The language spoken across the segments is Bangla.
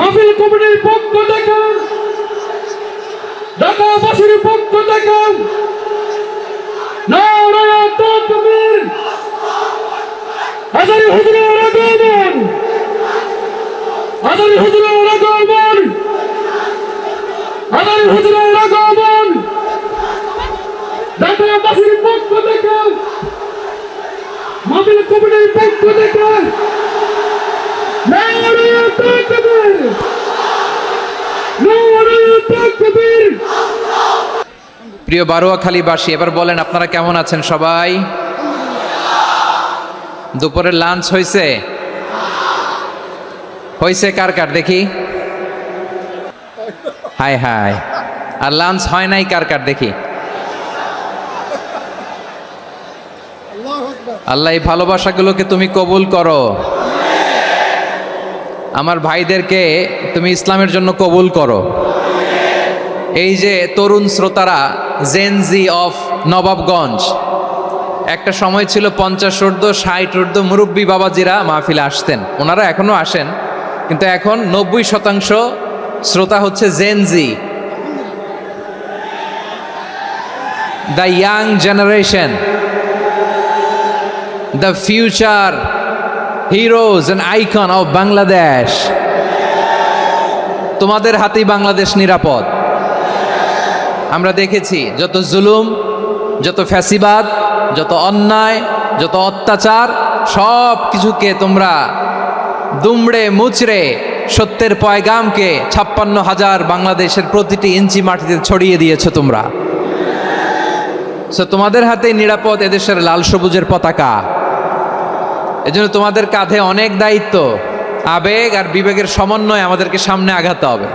মাহফিল কমিটির পক্ষ থেকে, ঢাকাবাসীর পক্ষ থেকে নারায়ে তাকবীর। হাজারী হুজুরের আগমন, হাজারী হুজুরের আগমন, হাজারী হুজুরের আগমন। ঢাকাবাসীর পক্ষ থেকে, মাহফিল কমিটির পক্ষ থেকে নারায়ে তাকবীর, নারায়ে তাকবীর। প্রিয় বারোয়াখালীবাসী, এবার বলেন আপনারা কেমন আছেন সবাই? দুপুরের লাঞ্চ হয়েছে? হয়েছে কার কার দেখি? হায় হায়। আর লাঞ্চ হয় নাই কার কার দেখি? আল্লাহ এই ভালোবাসাগুলোকে তুমি কবুল করো। আমার ভাইদেরকে তুমি ইসলামের জন্য কবুল করো। এই যে তরুণ শ্রোতারা, জেনজি অফ নবাবগঞ্জ, একটা সময় ছিল 50 ঊর্ধ্ব 60 ঊর্ধ্ব মুরব্বী বাবাজিরা মাহফিলে আসতেন, ওনারা এখনো আসেন, কিন্তু এখন 90% শ্রোতা হচ্ছে Gen Z, the young generation, the future heroes and icon of Bangladesh. তোমাদের হাতেই বাংলাদেশ নিরাপদ। আমরা দেখেছি যত জুলুম, যত ফ্যাসিবাদ, যত অন্যায়, যত অত্যাচার, সব কিছুকে তোমরা দুমড়ে মুচড়ে সত্যের পয়গামকে 56,000 বাংলাদেশের প্রতিটি ইঞ্চি মাটিতে ছড়িয়ে দিয়েছো তোমরা। তোমাদের হাতেই নিরাপদ এদেশের লাল সবুজের পতাকা। এজন্য তোমাদের কাঁধে অনেক দায়িত্ব। আবেগ আর বিবেকের সমন্বয়ে আমাদেরকে সামনে আগাতে হবে,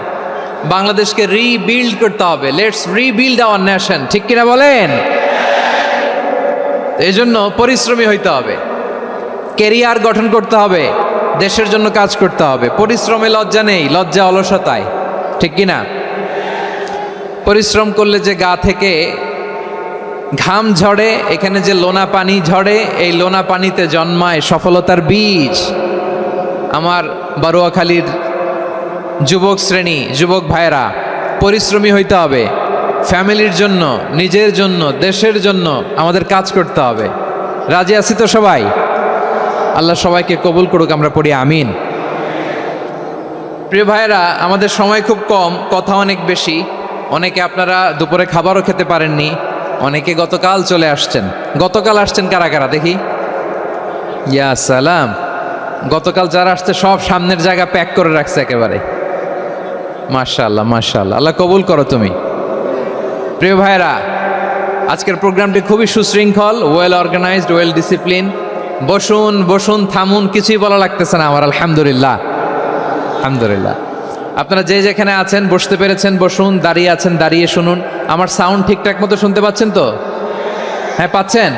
বাংলাদেশকে রিবিল্ড করতে হবে। লেটস রিবিল্ড আওয়ার নেশন, ঠিক কিনা বলেন? এই জন্য পরিশ্রমী হইতে হবে, কেরিয়ার গঠন করতে হবে, দেশের জন্য কাজ করতে হবে। পরিশ্রমে লজ্জা নেই, লজ্জা অলসতায়, ঠিক কিনা? পরিশ্রম করলে যে গা থেকে ঘাম ঝরে, এখানে যে লোনা পানি ঝরে, এই লোনা পানিতে জন্মায় সফলতার বীজ। আমার বারোয়াখালীর যুবক শ্রেণী, যুবক ভাইয়েরা, পরিশ্রমী হইতে হবে। ফ্যামিলির জন্য, নিজের জন্য, দেশের জন্য আমাদের কাজ করতে হবে। রাজি আছি তো সবাই? আল্লাহ সবাইকে কবুল করুক, আমরা পড়ি আমিন। প্রিয় ভাইয়েরা, আমাদের সময় খুব কম, কথা অনেক বেশি। অনেকে আপনারা দুপুরে খাবারও খেতে পারেননি, অনেকে গতকাল চলে আসছেন। গতকাল আসছেন কারা কারা দেখি? ইয়া সালাম। গতকাল যারা আসছে সব সামনের জায়গা প্যাক করে রাখছে একেবারে। মাশাআল্লাহ, মাশাআল্লাহ, আল্লাহ কবুল করো তুমি। প্রিয় ভাইয়েরা, আজকের প্রোগ্রামটি খুবই সুশৃঙ্খল, ওয়েল অর্গানাইজড, ওয়েল ডিসিপ্লিন। বসুন বসুন, থামুন, কিছুই বলা লাগতেছে না আমার। আলহামদুলিল্লাহ, আলহামদুলিল্লাহ। আপনারা যে যেখানে আছেন বসতে পেরেছেন বসুন, দাঁড়িয়ে আছেন দাঁড়িয়ে শুনুন। আমার সাউন্ড ঠিকঠাক মতো শুনতে পাচ্ছেন তো? হ্যাঁ, পাচ্ছেন?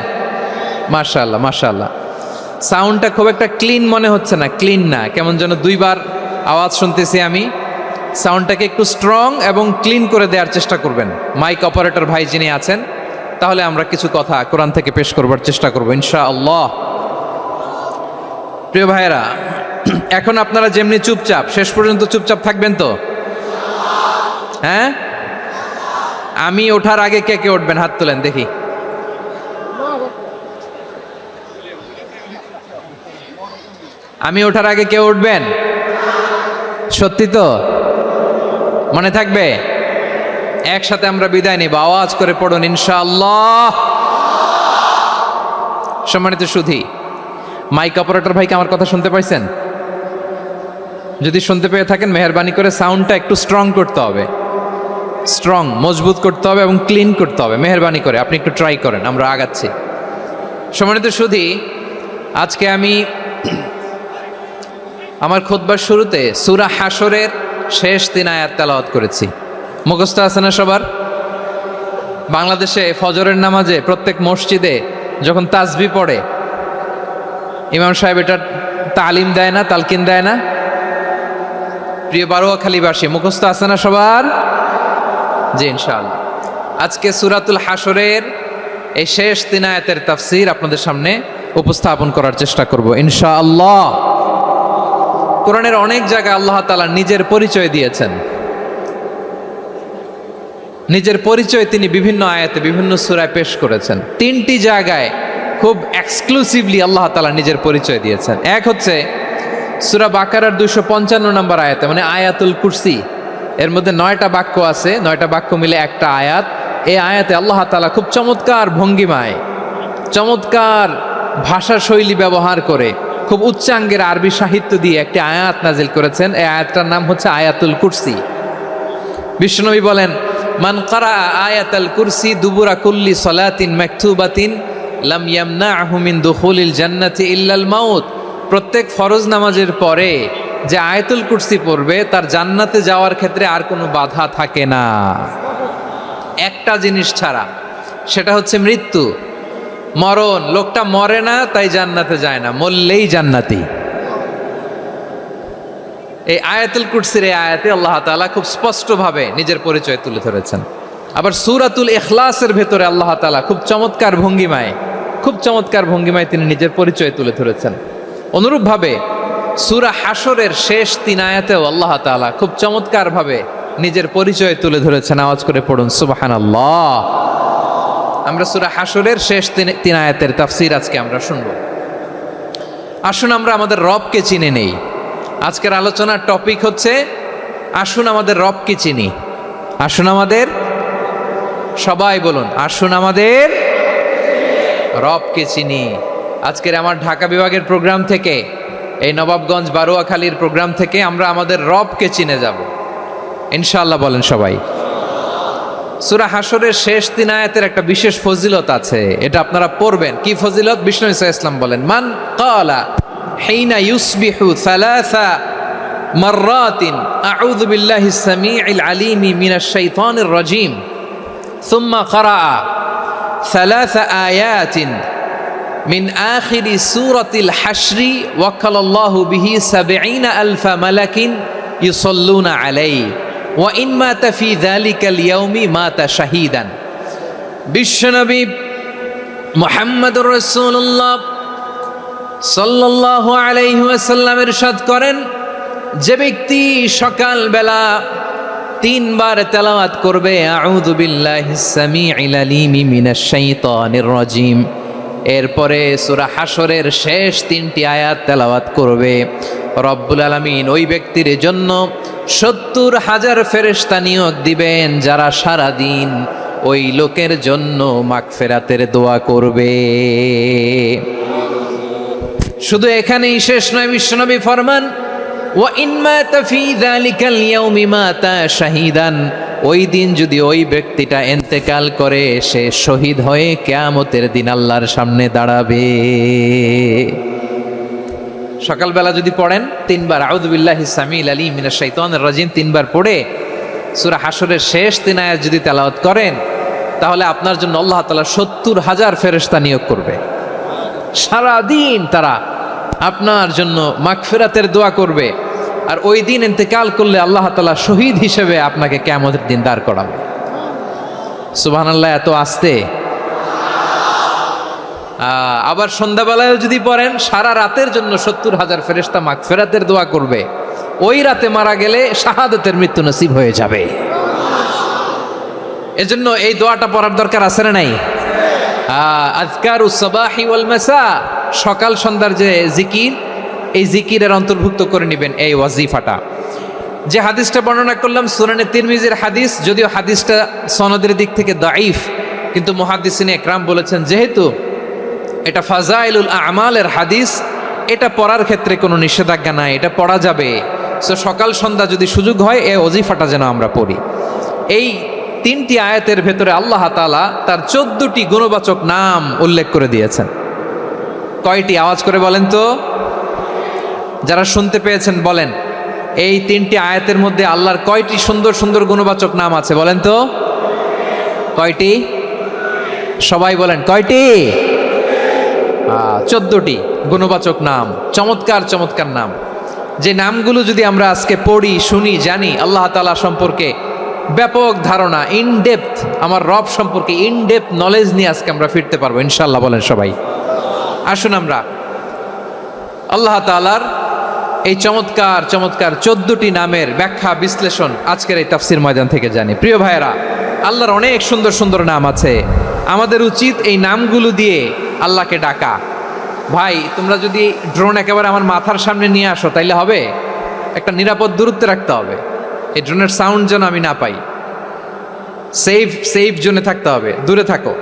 মাশাআল্লাহ, মাশাআল্লাহ। সাউন্ডটা খুব একটা ক্লিন মনে হচ্ছে না, ক্লিন না, কেমন যেন দুইবার আওয়াজ শুনতেছি আমি। সাউন্ডটাকে একটু স্ট্রং এবং ক্লিন করে দেওয়ার চেষ্টা করবেন মাইক অপারেটর ভাই যিনি আছেন। তাহলে আমরা কিছু কথা কোরআন থেকে পেশ করবার চেষ্টা করবো ইনশাআল্লাহ। প্রিয় ভাইয়েরা, এখন আপনারা যেমনি চুপচাপ, শেষ পর্যন্ত চুপচাপ থাকবেন তো? হ্যাঁ, আমি ওঠার আগে কে কে উঠবেন? হাত তোলেন দেখি। আমি ওঠার আগে কেউ উঠবেন? সত্যি তো? মনে থাকবে? একসাথে আমরা বিদায় নিব, আওয়াজ করে পড়ুন ইনশাআল্লাহ। সম্মানিত সুধী, মাইক অপারেটর ভাইকে আমার কথা শুনতে পাইছেন? যদি শুনতে পেয়ে থাকেন, মেহেরবানি করে সাউন্ডটা একটু স্ট্রং করতে হবে, স্ট্রং, মজবুত করতে হবে এবং ক্লিন করতে হবে। মেহেরবানি করে আপনি একটু ট্রাই করেন, আমরা আগাচ্ছি। সম্মানিত সুধী, আজকে আমি আমার খুতবার শুরুতে সূরা হাশরের শেষ 3 আয়াত তেলাওয়াত করেছি। মুখস্থ আছে না সবার? বাংলাদেশে ফজরের নামাজে প্রত্যেক মসজিদে যখন তাসবিহ পড়ে, ইমাম সাহেব এটা তালিম দেয় না, তালকিন দেয় না? প্রিয় বারোয়াখালীবাসী, মুখস্থ আছে না সবার? জি, ইনশাআল্লাহ। আজকে সূরাতুল হাশরের এই শেষ 3 আয়াতের তাফসীর আপনাদের সামনে উপস্থাপন করার চেষ্টা করব ইনশাআল্লাহ। কোরআনের অনেক জায়গায় আল্লাহ তাআলা নিজের পরিচয় দিয়েছেন। নিজের পরিচয় তিনি বিভিন্ন আয়াতে বিভিন্ন সূরায় পেশ করেছেন। তিনটি জায়গায় খুব এক্সক্লুসিভলি আল্লাহ তাআলা নিজের পরিচয় দিয়েছেন। এক হচ্ছে সূরা বাকারার 255 নম্বর আয়াতে, মানে আয়াতুল কুরসি, এর মধ্যে 9টা বাক্য আছে, 9টা বাক্য মিলে একটা আয়াত। এই আয়াতে আল্লাহ তাআলা খুব চমৎকার ভঙ্গিমায়, চমৎকার ভাষা শৈলী ব্যবহার করে, খুব উচ্চাঙ্গের আরবি সাহিত্য দিয়ে একটি আয়াত নাজিল করেছেন। এই আয়াতটার নাম হচ্ছে আয়াতুল কুরসি। বিশ্বনবী বলেন, মান কারা আয়াতুল কুরসি দুবুরা কুল্লি সালাতিন মাকতুবাতিন লাম ইয়ামনাহু মিন দুখুলিল জান্নাতি ইল্লাল মাউত। প্রত্যেক ফরজ নামাজের পরে যে আয়াতুল কুরসি পড়বে তার জান্নাতে যাওয়ার ক্ষেত্রে আর কোনো বাধা থাকে না, একটা জিনিস ছাড়া, সেটা হচ্ছে মৃত্যু, মরণ। লোকটা মরে না তাই জান্নাতে যায় না, মরলেই জান্নাতি। এই আয়াতুল কুরসির এই আয়াতে আল্লাহ তাআলা খুব স্পষ্টভাবে নিজের পরিচয় তুলে ধরেছেন। আবার সূরাতুল ইখলাসের ভেতরে আল্লাহ তাআলা খুব চমৎকার ভঙ্গিমায় তিনি নিজের পরিচয় তুলে ধরেছেন। অনুরূপভাবে সূরা হাশরের শেষ 3 আয়াতেও আল্লাহ তাআলা খুব চমৎকারভাবে নিজের পরিচয় তুলে ধরেছেন। আওয়াজ করে পড়ুন সুবহানাল্লাহ। আমরা সূরা হাশরের শেষ 3 আয়াতের তাফসীর আজকে আমরা শুনব। আসুন আমরা আমাদের রবকে চিনে নেই। আজকের আলোচনার টপিক হচ্ছে আসুন আমাদের রবকে চিনি। আসুন আমাদের, সবাই বলুন, আসুন আমাদের রবকে চিনি। আজকের আমার ঢাকা বিভাগের প্রোগ্রাম থেকে, এই নবাবগঞ্জ বারোয়াখালীর প্রোগ্রাম থেকে আমরা আমাদের রবকে চিনে যাব ইনশাআল্লাহ। বলেন সবাই। সূরা হাশরের শেষ 3 আয়াতের একটা বিশেষ ফজিলত আছে, এটা আপনারা পড়বেন। কি ফজিলত? বিষ্ণু ঈসা ইসলাম বলেন, মান ক্বালা হিনা ইউসবিহু সালাসা মাররাতিন আউযু বিল্লাহিস সামিউল আলিম মিনাশ শাইতানির রাজীম সুম্মা ক্বারা সালাসা আয়াতিন মিন আখিরি সূরাতিল হাশরি ওয়াক্কালাল্লাহু বিহি ৭০,০০০ মালাকিন ইউসাল্লুনা আলাইহি ওয়া ইন মাতা ফি যালিকাল ইয়াউমি মাতা শাহীদান। বিশ্বনবী মুহাম্মদুর রাসূলুল্লাহ সাল্লাল্লাহু আলাইহি ওয়াসাল্লাম ইরশাদ করেন, যে ব্যক্তি সকালবেলা 3 বার তেলাওয়াত করবে আউযু বিল্লাহিস সামিউল আলিম মিনাশ শাইতানির রাজীম, এরপরে সূরা হাশরের শেষ 3টি আয়াত তেলাওয়াত করবে, রব্বুল আলামিন ওই ব্যক্তির জন্য ৭০,০০০ ফেরেশতা নিয়োগ দিবেন যারা সারা দিন ওই লোকের জন্য মাগফিরাতের দোয়া করবে। শুধু এখানেই শেষ নয়, বিশ্বনবী ফরমান, ওয়া ইন মাতা ফি যালিকাল ইয়াউমি মাতা শাহীদান, ওই দিন যদি ওই ব্যক্তিটা ইন্তেকাল করে সে শহীদ হয়ে কিয়ামতের দিন আল্লাহর সামনে দাঁড়াবে। সকালবেলা যদি পড়েন 3 বার আউযু বিল্লাহিস সামিউল আলিম মিনাশ শাইতানির রাজীম 3 বার পড়ে সূরা হাশরের শেষ 3 আয়াত যদি তেলাওয়াত করেন, তাহলে আপনার জন্য আল্লাহ তাআলা ৭০,০০০ ফেরেশতা নিয়োগ করবে। সারা দিন তারা আপনার জন্য মাগফিরাতের দোয়া করবে। আর ওই দিন ইন্তেকাল করলে আল্লাহ তাআলা শহীদ হিসেবে আপনাকে কিয়ামতের দিন দাঁড় করাবে। সুবহানাল্লাহ। এত আস্তে। আবার সন্ধ্যাবেলায় যদি পড়েন, সারা রাতের জন্য ৭০,০০০ ফেরেশতা মাগফিরাতের দোয়া করবে। ওই রাতে মারা গেলে শাহাদাতের মৃত্যু নসিব হয়ে যাবে। এজন্য এই দোয়াটা পড়ার দরকার আছে না নাই? আযকারুস সাবাহি ওয়াল মাসা, সকাল সন্ধ্যার যে জিকির, এই জিকিরের অন্তর্ভুক্ত করে নেবেন এই ওয়াজিফাটা। যে হাদিসটা বর্ণনা করলাম সুনানে তিরমিজির হাদিস, যদিও হাদিসটা সনদের দিক থেকে দাঈফ, কিন্তু মুহাদ্দিসিনে ইকরাম বলেছেন যেহেতু এটা ফাজাইলুল আমালের হাদিস, এটা পড়ার ক্ষেত্রে কোনো নিষেধাজ্ঞা নাই, এটা পড়া যাবে। সো সকাল সন্ধ্যা যদি সুযোগ হয় এই ওয়াজিফাটা যেন আমরা পড়ি। এই 3টি আয়াতের ভেতরে আল্লাহ তাআলা তার 14টি গুণবাচক নাম উল্লেখ করে দিয়েছেন। কয়টি? আওয়াজ করে বলেন তো, যারা শুনতে পেয়েছেন বলেন। এই 3টি আয়াতের মধ্যে আল্লাহর কয়টি সুন্দর সুন্দর গুণবাচক নাম আছে বলেন তো? কয়টি? সবাই বলেন কয়টি? 14টি গুণবাচক নাম, চমৎকার চমৎকার নাম। যে নামগুলো যদি আমরা আজকে পড়ি, শুনি, জানি, আল্লাহ তাআলা সম্পর্কে ব্যাপক ধারণা, ইনডেপথ, আমার রব সম্পর্কে ইনডেপথ নলেজ নিয়ে আজকে আমরা ফিরতে পারবো ইনশাআল্লাহ। বলেন সবাই। আসুন আমরা আল্লাহ তাআলার এই চমৎকার চমৎকার 14টি নামের ব্যাখ্যা বিশ্লেষণ আজকের এই তাফসির ময়দান থেকে জানি। প্রিয় ভাইয়েরা, আল্লাহর অনেক সুন্দর সুন্দর নাম আছে। আমাদের উচিত এই নামগুলো দিয়ে আল্লাহকে ডাকা। ভাই, তোমরা যদি ড্রোন একেবারে আমার মাথার সামনে নিয়ে আসো তাইলে হবে? একটা নিরাপদ দূরত্বে রাখতে হবে। এই ড্রোনের সাউন্ড যেন আমি না পাই। সেফ জোনে থাকতে হবে, দূরে থাকো।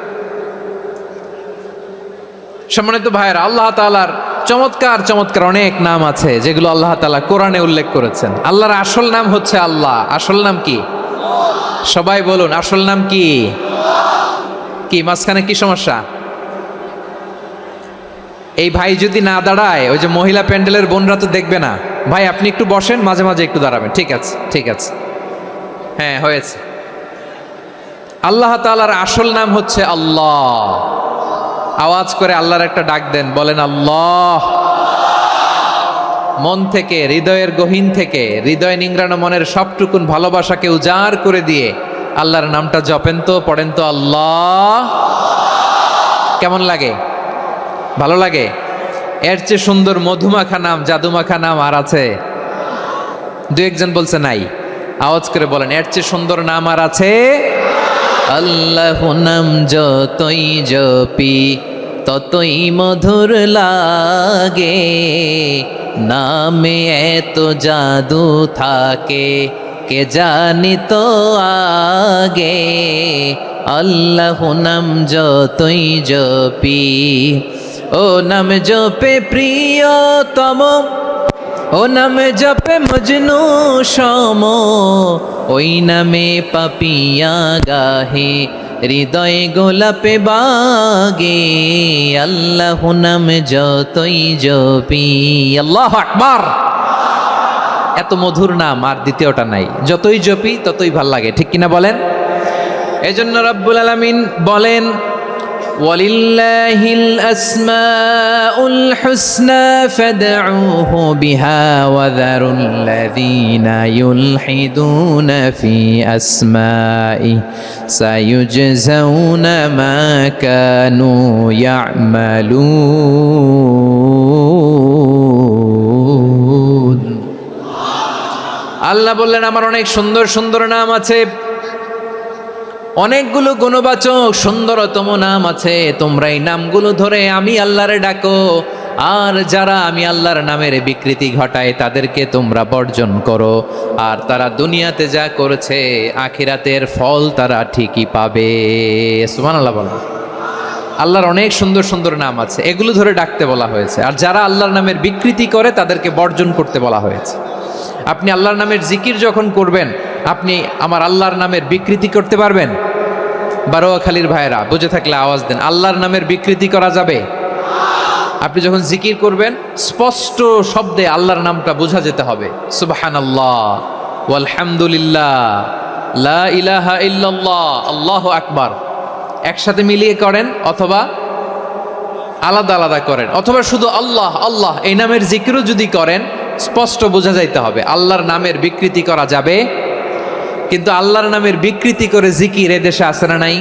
সম্মানিত ভাইয়েরা, আল্লাহ তাআলার চমৎকার চমৎকার অনেক নাম আছে যেগুলো আল্লাহ তাআলা কোরআনে উল্লেখ করেছেন। আল্লাহর আসল নাম হচ্ছে আল্লাহ। আসল নাম কি? সবাই বলুন, আসল নাম কি? কি মাঝখানে কি সমস্যা? এই ভাই যদি না দাঁড়ায়, ওই যে মহিলা প্যান্ডেলের বোনরা তো দেখবে না। ভাই আপনি একটু বসেন, মাঝে মাঝে একটু দাঁড়াবেন। ঠিক আছে, ঠিক আছে, হ্যাঁ হয়েছে। আল্লাহ তাআলার আসল নাম হচ্ছে আল্লাহ। আওয়াজ করে আল্লাহর একটা ডাক দেন, বলেন আল্লাহ। মন থেকে, হৃদয়ের গহীন থেকে, হৃদয় নিংড়ানো মনের সবটুকুন ভালোবাসাকে উজাড় করে দিয়ে আল্লাহর নামটা জপেন তো, পড়েন তো আল্লাহ। কেমন লাগে? ভালো লাগে? এর চেয়ে সুন্দর মধুমাখা নাম, জাদুমাখা নাম আর আছে? দু একজন বলছে নাই। আওয়াজ করে বলেন, এর চেয়ে সুন্দর নাম আর আছে? আল্লাহ নাম যতই জপি ততই মধুর লাগে, নামে এত জাদু থাকে কে জানি তো আগে। আল্লাহ নাম যতই জপি, ও নাম জপে প্রিয়তম, ও নামে জপে মজনু সম, ওই নামে পাপিয়া গাহে হৃদয় গোলাপে বাগে। আল্লাহ নাম যতই জপি। আল্লাহু আকবার। এত মধুর নাম আর দ্বিতীয়টা নাই। যতই জপি ততই ভাল লাগে, ঠিক কিনা বলেন? এজন্য রব্বুল আলামিন বলেন, ওয়ালিল্লাহিল আসমাউল হুসনা ফাদউহু বিহা ওয়া যারুল্লাযীনা ইউলহিদুনা ফি আসমাই সায়ুজজাউনা মা কানু ইয়ামালুন। আল্লাহ বললেন, আমার অনেক সুন্দর সুন্দর নাম আছে, অনেকগুলো গুণবাচক সুন্দরতম নাম আছে। তোমরা এই নামগুলো ধরে আমি আল্লাহরে ডাকো, আর যারা আমি আল্লাহর নামের বিকৃতি ঘটায় তাদেরকে তোমরা বর্জন করো। আর তারা দুনিয়াতে যা করেছে আখিরাতের ফল তারা ঠিকই পাবে। সুবহানাল্লাহ বলো। আল্লাহর অনেক সুন্দর সুন্দর নাম আছে, এগুলো ধরে ডাকতে বলা হয়েছে। আর যারা আল্লাহর নামের বিকৃতি করে তাদেরকে বর্জন করতে বলা হয়েছে। আপনি আল্লাহর নামের জিকির যখন করবেন, আপনি আমার আল্লাহর নামের বিকৃতি করতে পারবেন? বারোয়াখালীর ভাইয়েরা বুঝে থাকলে আওয়াজ দেন, আল্লাহর নামের বিকৃতি করা যাবে? আপনি যখন জিকির করবেন স্পষ্ট শব্দে আল্লাহর নামটা বোঝা যেতে হবে। সুবহানাল্লাহ, ওয়ালহামদুলিল্লাহ, লা ইলাহা ইল্লাল্লাহ, আল্লাহু আকবার। একসাথে মিলিয়ে করেন অথবা আলাদা আলাদা করেন, অথবা শুধু আল্লাহ আল্লাহ এই নামের জিকিরও যদি করেন স্পষ্ট বোঝা যাইতে হবে। আল্লাহর নামের বিকৃতি করা যাবে, কিন্তু আল্লাহর নামের বিকৃতি করে জিকির এদেশে আছে না নাই?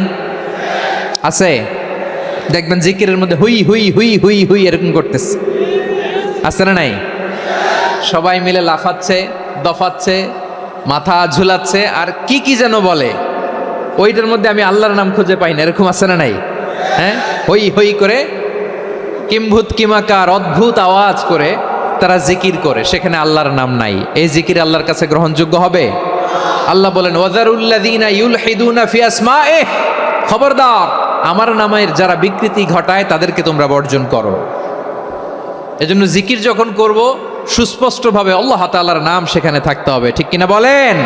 আছে। দেখবেন জিকিরের মধ্যে হুই হুই হুই হুই হুই এরকম করতেছে, আছে না নাই? সবাই মিলে লাফাচ্ছে, দফাচ্ছে, মাথা ঝুলাচ্ছে, আর কি কি যেন বলে, ওইটার মধ্যে আমি আল্লাহর নাম খুঁজে পাই না, এরকম আছে না নাই? হ্যাঁ, হই হই করে কিম্ভূত কিমাকার অদ্ভুত আওয়াজ করে তারা জিকির করে, সেখানে আল্লাহর নাম নাই। এই জিকির আল্লাহর কাছে গ্রহণযোগ্য হবে? আল্লাহ বলেন, ওয়াযারুল্লাযীনা ইউলহিদুনা ফি আসমাইহি, খবরদার আমার নামের যারা বিকৃতি ঘটায় তাদেরকে তোমরা বর্জন করো। এজন্য জিকির যখন করব সুস্পষ্টভাবে আল্লাহ তাআলার নাম সেখানে থাকতে হবে, ঠিক কিনা বলেন?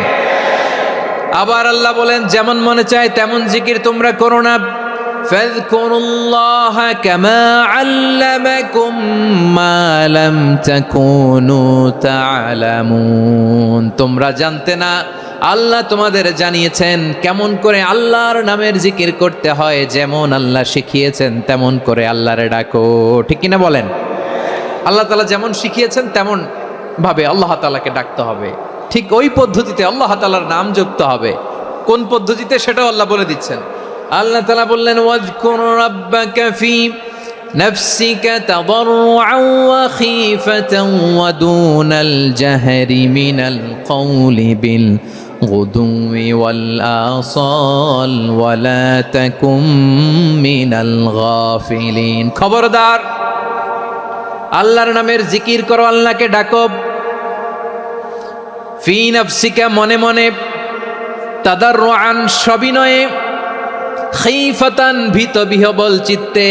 আবার আল্লাহ বলেন, যেমন মনে চায় তেমন জিকির তোমরা করো না। ফাযকুরুল্লাহা কামা আল্লামাকুম মা লাম তাকুনু তা'লামুন। তোমরা জানতে না, আল্লাহ তোমাদের জানিয়েছেন কেমন করে আল্লাহর নামের জিকির করতে হয়। যেমন আল্লাহ শিখিয়েছেন তেমন করে আল্লাহরে ডাকো, ঠিক কিনা বলেন? আল্লাহ তাআলা যেমন শিখিয়েছেন তেমন ভাবে আল্লাহ তাআলাকে ডাকতে হবে, ঠিক ওই পদ্ধতিতে আল্লাহ তাআলার নাম জপতে হবে। কোন পদ্ধতিতে সেটাও আল্লাহ বলে দিচ্ছেন। আল্লাহ তাআলা বললেন, ওয়াজকুর রাব্বাকা ফি نفسك تضرعا وخيفة ودون الجهر من القول بالغدو والآصال ولا تكن من الغافلين খবরদার আল্লাহর নামের জিকির করো, আল্লাহকে ডাকো। ফি নফসিকা মনে মনে, তাদাররুআন সবিনয়ে, খাইফাতান ভীত বিহবল চিত্তে,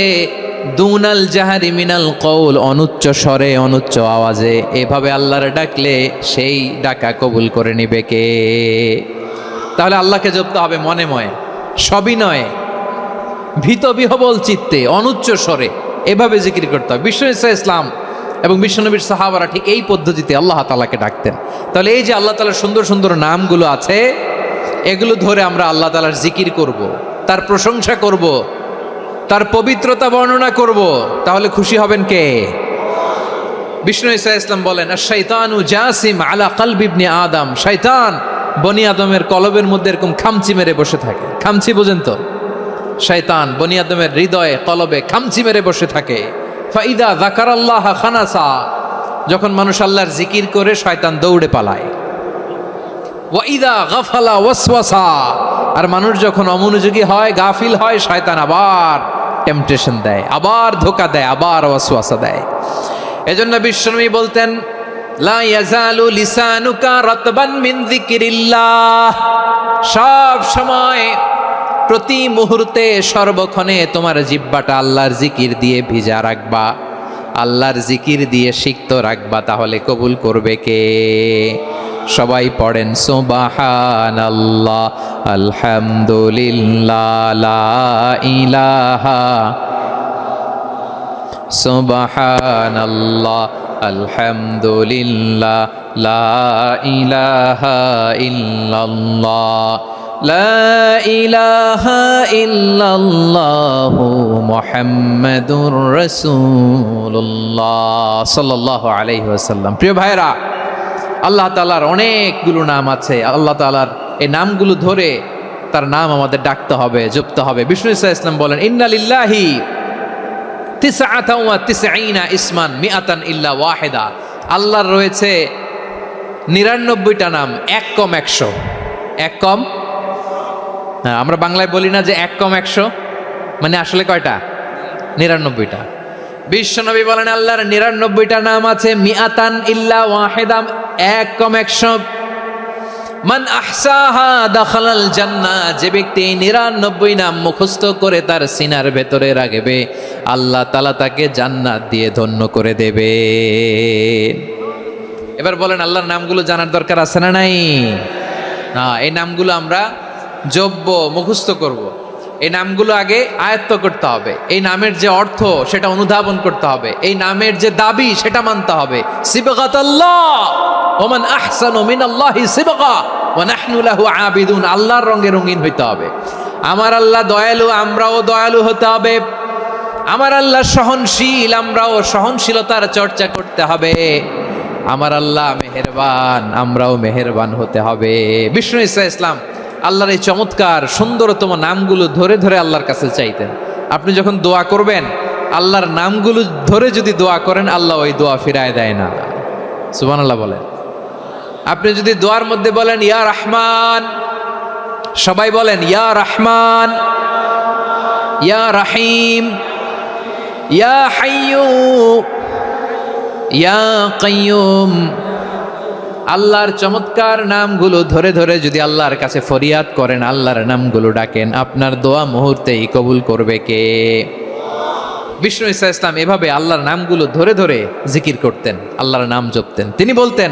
দুনাল জাহারি মিনাল কওল অনুচ্চ স্বরে অনুচ্চ আওয়াজে। এভাবে আল্লাহর ডাকলে সেই ডাকা কবুল করে নিবে কে? তাহলে আল্লাহকে জপতে হবে মনে মনে, সবিনয়ে, ভীত বিহবল চিত্তে, অনুচ্চ স্বরে, এভাবে জিকির করতে হবে। বিষ্ণু ইসলাম এবং বিশ্বনবীর সাহাবারা ঠিক এই পদ্ধতিতে আল্লাহ তাআলাকে ডাকতেন। তাহলে এই যে আল্লাহ তাআলার সুন্দর সুন্দর নামগুলো আছে, এগুলো ধরে আমরা আল্লাহ তাআলার জিকির করব, তার প্রশংসা করব, তার পবিত্রতা বর্ণনা করব, তাহলে খুশি হবেন কে? বিষ্ণু ইসলাম বলেন, আশ-শাইতানু জাসিম আলা কলবি ইবনে আদম, শয়তান বনি আদমের কলবের মধ্যে এরকম খামচি মেরে বসে থাকে। খামচি বোঝেন তো? শয়তান বনি আদমের হৃদয়ে কলবে খামচি মেরে বসে থাকে। ফাইদা যাকারাল্লাহ খানাসা, যখন মানুষ আল্লাহর জিকির করে শয়তান দৌড়ে পালায়। ওয়াইদা গাফালা ওয়াসওয়াসা, আর মানুষ যখন অমনোযোগী হয়, গাফিল হয়, শয়তান আবার টেম্পটেশন দেয়, আবার ধোঁকা দেয়, আবার ওয়াসওয়াসা দেয়। এজন্য বিশ্বনবী বলতেন, লা ইয়াজালু লিসানুকা রাতবান মিন যিকরিল্লাহ, সব সময় প্রতি মুহূর্তে সর্বক্ষণে তোমার জিহ্বাটা আল্লাহর জিকির দিয়ে ভিজা রাখবা, আল্লাহর জিকির দিয়ে সিক্ত রাখবা, তাহলে কবুল করবে কে? সবাই পড়েন সুবহানাল্লাহ আলহামদুলিল্লাহ লা ইলাহা, সুবহানাল্লাহ আলহামদুলিল্লাহ লা ইলাহা ইল্লাল্লাহ, লা ইলাহা ইল্লাল্লাহু মুহাম্মাদুর রাসূলুল্লাহ সাল্লাল্লাহু আলাইহি ওয়াসাল্লাম। প্রিয় ভাইরা, আল্লাহ তাআলার অনেকগুলো নাম আছে। আল্লাহ তাআলার এই নামগুলো ধরে তার নাম আমাদের ডাকতে হবে, জপতে হবে। বিষ্ণু ইসলাম বলেন, ইন্না লিল্লাহি তিসআতান ওয়া তিসঈনা ইসমান মিআতান ইল্লা ওয়াহিদা, আল্লাহর রয়েছে 99টা নাম, এক কম 100। এক কম, হ্যাঁ, আমরা বাংলায় বলি না যে এক কম 100, মানে আসলে কয়টা? 99টা। বিশ্বনবী বলেন, আল্লাহর 99টা নাম আছে, মিআতান ইল্লা ওয়াহিদা, এক কম 100। মান আহসাহা দাখালাল জান্নাহ, যে ব্যক্তি 99 নাম মুখস্থ করে তার সিনার ভেতরে রাখবে, আল্লাহ তাআলা তাকে জান্নাত দিয়ে ধন্য করে দেবে। এবার বলেন, আল্লাহর নামগুলো জানার দরকার আছে না নাই? না, এই নামগুলো আমরা জপব, মুখস্থ করব। এই নামগুলো আগে আয়ত্ত করতে হবে। এই নামের যে অর্থ সেটা অনুধাবন করতে হবে। এই নামের যে দাবি সেটা মানতে হবে। সিবগাতাল্লাহ ওয়া মান আহসানু মিনাল্লাহি সিবগা ওয়া নাহনু লাহু আবিদুন, আল্লাহর রঙে রঙিন হইতে হবে। আমার আল্লাহ দয়ালু, আমরাও দয়ালু হতে হবে। আমার আল্লাহ সহনশীল, আমরাও সহনশীলতার চর্চা করতে হবে। আমার আল্লাহ মেহেরবান, আমরাও মেহেরবান হতে হবে। বিষ্ণু ইসলাম আল্লাহর এই চমৎকার সুন্দরতম নামগুলো ধরে ধরে আল্লাহর কাছে চাইতেন। আপনি যখন দোয়া করবেন, আল্লাহর নামগুলো ধরে যদি দোয়া করেন, আল্লাহ ওই দোয়া ফিরায় দেয় না। সুবহানাল্লাহ বলেন। আপনি যদি দোয়ার মধ্যে বলেন ইয়া রহমান, সবাই বলেন ইয়া রহমান, ইয়া রহিম, ইয়া হাইয়্যু, ইয়া কাইয়্যুম, আল্লাহর চমৎকার নামগুলো ধরে ধরে যদি আল্লাহর কাছে ফরিয়াদ করেন, আল্লাহর নামগুলো ডাকেন, আপনার দোয়া মুহূর্তেই কবুল করবে কে? বিষ্ণু ইসলাম এভাবে আল্লাহর নামগুলো ধরে ধরে জিকির করতেন, আল্লাহর নাম জপতেন। তিনি বলতেন,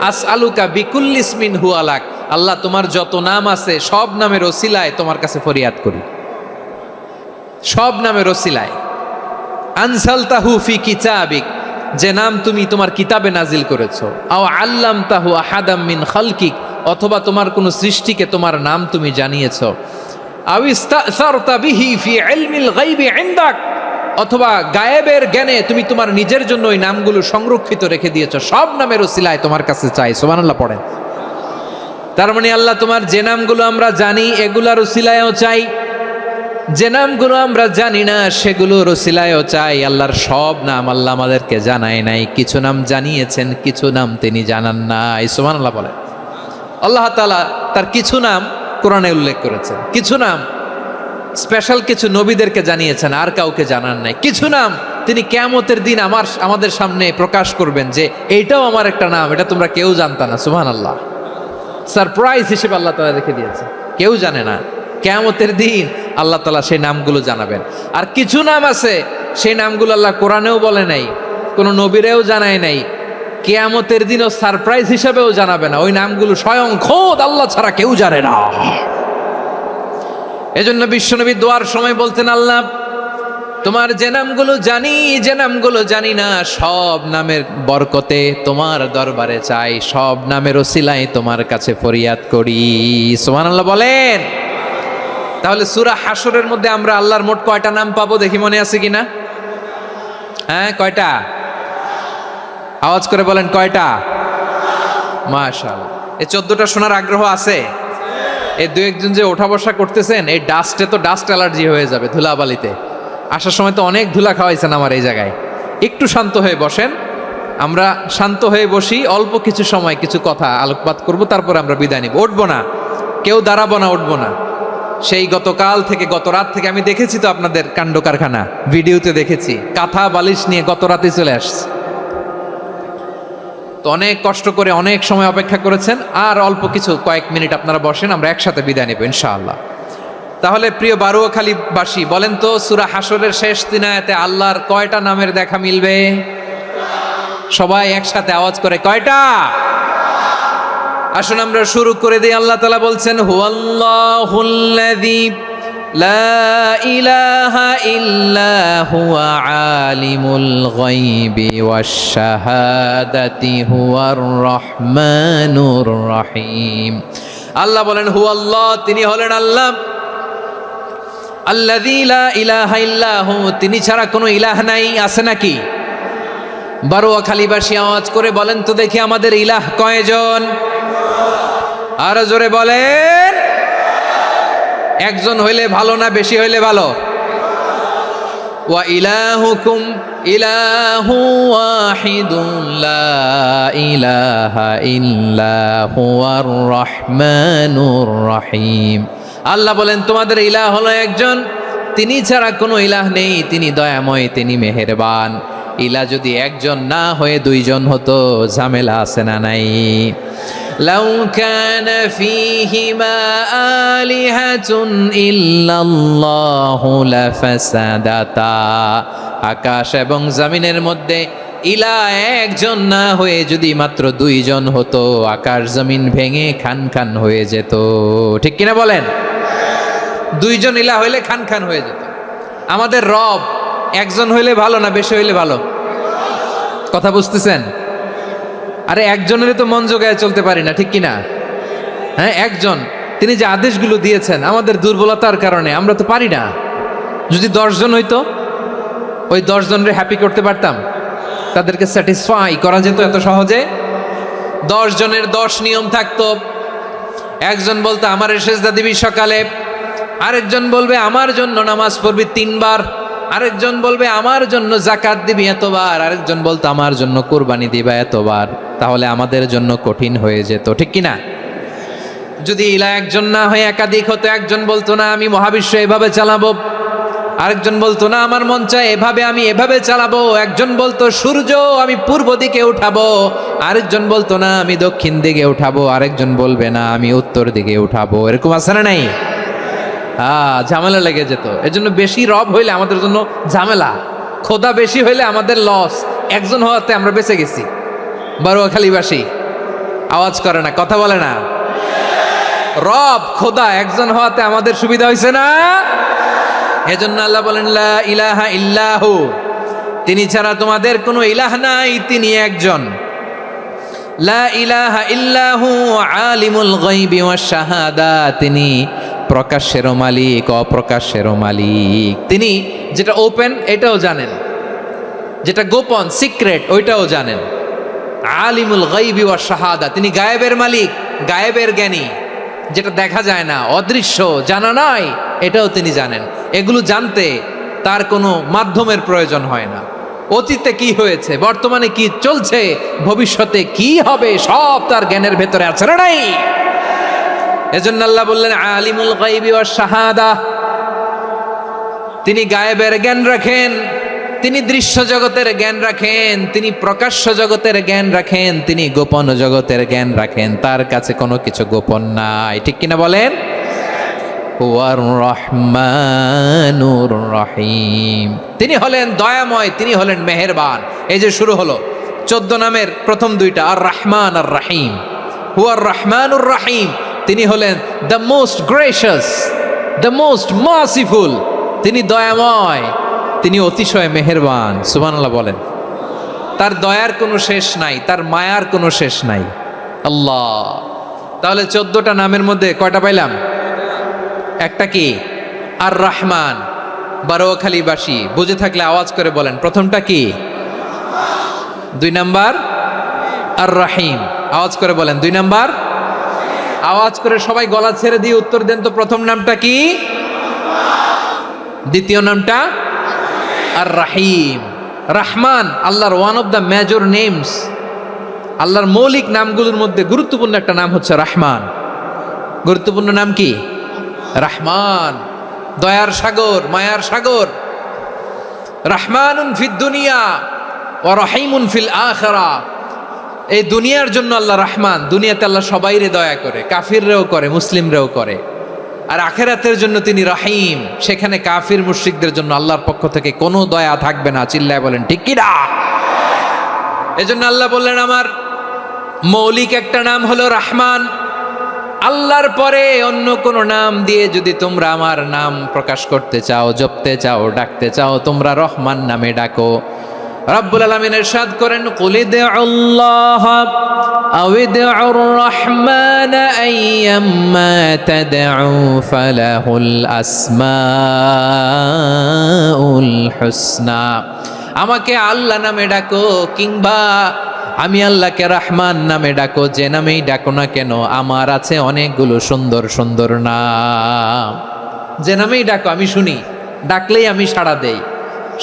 আসআলুকা বিকুল্লি ইসমিন হুয়া লাক, আল্লাহ তোমার যত নাম আছে সব নামের ওসিলায় তোমার কাছে ফরিয়াদ করি, সব নামের ওসিলায়। আনসালতাহু ফি কিতাবিক, যে নাম তুমি তোমার কিতাবে নাজিল করেছো। আও আল্লামতাহু আহাদাম মিন খালকিক, অথবা তোমার কোনো সৃষ্টিকে তোমার নাম তুমি জানিয়েছো। আও ইস্তাসারতা বিহি ফি ইলমিল গায়বি ইনদাক, অথবা গায়েবের জ্ঞানে তুমি তোমার নিজের জন্য ওই নামগুলো সংরক্ষিত রেখে দিয়েছো। সব নামের ওসিলায় তোমার কাছে চাই। সুবহানাল্লাহ পড়েন। তার মানে আল্লাহ তোমার যে নামগুলো আমরা জানি এগুলার ওসিলায়ও চাই, যে নামগুলো আমরা জানি না সেগুলোর ওসিলায়ও চাই আল্লাহর সব নাম আল্লাহ আমাদেরকে জানায় নাই, কিছু নাম জানিয়েছেন, কিছু নাম তিনি জানান নাই। সুবহানাল্লাহ বলে। আল্লাহ তাআলা তার কিছু নাম কোরআনে উল্লেখ করেছেন, কিছু নাম স্পেশাল কিছু নবীদেরকে জানিয়েছেন, আর কাউকে জানান নাই। কিছু নাম তিনি কিয়ামতের দিন আমাদের সামনে প্রকাশ করবেন যে এইটাও আমার একটা নাম, এটা তোমরা কেউ জানতা না। সুবহানাল্লাহ, সারপ্রাইজ হিসেবে আল্লাহ তাআলা রেখে দিয়েছে, কেউ জানে না। কিয়ামতের দিন আল্লাহ তাআলা সেই নামগুলো জানাবেন। আর কিছু নাম আছে সেই নামগুলো আল্লাহ কোরআনেও বলে নাই, কোনো নবীরেও জানায় নাই, কিয়ামতের দিনও সারপ্রাইজ হিসেবেও জানাবে না। ওই নামগুলো স্বয়ং খোদ আল্লাহ ছাড়া কেউ জানে না। এজন্য বিশ্বনবী দোয়ার সময় বলতেন, আল্লাহ তোমার যে নামগুলো জানি, যে নামগুলো জানি না, সব নামের বরকতে তোমার দরবারে চাই, সব নামের ওসিলায় তোমার কাছে ফরিয়াদ করি। সুবহানাল্লাহ বলেন। তাহলে সূরা হাশরের মধ্যে আমরা আল্লাহর মোট কয়টা নাম পাবো দেখি, মনে আছে কিনা? হ্যাঁ, কয়টা? আওয়াজ করে বলেন, কয়টা? মাশাআল্লাহ। এই 14টা শোনার আগ্রহ আছে? এই দু একজন যে ওঠা বসা করতেছেন, এই ডাস্টে তো ডাস্ট অ্যালার্জি হয়ে যাবে, ধুলাবালিতে আসার সময় তো অনেক ধুলা খাওয়াইছেন আমার এই জায়গায়। একটু শান্ত হয়ে বসেন, আমরা শান্ত হয়ে বসি, অল্প কিছু সময় কিছু কথা আলোকপাত করব, তারপরে আমরা বিদায় নিব। উঠবো না, কেউ দাঁড়াবো না, উঠবো না। সেই গতকাল থেকে, গত রাত থেকে আমি দেখেছি তো আপনাদের কাণ্ড কারখানা, ভিডিওতে দেখেছি, কাঁথা বালিশ নিয়ে গত রাতে চলে আসছে। তো অনেক কষ্ট করে অনেক সময় অপেক্ষা করেছেন, আর অল্প কিছু কয়েক মিনিট আপনারা বসেন, আমরা একসাথে বিদায় নেব ইনশাআল্লাহ। তাহলে প্রিয় বারুয়াখালীবাসী, বলেন তো সূরা হাশরের শেষ 3 আয়াতে আল্লাহর কয়টা নামের দেখা মিলবে? সবাই একসাথে আওয়াজ করে, কয়টা? আসুন আমরা শুরু করে দিই। আল্লাহ তাআলা বলছেন, হুয়াল্লাহুল্লাযী লা ইলাহা ইল্লা হুয়া আলিমুল গায়বি ওয়াশ শাহাদাতি হুয়ার রহমানুর রহিম। আল্লাহ বলেন, হুয়াল্লাহ, তিনি হলেন আল্লাহ, আল্লাযী লা ইলাহা ইল্লা হু, তিনি ছাড়া কোনো ইলাহ নাই। আছে নাকি? বারুয়াখালীবাসী আওয়াজ করে বলেন তো দেখি, আমাদের ইলাহ কয়জন? আরো জোরে বলেন। একজন হইলে ভালো না বেশি হইলে ভালো? ওয়া ইলাহুকুম ইলাহু ওয়াহিদুন লা ইলাহা ইল্লা হুয়ার রহমানুর রহিম। আল্লাহ বলেন, তোমাদের ইলাহ হলো একজন, তিনি ছাড়া কোনো ইলাহ নেই, তিনি দয়াময়, তিনি মেহেরবান। ইলাহ যদি একজন না হয়ে দুইজন হতো, ঝামেলা আছে না নাই? লাউ কানা ফীহিমা আলিহাতুন ইল্লাল্লাহু লাফাসাদাতা, আকাশ এবং জমিনের মধ্যে ইলাহ একজন না হয়ে যদি মাত্র দুইজন হতো, আকাশ জমিন ভেঙে খান খান হয়ে যেত। ঠিক কিনা বলেন? দুইজন ইলাহ হইলে খান খান হয়ে যেত। আমাদের রব একজন হইলে ভালো না বেশি হইলে ভালো? কথা বুঝতেছেন? আরে একজনের তো মন জোগায় চলতে পারি না, ঠিক কিনা? হ্যাঁ, একজন, তিনি যে আদেশগুলো দিয়েছেন আমাদের দুর্বলতার কারণে আমরা তো পারি না। যদি 10 জন হইতো, ওই 10 জনের হ্যাপি করতে পারতাম, তাদেরকে স্যাটিসফাই করা যেত এত সহজে। 10 জনের 10 নিয়ম থাকতো। একজন বলতো আমার সেজদা দিবি সকালে, আরেকজন বলবে আমার জন্য নামাজ পড়বি 3 বার, আরেকজন বলবে আমার জন্য যাকাত দিবি এতবার, আরেকজন বলতো আমার জন্য কুরবানি দিবা এতবার। তাহলে আমাদের জন্য কঠিন হয়ে যেত, ঠিক কিনা? যদি ইলা একজন না হয়ে একাধিক হতো, একজন বলতো না আমি মহাবিশ্ব এভাবে চালাবো, আরেকজন বলতো না আমার মন চায় এভাবে, আমি এভাবে চালাবো, একজন বলতো সূর্য আমি পূর্ব দিকে উঠাবো, আরেকজন বলতো না আমি দক্ষিণ দিকে উঠাবো, আরেকজন বলবে না আমি উত্তর দিকে উঠাবো। এরকম আছে না নাই? ঝামেলা লেগে যেত। এজন্য বেশি রব হইলে আমাদের জন্য ঝামেলা, খোদা বেশি হইলে আমাদের লস। একজন হওয়াতে আমরা বেঁচে গেছি। বারুয়াখালীবাসী আওয়াজ করে না, কথা বলে না। রব খোদা একজন হওয়াতে আমাদের সুবিধা হয়েছে না? এজন্য আল্লাহ বলেন, লা ইলাহা ইল্লাহু, তিনি ছাড়া তোমাদের কোনো ইলাহ নাই, তিনি একজন। লা ইলাহা ইল্লাহু আলিমুল গায়বি ওয়াশ শাহাদা, তিনি প্রকাশ্যেরও মালিক অপ্রকাশ্যেরও মালিক। তিনি যেটা ওপেন এটাও জানেন, যেটা গোপন সিক্রেট ওইটাও জানেন। আলিমুল গায়বি ওয়াশ শাহাদা, তিনি গায়েবের মালিক, গায়েবের জ্ঞানী। যেটা দেখা যায় না, অদৃশ্য, জানা নাই, এটাও তিনি জানেন। এগুলো জানতে তার কোনো মাধ্যমের প্রয়োজন হয় না। অতীতে কি হয়েছে, বর্তমানে কি চলছে, ভবিষ্যতে কি হবে, সব তার জ্ঞানের ভেতরে আছে না নাই? এজন্য আল্লাহ বললেন আলিমুল গায়বি ওয়াশ শাহাদা, তিনি গায়েবের জ্ঞান রাখেন, তিনি দৃশ্য জগতের জ্ঞান রাখেন, তিনি প্রকাশ্য জগতের জ্ঞান রাখেন, তিনি গোপন জগতের জ্ঞান রাখেন। তার কাছে কোনো কিছু গোপন নাই, ঠিক কিনা বলেন? ওয়ার রহমানুর রহিম, তিনি হলেন দয়াময়, তিনি হলেন মেহেরবান। এই যে শুরু হলো 14 নামের প্রথম দুইটা, আর রহমান আর রহিম। হুয়ার রহমানুর রহিম, তিনি হলেন the most gracious, the most merciful, তিনি দয়াময়, তিনি অতিশয় মেহেরবান। সুবহানাল্লাহ বলেন। তার দয়ার কোনো শেষ নাই, তার মায়ার কোনো শেষ নাই। আল্লাহ, তাহলে 14টা নামের মধ্যে কয়টা পাইলাম? একটা কি? আর রহমান। বারোয়াখালীবাসী বুঝে থাকলে আওয়াজ করে বলেন, প্রথমটা কি? 2 নাম্বার আর রহিম। আওয়াজ করে বলেন 2 নাম্বার। আওয়াজ করে সবাই গলা ছেড়ে দিয়ে উত্তর দেন তো, প্রথম নামটা কি? দ্বিতীয় নামটা? আর রাহিম। রহমান আল্লাহর one of the major names, আল্লাহর মৌলিক নামগুলোর মধ্যে গুরুত্বপূর্ণ একটা নাম হচ্ছে রহমান। গুরুত্বপূর্ণ নাম কি? রহমান, দয়ার সাগর, মায়ার সাগর। রহমানুন ফিদ দুনিয়া ওয়া রহিমুন ফিল আখিরা। এই দুনিয়ার জন্য আল্লাহ রহমান, দুনিয়াতে আল্লাহ সবাইরে দয়া করে, কাফিররেও করে, মুসলিমরেও করে। আর আখিরাতের জন্য তিনি রহিম, সেখানে কাফির মুশরিকদের জন্য আল্লাহর পক্ষ থেকে কোনো দয়া থাকবে না। চিল্লায় বলেন ঠিক কি না? এজন্য আল্লাহ বললেন আমার মৌলিক একটা নাম হলো রহমান। আল্লাহর পরে অন্য কোনো নাম দিয়ে যদি তোমরা আমার নাম প্রকাশ করতে চাও, জপতে চাও, ডাকতে চাও, তোমরা রহমান নামে ডাকো। রব্বুল আলামিন ইরশাদ করেন, কুলিদুল্লাহ আউইদুর রহমান আইয়াম্মা তাদউ ফালাহুল আসমাউল হুসনা। আমাকে আল্লাহ নামে ডাকো, কিংবা আমি আল্লাহকে রহমান নামে ডাকো, যে নামেই ডাকো না কেন আমার আছে অনেকগুলো সুন্দর সুন্দর নাম। যে নামেই ডাকো আমি শুনি, ডাকলেই আমি সাড়া দেই।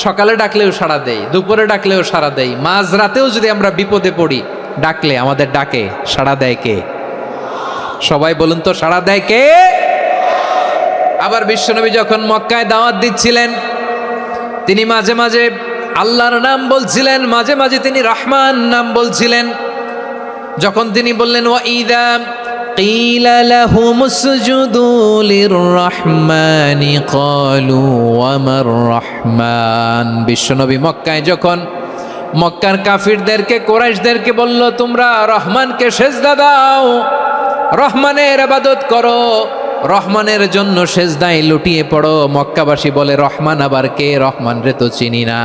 সকালে ডাকলেও সাড়া দেই, দুপুরে ডাকলেও সাড়া দেই, মাঝ রাতেও যদি আমরা বিপদে পড়ি, ডাকলে আমাদের ডাকে সাড়া দেয় কে? সবাই বলুন তো, সাড়া দেয় কে? আবার বিশ্বনবী যখন মক্কায় দাওয়াত দিচ্ছিলেন, তিনি মাঝে মাঝে আল্লাহর নাম বলছিলেন, মাঝে মাঝে তিনি রহমান নাম বলছিলেন। যখন তিনি বললেন ওয়াইদা কিলা লাহুম উসজুদু লিররহমানি ক্বালু ওয়ামার রহমান। বিশ্বনবী মক্কায় যখন মক্কার কাফিরদেরকে, কুরাইশদেরকে বলল তোমরা রহমানকে সেজদা দাও, রহমানের ইবাদত করো, রহমানের জন্য সেজদায় লুটিয়ে পড়ো, মক্কাবাসী বলে রহমান আবার কে? রহমান রে তো চিনি না।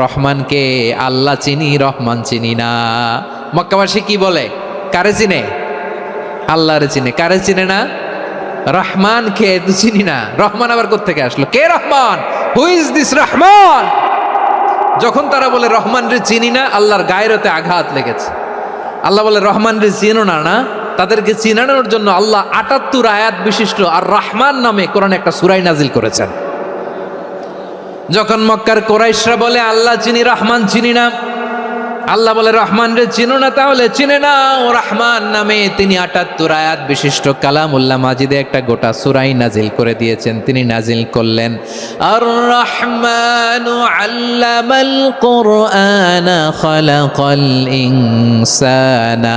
রহমানকে আল্লাহ চিনি, রহমান চিনি না। মক্কাবাসী কি বলে? কারে চিনে? আল্লাহরে চিনে। কারে চিনে না? রহমান কে তো চিনি না। রহমান আবার কোত্থেকে আসলো? কে Rahman? Who is this Rahman? যখন তারা বলে রহমান রে চিনি না, আল্লাহর গায়রতে আঘাত লেগেছে। আল্লাহ বলে রহমান রে চিনো না, না? তাদেরকে চিনানোর জন্য আল্লাহ ৭৮ আয়াত বিশিষ্ট আর রহমান নামে কোরআনে একটা সূরা নাজিল করেছেন। যখন মক্কার কুরাইশরা বলে আল্লাহ চিনি, রহমান চিনি না, আল্লাহ বলে রহমান রে চিনো না, তাহলে চিনে নাও রহমান নামে। তিনি ৭৮ আয়াত বিশিষ্ট কালামুল্লাহ মাজিদে একটা গোটা সূরাই নাজিল করে দিয়েছেন। তিনি নাজিল করলেন, আর রহমানু আল্লামাল কুরআনা খালাকাল ইনসানা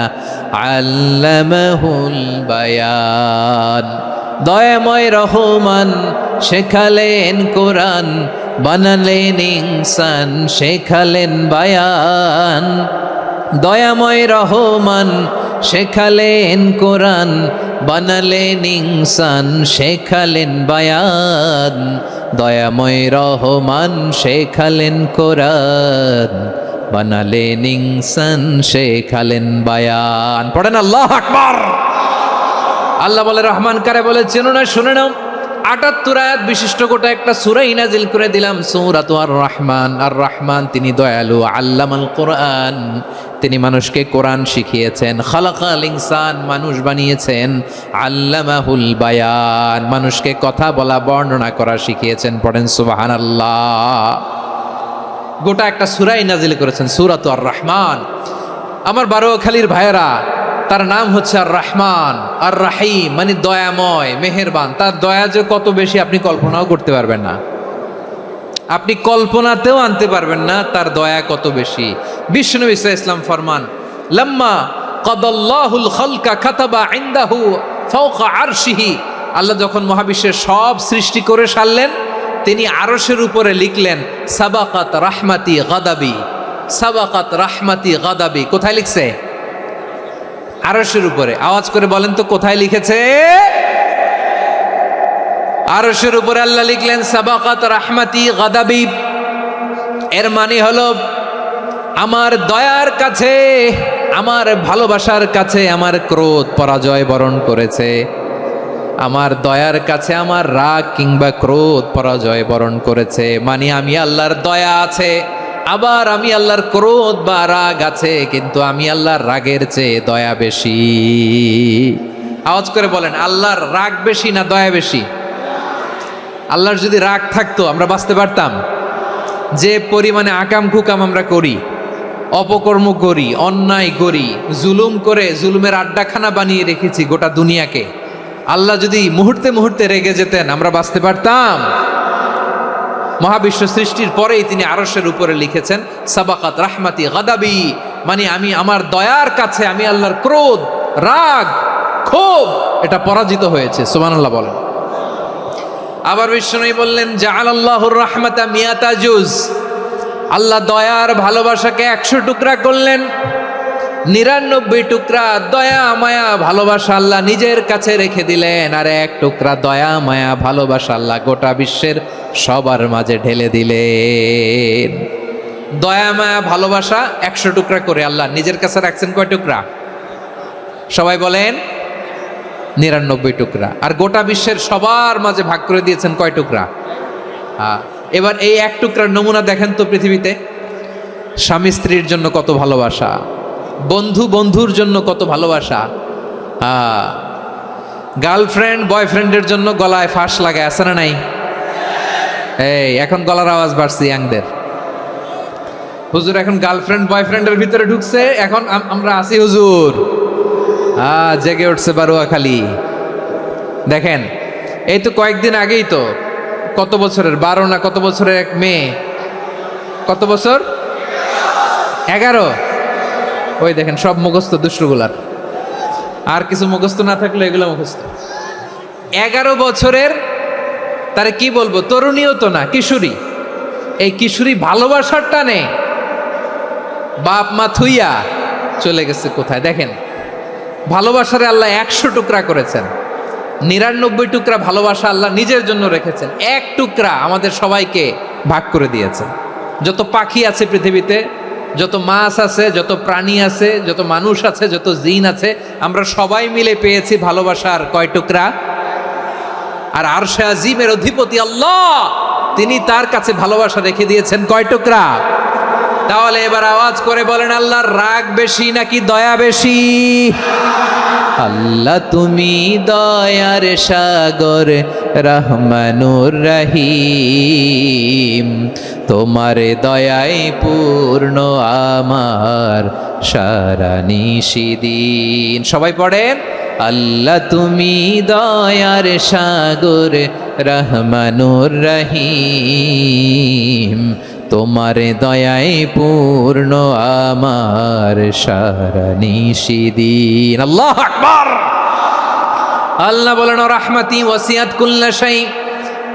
আল্লামাহুল বায়ান। দয়াময় রহমান শেখালেন কোরআন, বানালেন ইনসান, শেখালেন বায়ান। দয়াময় রহমান শেখালেন কোরআন, বানালেন ইনসান, শেখালেন বায়ান। দয়াময় রহমান শেখালেন কোরআন, বানালেন ইনসান, শেখালেন বায়ান। পড়েন আল্লাহু আকবার। আল্লাহ বলে রহমান কারে বলে চেনো না? শুনে নাও, 78 আয়াত বিশিষ্ট গোটা একটা সূরাই নাজিল করে দিলাম, সূরাতু আর রহমান। আর রহমান তিনি দয়ালু, আল্লামাল কোরআন, তিনি মানুষকে কোরআন শিখিয়েছেন। খালাকাল ইনসান, মানুষ বানিয়েছেন। আল্লামাহুল বায়ান, মানুষকে কথা বলা বর্ণনা করা শিখিয়েছেন। পড়েন সুবহানাল্লাহ। গোটা একটা সূরাই নাজিল করেছেন, সূরাতু আর রহমান। আমার বারোয়াখালীর ভাইয়েরা, তার নাম হচ্ছে আর রহমান আর রাহিম, মানে দয়াময়, মেহেরবান। তার দয়া যে কত বেশি আপনি কল্পনাও করতে পারবেন না, আপনি কল্পনাতেও আনতে পারবেন না তার দয়া কত বেশি। বিশ্বনবী সাল্লাল্লাহু আলাইহি ওয়াসাল্লাম ফরমান, লাম্মা কাদাল্লাহুল খালকা কাতাবা ইনদাহু ফাওকা আরশিহি, আল্লাহ যখন মহাবিশ্বের সব সৃষ্টি করে সারলেন, তিনি আরশের উপরে লিখলেন সাবাকাত রাহমাতি গাদাবি, সাবাকাত রাহমাতি গাদাবি। কোথায় লিখছে? আরশের উপরে। আওয়াজ করে বলেন তো কোথায় লিখেছে? আরশের উপরে আল্লাহ লিখলেন সাবাকাত রাহমাতি গাদাবি। এর মানে হলো আমার দয়ার কাছে, আমার ভালোবাসার কাছে আমার ক্রোধ পরাজয় বরণ করেছে। আমার দয়ার কাছে আমার রাগ কিংবা ক্রোধ পরাজয় বরণ করেছে। মানে আমি আল্লাহর দয়া আছে, আবার আমি আল্লাহর ক্রোধ বা রাগ আছে, কিন্তু আমি আল্লাহর রাগের চেয়ে দয়া বেশি। আওয়াজ করে বলেন, আল্লাহর রাগ বেশি না দয়া বেশি? আল্লাহর যদি রাগ থাকতো আমরা বাঁচতে পারতাম? যে পরিমাণে আকাম কুকাম আমরা করি, অপকর্ম করি, অন্যায় করি, জুলুম করে জুলুমের আড্ডাখানা বানিয়ে রেখেছি গোটা দুনিয়াকে, আল্লাহ যদি মুহূর্তে মুহূর্তে রেগে যেতেন আমরা বাঁচতে পারতাম? মহাবিশ্ব সৃষ্টির পরেই তিনি আরশের উপরে লিখেছেন সাবাকাত রাহমাতি গাদাবি, মানে আমি আমার দয়ার কাছে আমি আল্লাহর ক্রোধ, রাগ, ক্ষোভ এটা পরাজিত হয়েছে। সুবহানাল্লাহ বলেন। আবার বিষ্ণু বললেন জাআলাল্লাহুর রাহমাতা মিয়াতা জুজ, আল্লাহ দয়ার ভালোবাসাকে 100 টুকরা করলেন। 99 টুকরা দয়া মায়া ভালোবাসা আল্লাহ নিজের কাছে রেখে দিলেন, আর 1 টুকরা দয়া মায়া ভালোবাসা আল্লাহ গোটা বিশ্বের সবার মাঝে ঢেলে দিলেন। দয়া মায়া ভালোবাসা 100 টুকরা করে আল্লাহ নিজের কাছে রাখছেন। কয় টুকরা? সবাই বলেন 99 টুকরা। আর গোটা বিশ্বের সবার মাঝে ভাগ করে দিয়েছেন কয় টুকরা? এবার এই 1 টুকরার নমুনা দেখেন তো পৃথিবীতে। স্বামী স্ত্রীর জন্য কত ভালোবাসা, বন্ধু বন্ধুর জন্য কত ভালোবাসা, গার্লফ্রেন্ড বয়ফ্রেন্ডের জন্য গলায় ফাঁস লাগায়, আছে না নাই? এই এখন গলার আওয়াজ বাড়ছে ইয়াংদের। হুজুর এখন গার্লফ্রেন্ড বয়ফ্রেন্ডের ভিতরে ঢুকছে, এখন আমরা আছি হুজুর। জেগে উঠছে বারোয়াখালী। দেখেন এই তো কয়েকদিন আগেই তো, কত বছরের 12 না কত বছরের এক মেয়ে, কত বছর? 11। ওই দেখেন সব মুখস্থ দুষ্টগুলার, আর কিছু মুখস্থ না থাকলে এগুলো মুখস্থ। 11 বছরের, তারে কি বলবো, তরুণীও তো না, কিশোরী। এই কিশোরী ভালোবাসার টানে বাপ মা থুইয়া চলে গেছে কোথায়? দেখেন ভালোবাসারে আল্লাহ 100 টুকরা করেছেন, 99 টুকরা ভালোবাসা আল্লাহ নিজের জন্য রেখেছেন, 1 টুকরা আমাদের সবাইকে ভাগ করে দিয়েছেন। যত পাখি আছে পৃথিবীতে, যত মাছ আছে, যত প্রাণী আছে, যত মানুষ আছে, যত জিন আছে, আমরা সবাই মিলে পেয়েছি ভালোবাসার কয় টুকরা? আর আরশে আজিমের অধিপতি আল্লাহ, তিনি তার কাছে ভালোবাসা রেখে দিয়েছেন কয় টুকরা? তাহলে এবার আওয়াজ করে বলেন, আল্লাহর রাগ বেশি নাকি দয়া বেশি? আল্লাহ তুমি দয়ার সাগর, রহমানুর রহিম, তোমার দয়ায় পূর্ণ আমার সারা নিশিদিন। সবাই পড়েন, আল্লাহ তুমি দয়ার সাগর, রহমানুর রহিম, তোমার দয়ায় পূর্ণ আমার সারা নিশিদিন। আল্লাহু আকবার। আল্লাহ বলেন রাহমাতি ওয়াসিআত কুল্লা শাই,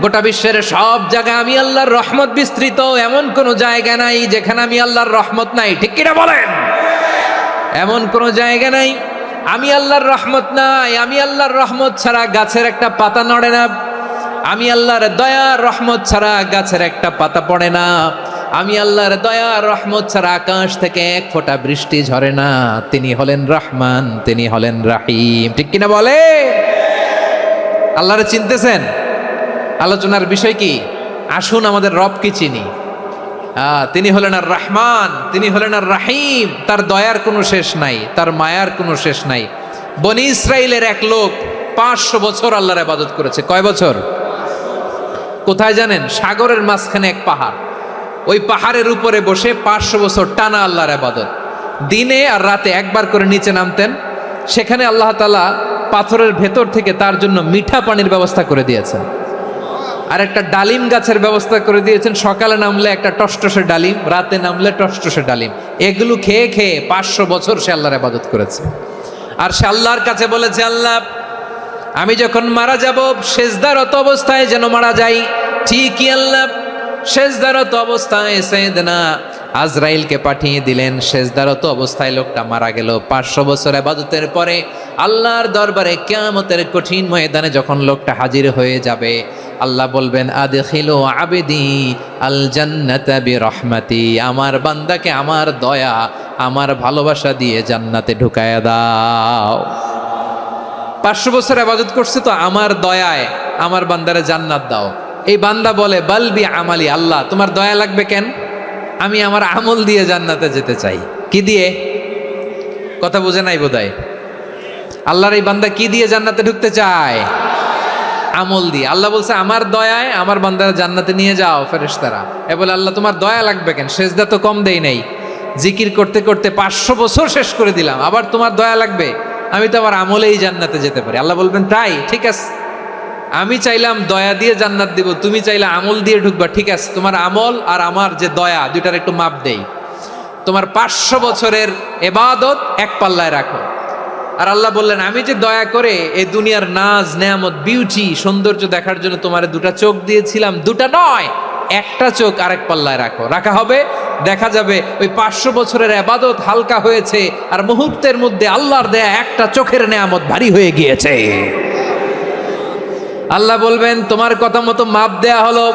গোটা বিশ্বের সব জায়গায় আমি আল্লাহর রহমত বিস্তৃত, এমন কোন জায়গা নাই যেখানে আমি আল্লাহর রহমত নাই। ঠিক কিনা বলেন? এমন কোন জায়গা নাই আমি আল্লাহর রহমত নাই। আমি আল্লাহর রহমত ছাড়া গাছের একটা পাতা নড়ে না, আমি আল্লাহর দয়ার রহমত ছাড়া গাছের একটা পাতা পড়ে না, আমি আল্লাহর দয়ার রহমত ছাড়া আকাশ থেকে 1 ফোঁটা বৃষ্টি ঝরে না। তিনি হলেন রহমান, তিনি হলেন রাহিম। ঠিক কিনা বলে? আল্লাহরে চিনতেছেন? আলোচনার বিষয় কি? আসুন আমাদের রবকে চিনি। তিনি হলেন আর রহমান, তিনি হলেন আর রাহিম। তার দয়ার কোনো শেষ নাই, তার মায়ার কোনো শেষ নাই। বনি ইসরাইলের এক লোক 500 বছর আল্লাহর ইবাদত করেছে। কয় বছর? কোথায় জানেন? সাগরের মাঝখানে এক পাহাড়, ওই পাহাড়ের উপরে বসে 500 বছর টানা আল্লাহর ইবাদত। দিনে আর রাতে একবার করে নিচে নামতেন। সেখানে আল্লাহ তাআলা পাথরের ভেতর থেকে তার জন্য মিঠা পানির ব্যবস্থা করে দিয়েছেন, আর একটা ডালিম গাছের ব্যবস্থা করে দিয়েছেন। সকালে নামলে একটা টসটসে ডালিম, রাতে নামলে টসটসে ডালিম। এগুলো খেয়ে খেয়ে 500 বছর সে আল্লাহর ইবাদত করেছে। আর সে আল্লাহর কাছে বলেছে, আল্লাহ আমি যখন মারা যাব সেজদারত অবস্থায় যেন মারা যাই। ঠিকই আল্লাহ সেজদারত অবস্থায় সাইয়েদনা আজরাইলকে পাঠিয়ে দিলেন। সেজদারত অবস্থায় লোকটা মারা গেল। 500 বছর ইবাদতের পরে আল্লাহর দরবারে কিয়ামতের কঠিন ময়দানে যখন লোকটা হাজির হয়ে যাবে, আল্লাহ বলবেন, আদখিলু আবদি আল জান্নাতা বিরহমাতি, আমার বান্দাকে আমার দয়া, আমার ভালোবাসা দিয়ে জান্নাতে ঢুকায়া দাও। 500 বছর ইবাদত করছে তো আমার দয়ায় আমার বান্দারে জান্নাত দাও। এই বান্দা বলে, বালবি আমালি, আল্লাহ তোমার দয়া লাগবে কেন? আমি আমার আমল দিয়ে জান্নাতে যেতে চাই। কি দিয়ে? কথা বুঝে নাই বোধহয়। আল্লাহর এই বান্দা কি দিয়ে জান্নাতে ঢুকতে চায়? আমল দিয়ে। আল্লাহ বলছে, আমার দয়ায় আমার বান্দারা জান্নাতে নিয়ে যাও। ফেরেশতারা এ বলে, আল্লাহ তোমার দয়া লাগবে কেন? সেজদা তো কম দেই নাই, জিকির করতে করতে 500 বছর শেষ করে দিলাম, আবার তোমার দয়া লাগবে? আমি তো আমার আমলেই জান্নাতে যেতে পারি। আল্লাহ বলবেন, তাই ঠিক আছে, আমি চাইলাম দয়া দিয়ে জান্নাত দিব, তুমি চাইলে আমল দিয়ে ঢুকবা। ঠিক আছে, তোমার আমল আর আমার যে দয়া, দুইটার একটু মাপ দেই। তোমার 500 বছরের ইবাদত এক পাল্লায় রাখো। আর আল্লাহ বললেন, আমি যে দয়া করে এই দুনিয়ার নাজ নেয়ামত বিউটি সৌন্দর্য দেখার জন্য তোমার 2টা চোখ দিয়েছিলাম, 2টা নয়, একটা চোখ আরেক পাল্লায় রাখো। রাখা হবে, দেখা যাবে ওই 500 বছরের ইবাদত হালকা হয়েছে, আর মুহূর্তের মধ্যে আল্লাহর দেয়া একটা চোখের নেয়ামত ভারী হয়ে গিয়েছে। আল্লাহ বলবেন, তোমার কথা মতো মাপ দেয়া হলো,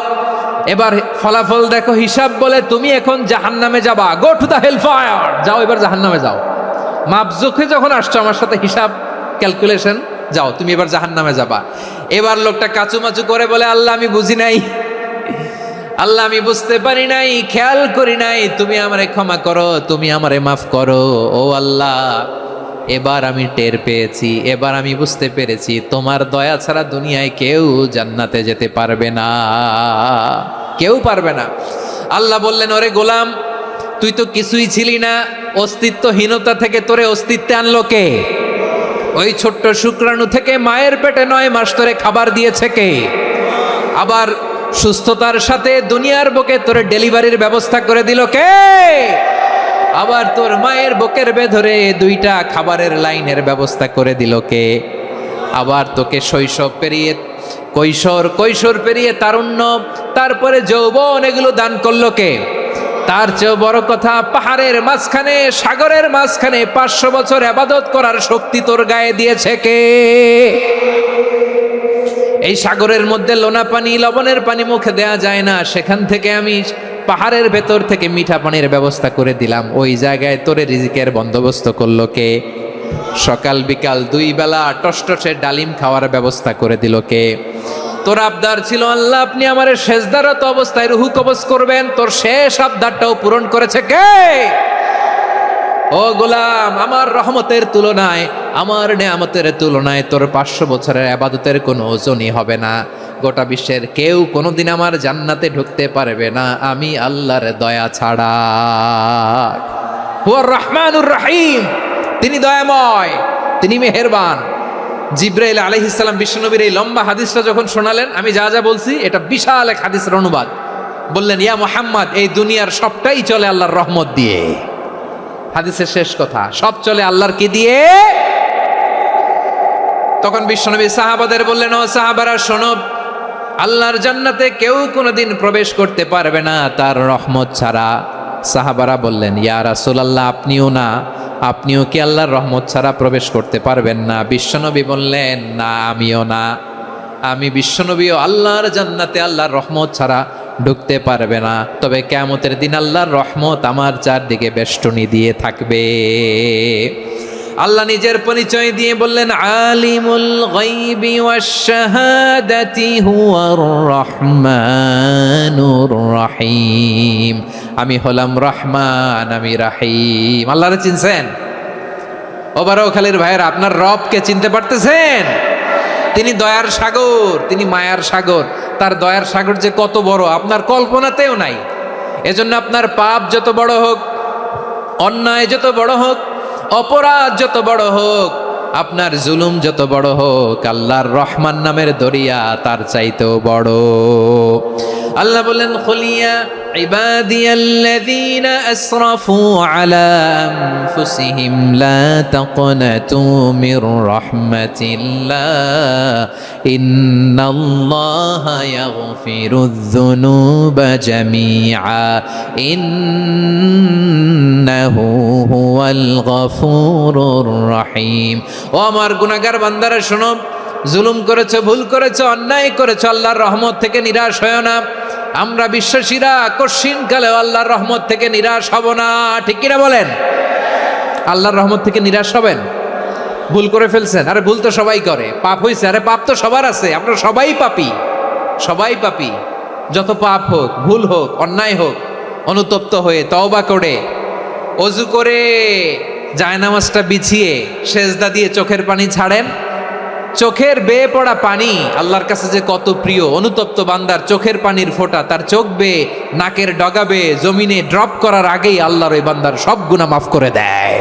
এবার ফলাফল দেখো, হিসাব বলে তুমি এখন জাহান্নামে যাবা। Go to the hell fire, যাও এবার জাহান্নামে যাও। মাপ জোখে যখন আসছো আমার সাথে হিসাব ক্যালকুলেশন, যাও তুমি এবার জাহান্নামে যাবা। এবার লোকটা কাচুমাচু করে বলে, আল্লাহ আমি বুঝি নাই, আল্লাহ আমি বুঝতে পারি নাই, খেয়াল করি নাই, তুমি আমারে ক্ষমা করো, তুমি আমারে মাফ করো। ও আল্লাহ, এবার আমি টের পেয়েছি, এবার আমি বুঝতে পেরেছি, তোমার দয়া ছাড়া দুনিয়ায় কেউ জান্নাতে যেতে পারবে না, কেউ পারবে না। আল্লাহ বললেন, ওরে গোলাম, তুই তো কিছুই ছিলি না, অস্তিত্বহীনতা থেকে তোরে অস্তিত্বে আনলো কে? ওই ছোট্ট শুক্রাণু থেকে মায়ের পেটে 9 মাস ধরে খাবার দিয়েছে কে? আবার সুস্থতার সাথে দুনিয়ার বুকে তোরে ডেলিভারির ব্যবস্থা করে দিল কে? আবার তোর মায়ের বুকের ভেতরে 2টা খাবারের লাইনের ব্যবস্থা করে দিল কে? আবার তোকে শৈশব পেরিয়ে কৈশোর পেরিয়ে তারুণ্য, তারপরে যৌবন, এগুলো দান করলো কে? তার চেয়েও বড় কথা, পাহাড়ের মাঝখানে, সাগরের মাঝখানে 500 বছর ইবাদত করার শক্তি তোর গায়ে দিয়েছে কে? এই সাগরের মধ্যে লোনা পানি, লবণের পানি মুখে দেয়া যায় না, সেখান থেকে আমি পাহাড়ের ভেতর থেকে মিঠা পানির ব্যবস্থা করে দিলাম। ওই জায়গায় তোরে রিজিকের বন্দোবস্ত করলো কে? সকাল বিকাল 2 বেলা টসটসে ডালিম খাওয়ার ব্যবস্থা করে দিল কে? তোর আবদার ছিল, আল্লাহ আপনি আমার সেজদারত অবস্থায় রুহু কবজ করবেন, তোর শেষ আবদারটাও পূরণ করেছে কে? ও গোলাম, আমার রহমতের তুলনায়, আমার নেয়ামতের তুলনায় তোর 500 বছরের ইবাদতের কোনো ওজনই হবে না। গোটা বিশ্বের কেউ কোনোদিন আমার জান্নাতে ঢুকতে পারবে না আমি আল্লাহর দয়া ছাড়া। হুয়ার রহমানুর রহিম, তিনি দয়াময়, তিনি মেহেরবান। জিব্রাইল আলাইহিস সালাম বিশ্বনবীর এই লম্বা হাদিসটা যখন শোনালেন, আমি যা যা বলছি এটা বিশাল এক হাদিসের অনুবাদ। বললেন, ইয়া মুহাম্মদ, এই দুনিয়ার সবটাই চলে আল্লাহর রহমত দিয়ে। হাদিসের শেষ কথা, সব চলে আল্লাহর কি দিয়ে? তখন বিশ্বনবী সাহাবাদের বললেন, ও সাহাবারা শোনো, আল্লাহর জান্নাতে কেউ কোনোদিন প্রবেশ করতে পারবে না তার রহমত ছাড়া। সাহাবারা বললেন, ইয়া রাসূলুল্লাহ, আপনিও না, আপনিও কি আল্লাহর রহমত ছাড়া প্রবেশ করতে পারবেন না? বিশ্বনবী বললেন, না আমিও না, আমি বিশ্বনবীও আল্লাহর জান্নাতে আল্লাহর রহমত ছাড়া ঢুকতে পারবে না। তবে কিয়ামতের দিন আল্লাহর রহমত আমার চারদিকে বেষ্টনী দিয়ে থাকবে। আল্লাহ নিজের পরিচয় দিয়ে বললেন আলিমুল গায়বি ওয়াশ শাহাদাতি হুয়ার রহমানুর রহিম। আমি হলাম রহমান, আমি রাহিম। আল্লাহরে চিনছেন? ওবারখালীর ভাইয়ের, আপনার রবকে চিনতে পারতেছেন? তিনি দয়ার সাগর, তিনি মায়ার সাগর। তার দয়ার সাগর যে কত বড় আপনার কল্পনাতেও নাই। এজন্য আপনার পাপ যত বড় হোক, অন্যায় যত বড় হোক, অপরাধ যত বড় হোক, আপনার জুলুম যত বড় হোক, আল্লাহর রহমান নামের দরিয়া তার চাইতেও বড়। আল্লাহ বলেন খুলিয়া ইবাদিয়াল্লাযীনা আসরাফু আলা আনফুসিহিম লা তাকনাতু মির রাহমাতিল্লাহ ইন্নাল্লাহা ইয়াগফিরুয যুনুবা জামিআ ইন্নাহু হুয়াল গফুরুর রহিম। ও আমার গুনাহগার বান্দারা শোনো, জুলুম করেছো, ভুল করেছো, অন্যায় করেছো, আল্লাহর রহমত থেকে নিরাশ হয়ো না। আমরা বিশ্বাসীরা কশিনকালেও আল্লাহর রহমত থেকে নিরাশ হব না, ঠিক কিনা বলেন? আল্লাহর রহমত থেকে নিরাশ হবেন? ভুল করে ফেলছেন, আরে ভুল তো সবাই করে। পাপ হয়েছে, আরে পাপ তো সবার আছে, আপনারা সবাই পাপী, সবাই পাপী। যত পাপ হোক, ভুল হোক, অন্যায় হোক, অনুতপ্ত হয়ে তওবা করে, অজু করে, জায়নামাজটা বিছিয়ে সেজদা দিয়ে চোখের পানি ছাড়েন। চোখের বেয়ে পড়া পানি আল্লাহর কাছে যে কত প্রিয়। অনুতপ্ত বান্দার চোখের পানির ফোঁটা তার চোখ বেয়ে, নাকের ডগা বেয়ে জমিনে ড্রপ করার আগেই আল্লাহর ওই বান্দার সব গুনাহ মাফ করে দেয়।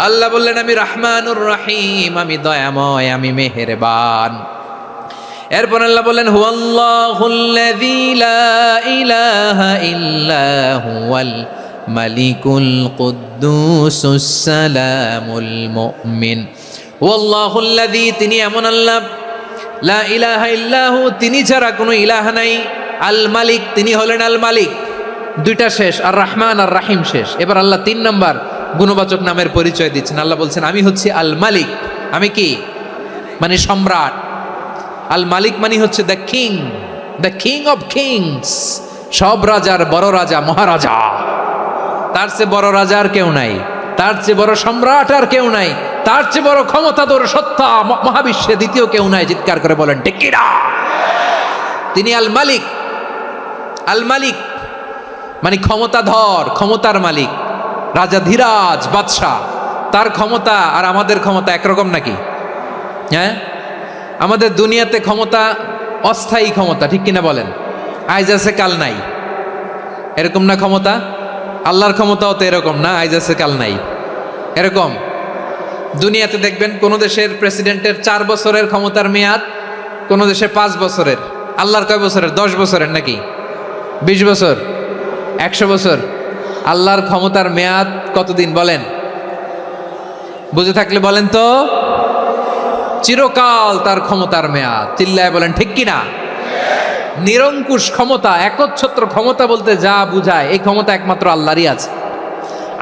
আল্লাহ বললেন আমি রহমানুর রহিম, আমি দয়াময়, আমি মেহেরবান। এরপর আল্লাহ বললেন হুয়াল্লাহুল্লাযী লা ইলাহা ইল্লা হুয়াল মালিকুল কুদ্দুসুস সালামুল মুমিন। ওয়াল্লাহুল্লাযী, তিনি এমন আল্লাহ, লা ইলাহা ইল্লাহু, তিনি ছাড়া কোনো ইলাহ নাই, আল মালিক, তিনি হলেন আল মালিক। দুইটা শেষ, আর রহমান আর রাহিম শেষ। এবার আল্লাহ 3 নম্বর গুণবাচক নামের পরিচয় দিচ্ছেন। আল্লাহ বলছেন আমি হচ্ছি আল মালিক। আমি কি? মানে সম্রাট। আল মালিক মানে হচ্ছে the king, the king of kings, সব রাজার বড় রাজা, মহারাজা। তার চেয়ে বড় রাজা আর কেউ নাই, তার চেয়ে বড় সম্রাট আর কেউ নাই, তার চেয়ে বড় ক্ষমতাধর সত্তা মহাবিশ্বে দ্বিতীয় কেউ নাই। চিৎকার করে বলেন ঠিক কিনা? তিনি আল মালিক। আল মালিক মানে ক্ষমতাধর, ক্ষমতার মালিক, রাজা ধীরাজ বাদশাহ। তার ক্ষমতা আর আমাদের ক্ষমতা একরকম নাকি? হ্যাঁ, আমাদের দুনিয়াতে ক্ষমতা অস্থায়ী ক্ষমতা, ঠিক কিনা বলেন? আইজ আছে কাল নাই, এরকম না ক্ষমতা? আল্লাহর ক্ষমতাও তো এরকম না, আইজ আছে কাল নাই এরকম। দুনিয়াতে দেখবেন কোন দেশের প্রেসিডেন্টের 4 বছরের ক্ষমতার মেয়াদ, কোন দেশে 5 বছরের। আল্লাহর কয় বছরের? 10 বছরের নাকি 20 বছর, 100 বছর। আল্লাহর ক্ষমতার মেয়াদ কতদিন বলেন? বুঝে থাকলে বলেন তো। চিরকাল তার ক্ষমতার মেয়াদ। চিল্লায় বলেন ঠিক কিনা? নিরঙ্কুশ ক্ষমতা, একচ্ছত্র ক্ষমতা বলতে যা বুঝায়, এই ক্ষমতা একমাত্র আল্লাহরই আছে।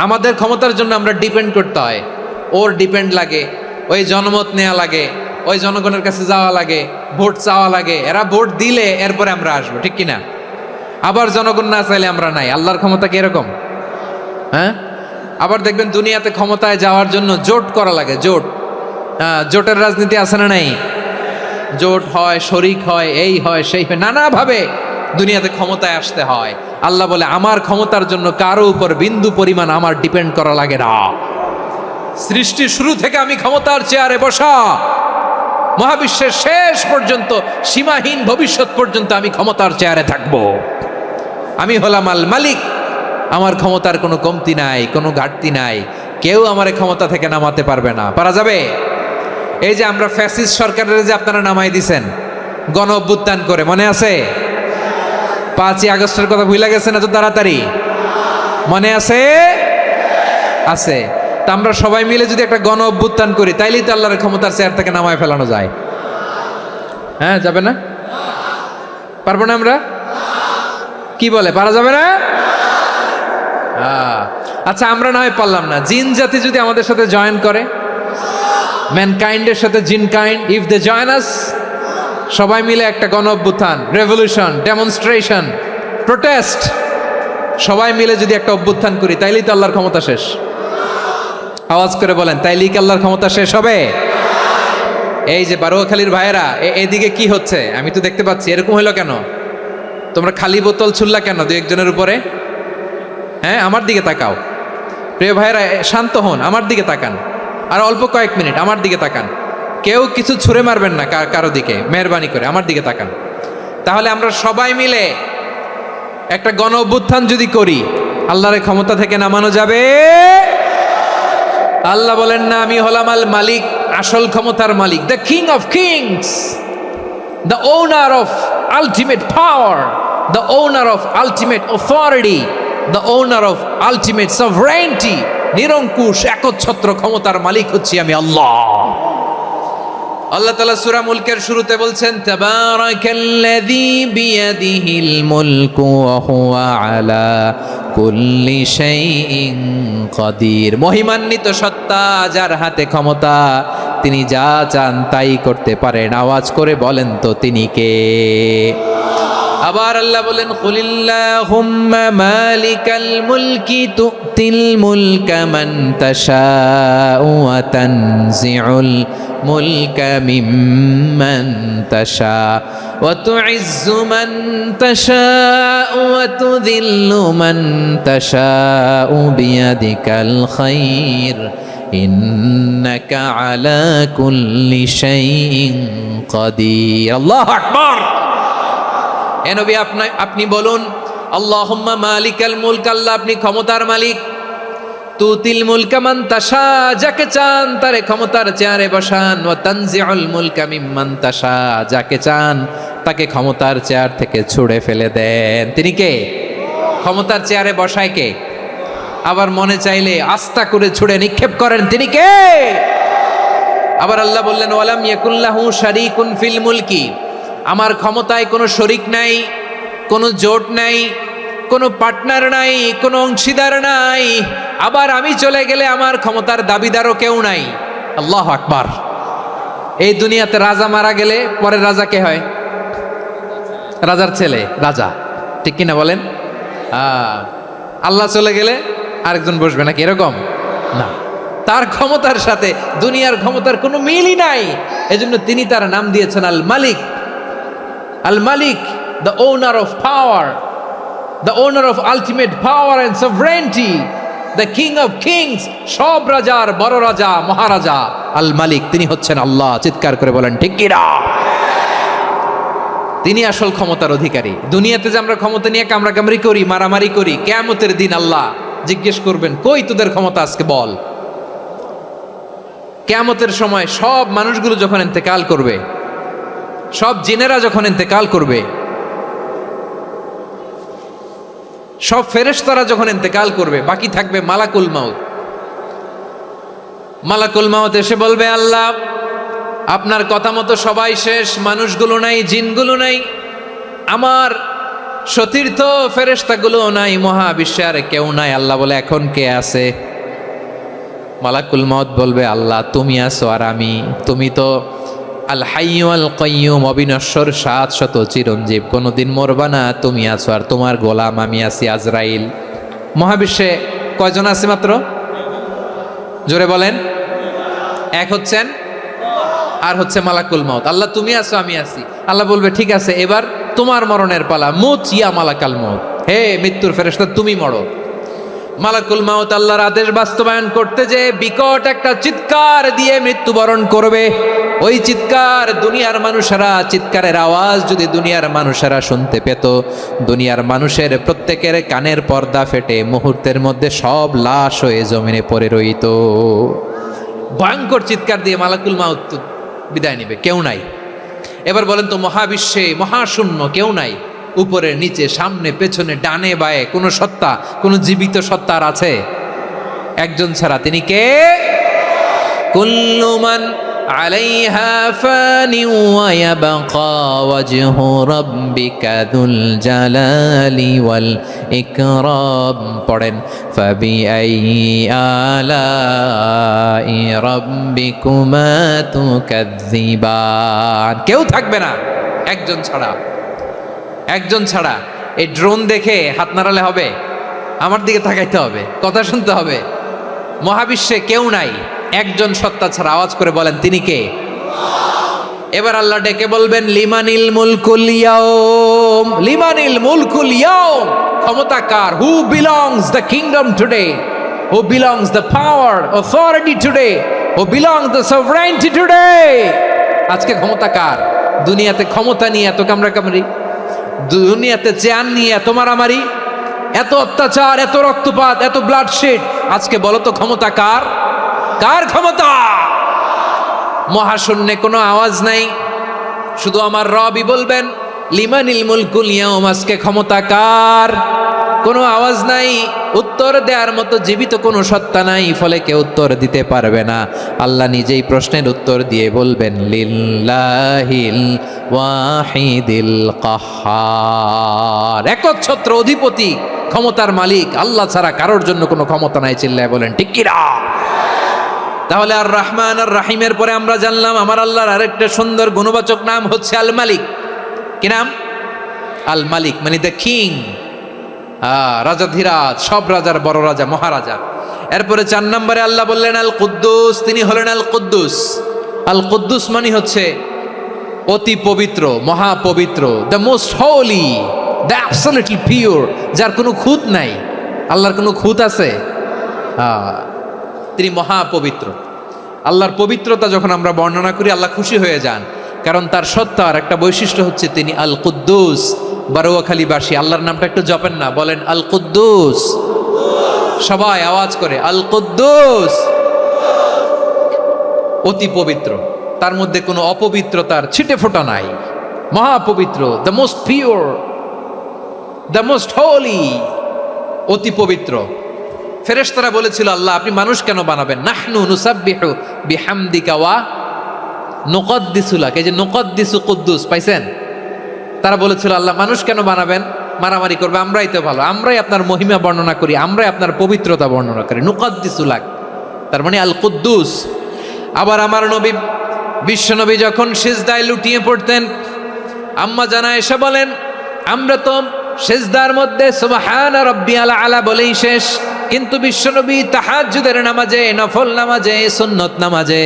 আমাদের ক্ষমতার জন্য আমরা ডিপেন্ড করতে হয়, ওর ডিপেন্ড লাগে, ওই জনমত নেওয়া লাগে, ওই জনগণের কাছে যাওয়া লাগে, ভোট চাওয়া লাগে। এরা ভোট দিলে এরপরে আমরা আসবো, ঠিক কিনা? আবার জনগণ না চাইলে আমরা নাই। আল্লাহর ক্ষমতা কি এরকম? হ্যাঁ, আবার দেখবেন দুনিয়াতে ক্ষমতায় যাওয়ার জন্য জোট করা লাগে। জোট, জোটের রাজনীতি আছে না নাই? জোট হয়, শরিক হয়, এই হয়, সেই হয়, নানাভাবে দুনিয়াতে ক্ষমতায় আসতে হয়। আল্লাহ বলে আমার ক্ষমতার জন্য কারো উপর বিন্দু পরিমাণ আমার ডিপেন্ড করা লাগে না। সৃষ্টির শুরু থেকে আমি ক্ষমতার চেয়ারে বসা, মহাবিশ্বের শেষ পর্যন্ত, সীমাহীন ভবিষ্যৎ পর্যন্ত আমি ক্ষমতার চেয়ারে থাকব। আমি হলাম আল মালিক। আমার ক্ষমতার কোনো কমতি নাই, কোনো ঘাটতি নাই। কেউ আমার ক্ষমতা থেকে নামাতে পারবে না। পারা যাবে? এই যে আমরা ফ্যাসিস্ট সরকারের যে আপনারা নামাই দিছেন গণ অভ্যুত্থান করে, মনে আছে? 5ই আগস্টের কথা ভুলে গেছেন এত তাড়াতাড়ি? মনে আছে? আছে। তা আমরা সবাই মিলে যদি একটা গণ অভ্যুত্থান করি, তাইলেই তো আল্লাহর ক্ষমতার চেয়ার থেকে নামায় ফেলানো যায়। হ্যাঁ, যাবে না? পারবো না আমরা? কি বলে, পারা যাবে না? আচ্ছা, আমরা না হয় পারলাম না, জিন জাতি যদি আমাদের সাথে জয়েন করে, ম্যানকাইন্ডের সাথে জিনকাইন্ড, ইফ দে জয়েন আস, সবাই মিলে একটা গণ অভ্যুত্থান, রেভলিউশন, ডেমনস্ট্রেশন, প্রোটেস্ট, সবাই মিলে যদি একটা অভ্যুত্থান করি, তাইলেই তো আল্লাহর ক্ষমতা শেষ। আওয়াজ করে বলেন, তাইলে কি আল্লাহর ক্ষমতা শেষ হবে? এই যে বারোয়াখালীর ভাইয়েরা, এদিকে কি হচ্ছে আমি তো দেখতে পাচ্ছি, এরকম হলো কেন? তোমরা খালি বোতল ছুড়লা কেন দু একজনের উপরে? হ্যাঁ, আমার দিকে তাকাও। প্রিয় ভাইয়েরা, শান্ত হন, আমার দিকে তাকান। আর অল্প কয়েক মিনিট আমার দিকে তাকান। কেউ কিছু ছুঁড়ে মারবেন না কারো দিকে, মেহরবানি করে আমার দিকে তাকান। তাহলে আমরা সবাই মিলে একটা গণ অভ্যুত্থান যদি করি, আল্লাহর ক্ষমতা থেকে নামানো যাবে। আল্লাহ বলেন না, আমি হলাম আল মালিক, আসল ক্ষমতার মালিক, the king of kings, the owner of ultimate power, the owner of ultimate authority, the owner of ultimate sovereignty. নিরঙ্কুশ একচ্ছত্র ক্ষমতার মালিক হচ্ছি আমি আল্লাহ। আল্লাহ তাআলা সূরা মুলকের শুরুতে বলছেন, তাবারাকাল্লাযী বিয়াদিহিল মুলকু ওয়া হুয়া আলা কুল্লি শাইইন কাদির। মহিমান্বিত সত্তা, যার হাতে ক্ষমতা, তিনি যা চান তাই করতে পারেন। আওয়াজ করে বলেন তো তিনি কে? আবার আল্লাহ বলেন, কুলিল্লাহুম্মা মালিকাল মুলকি তুতিল মুলকা মান তাশাউ ওয়া তানজিউল মুলকা মিম্মান তাশা ওয়া তুইজ্জু মান তাশাউ ওয়া তুযিল্লু মান তাশাউ বিয়াদিকাল খায়র ইন্নাকা আলা কুল্লি শাইইন কাদির। আল্লাহু আকবার। এ নবী, আপনি বলুন, আল্লাহুম্মা মালিকাল মুলক, আল্লাহ আপনি ক্ষমতার মালিক। তুতিল মুলকা মান তাশা, যাকে চান তারে ক্ষমতার চেয়ারে বসান। ওয়া তানজিউল মুলকা মিম্মান তাশা, যাকে চান তাকে ক্ষমতার চেয়ার থেকে ছুঁড়ে ফেলে দেন। তিনি কে? ক্ষমতার চেয়ারে বসায় কে? আবার মনে চাইলে আস্থা করে ছুঁড়ে নিক্ষেপ করেন, তিনি কে? আবার আল্লাহ বললেন, ওয়ালাম ইয়াকুল্লাহু শারীকুন ফিল মুলকি, আমার ক্ষমতায় কোনো শরিক নাই, কোনো জোট নাই, কোনো পার্টনার নাই, কোনো অংশীদার নাই। আবার আমি চলে গেলে আমার ক্ষমতার দাবিদারও কেউ নাই। আল্লাহু আকবার। এই দুনিয়াতে রাজা মারা গেলে পরের রাজা কে হয়? রাজার ছেলে রাজা, ঠিক কিনা বলেন? আল্লাহ চলে গেলে আরেকজন বসবে নাকি? এরকম না, তার ক্ষমতার সাথে দুনিয়ার ক্ষমতার কোনো মিলই নাই। এজন্য তিনি তার নাম দিয়েছেন আল মালিক। আল মালিক, the owner of power, the owner of ultimate power and sovereignty, the king of kings, সব রাজার বড় রাজা, মহারাজা আল মালিক, তিনি হচ্ছেন আল্লাহ। চিৎকার করে বলেন ঠিক কি না? তিনি আসল ক্ষমতার অধিকারী। দুনিয়াতে যে আমরা ক্ষমতা নিয়ে কামড়াকামড়ি করি, মারামারি করি, কিয়ামতের দিন আল্লাহ জিজ্ঞেস করবেন, কই তোদের ক্ষমতা আজকে বল। কিয়ামতের সময় সব মানুষগুলো যখন ইন্তেকাল করবে, সব জিনেরা যখন ইন্তেকাল করবে, সব ফেরেশতারা যখন ইন্তেকাল করবে, বাকি থাকবে মালাকুল মাউত। মালাকুল মাউত এসে বলবে, আল্লাহ আপনার কথা মতো সবাই শেষ, মানুষগুলো নাই, জিনগুলো নাই, আমার সতীর্থ ফেরেশতাগুলো নাই, মহাবিশ্বে আর কেউ নাই। আল্লাহ বলে, এখন কে আছে? মালাকুল মাউত বলবে, আল্লাহ তুমি আছো আর আমি। তুমি তো আল হাইয়্যু আল কাইয়্যুম, অবিনশ্বর, শাশ্বত, চিরঞ্জীব, কোনোদিন মরবা না, তুমি আছো আর তোমার গোলাম আমি আছি আজরাইল। মহাবিশ্বে কয়জন আছে মাত্র? জোরে বলেন। এক হচ্ছেন আর হচ্ছে মালাকুল মাউত। আল্লাহ তুমি আছো আমি আছি। আল্লাহ বলবে, ঠিক আছে, এবার তোমার মরণের পালা, মুত ইয়া মালাকাল মাউত, হে মৃত্যুর ফেরেশতা তুমি মরো। মালাকুল মাউত আল্লাহর আদেশ বাস্তবায়ন করতে যে বিকট একটা চিৎকার দিয়ে মৃত্যুবরণ করবে। ওই চিৎকার দুনিয়ার মানুষেরা, চিৎকারের আওয়াজ যদি দুনিয়ার মানুষেরা শুনতে পেত, দুনিয়ার মানুষের প্রত্যেকের কানের পর্দা ফেটে মুহূর্তের মধ্যে সব লাশ হয়ে জমিনে পড়ে রইত। ভয়ঙ্কর চিৎকার দিয়ে মালাকুল মাউত বিদায় নেবে, কেউ নাই। এবার বলেন তো, মহাবিশ্বে মহাশূন্য, কেউ নাই, উপরে নিচে, সামনে পেছনে, ডানে বায়ে কোনো সত্তা, কোনো জীবিত সত্তা আর আছে? একজন ছাড়া, তিনি কে? কুল্লু মান আলাইহা ফানি ওয়া ইয়াবকা ওয়াজহু রাব্বিকা যুল জালালি ওয়াল ইকরাম। পড়েন, ফাবিআইয়ি আলাই রাব্বিকুমা তুকাযযিবান। কেউ থাকবে না একজন ছাড়া, একজন ছাড়া। এই ড্রোন দেখে হাত নাড়ালে হবে? আমার দিকে তাকাইতে হবে, কথা শুনতে হবে। মহাবিশ্বে কেউ নাই, একজন সত্তা ছাড়া। আওয়াজ করে বলেন তিনি কে? এবার আল্লাহ ডেকে বলবেন লিমানিল মুলকুল ইয়াউম, লিমানিল মুলকুল ইয়াউম, ক্ষমতা কার? Who belongs the kingdom today, who belongs the power authority today, who belongs the sovereignty today. আজকে ক্ষমতা কার? দুনিয়াতে ক্ষমতা নিয়ে এত কামড়াকামড়ি, দুনিয়াতে চেয়ার নিয়ে এত মারামারি, এত অত্যাচার, এত রক্তপাত, এত ব্লাডশেড। আজকে বলো তো ক্ষমতা কার? কার ক্ষমতা? মহাশূন্যে কোনো আওয়াজ নাই, শুধু আমার রবই বলবেন লিমানিল মুলকুল ইয়াউম, আজকে ক্ষমতা কার? কোনো আওয়াজ নাই, উত্তর দেওয়ার মতো জীবিত কোনো সত্তা নাই, ফলে কেউ উত্তর দিতে পারবে না। আল্লাহ নিজেই প্রশ্নের উত্তর দিয়ে বলবেন লিল্লাহিল ওয়াহিদিল কাহ্হার, একচ্ছত্র অধিপতি, ক্ষমতার মালিক আল্লাহ ছাড়া কারোর জন্য কোনো ক্ষমতা নাই। চিল্লায় বলেন ঠিক কিনা? তাহলে আর রহমান আর রাহিমের পরে আমরা জানলাম আমার আল্লাহর আরেকটা সুন্দর গুণবাচক নাম হচ্ছে আল মালিক। কি নাম? আল মালিক, মানে দ্য কিং, রাজাধিরাজ, সব রাজার বড় রাজা, মহারাজা। এরপরে 4 নম্বরে আল্লাহ বললেন আল কুদ্দুস, তিনি হলেন আল কুদ্দুস। আল কুদ্দুস মানে হচ্ছে অতি পবিত্র, মহাপবিত্র, the most holy, the absolutely pure, যার কোনো খুঁত নাই। আল্লাহর কোনো খুঁত আছে? তিনি মহাপবিত্র। আল্লাহর পবিত্রতা যখন আমরা বর্ণনা করি আল্লাহ খুশি হয়ে যান, কারণ তার সত্তার একটা বৈশিষ্ট্য হচ্ছে তিনি আল কুদ্দুস। বারোয়াখালীবাসী আল্লাহর নামটা একটু জপেন না, বলেন আল কুদ্দুস, সবাই আওয়াজ করে আল কুদ্দুস। অতি পবিত্র, তার মধ্যে কোনো অপবিত্রতার ছিটে ফোঁটা নাই, মহাপবিত্র, the most pure, the most holy, অতি পবিত্র। ফেরেশতারা বলেছিল আল্লাহ আপনি মানুষ কেন বানাবেন? নাহনু নুসাব্বিহু বিহামদিকা ওয়া নুকদ্দিসু লাক, এই যে নুকদ্দিসু কুদ্দুস পাইছেন? তারা বলেছিল আল্লাহ মানুষ কেন বানাবেন? মারামারি করবে, আমরাই তো ভালো, আমরাই আপনার মহিমা বর্ণনা করি, আমরাই আপনার পবিত্রতা বর্ণনা করি। নুকদ্দিসু লাক, তার মানে আল কুদ্দুস। আবার আমার নবী বিশ্বনবী যখন সিজদায় লুটিয়ে পড়তেন, আম্মা জানা এসে বলেন আমরা তো সিজদার মধ্যে সুবহান রাব্বিয়াল আলা বলেই শেষ, কিন্তু বিশ্বনবী তাহাজ্জুদের নামাজে, নফল নামাজে, সুন্নত নামাজে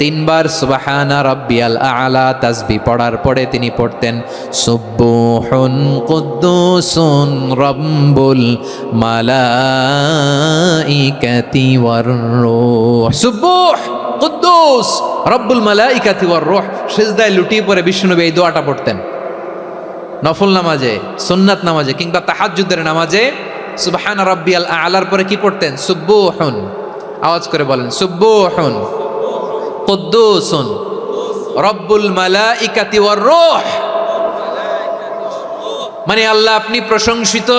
3 বার সুবহানা রাব্বিয়াল আলা তাসবিহ পড়ার পরে তিনি পড়তেন সুবহুন কুদ্দুসুন রাব্বুল মালাইকাতি ওয়ার রূহ। সুবহ কুদ্দুস রব্বুল মালাইকাতি ওয়ার রূহ। সিজদায় লুটিয়ে পড়ে বিশ্বনবী এই দোয়াটা পড়তেন। নফল নামাজে, সুন্নাত নামাজে কিংবা তাহাজ্জুদের নামাজে সুবহানা রাব্বিয়াল আলার পরে কি পড়তেন? সুবহুন। আওয়াজ করে বলেন সুবহুন কুদ্দুসুন রব্বুল মালাইকাতি ওয়ার রূহ। মানে আল্লাহ আপনি প্রশংসিত,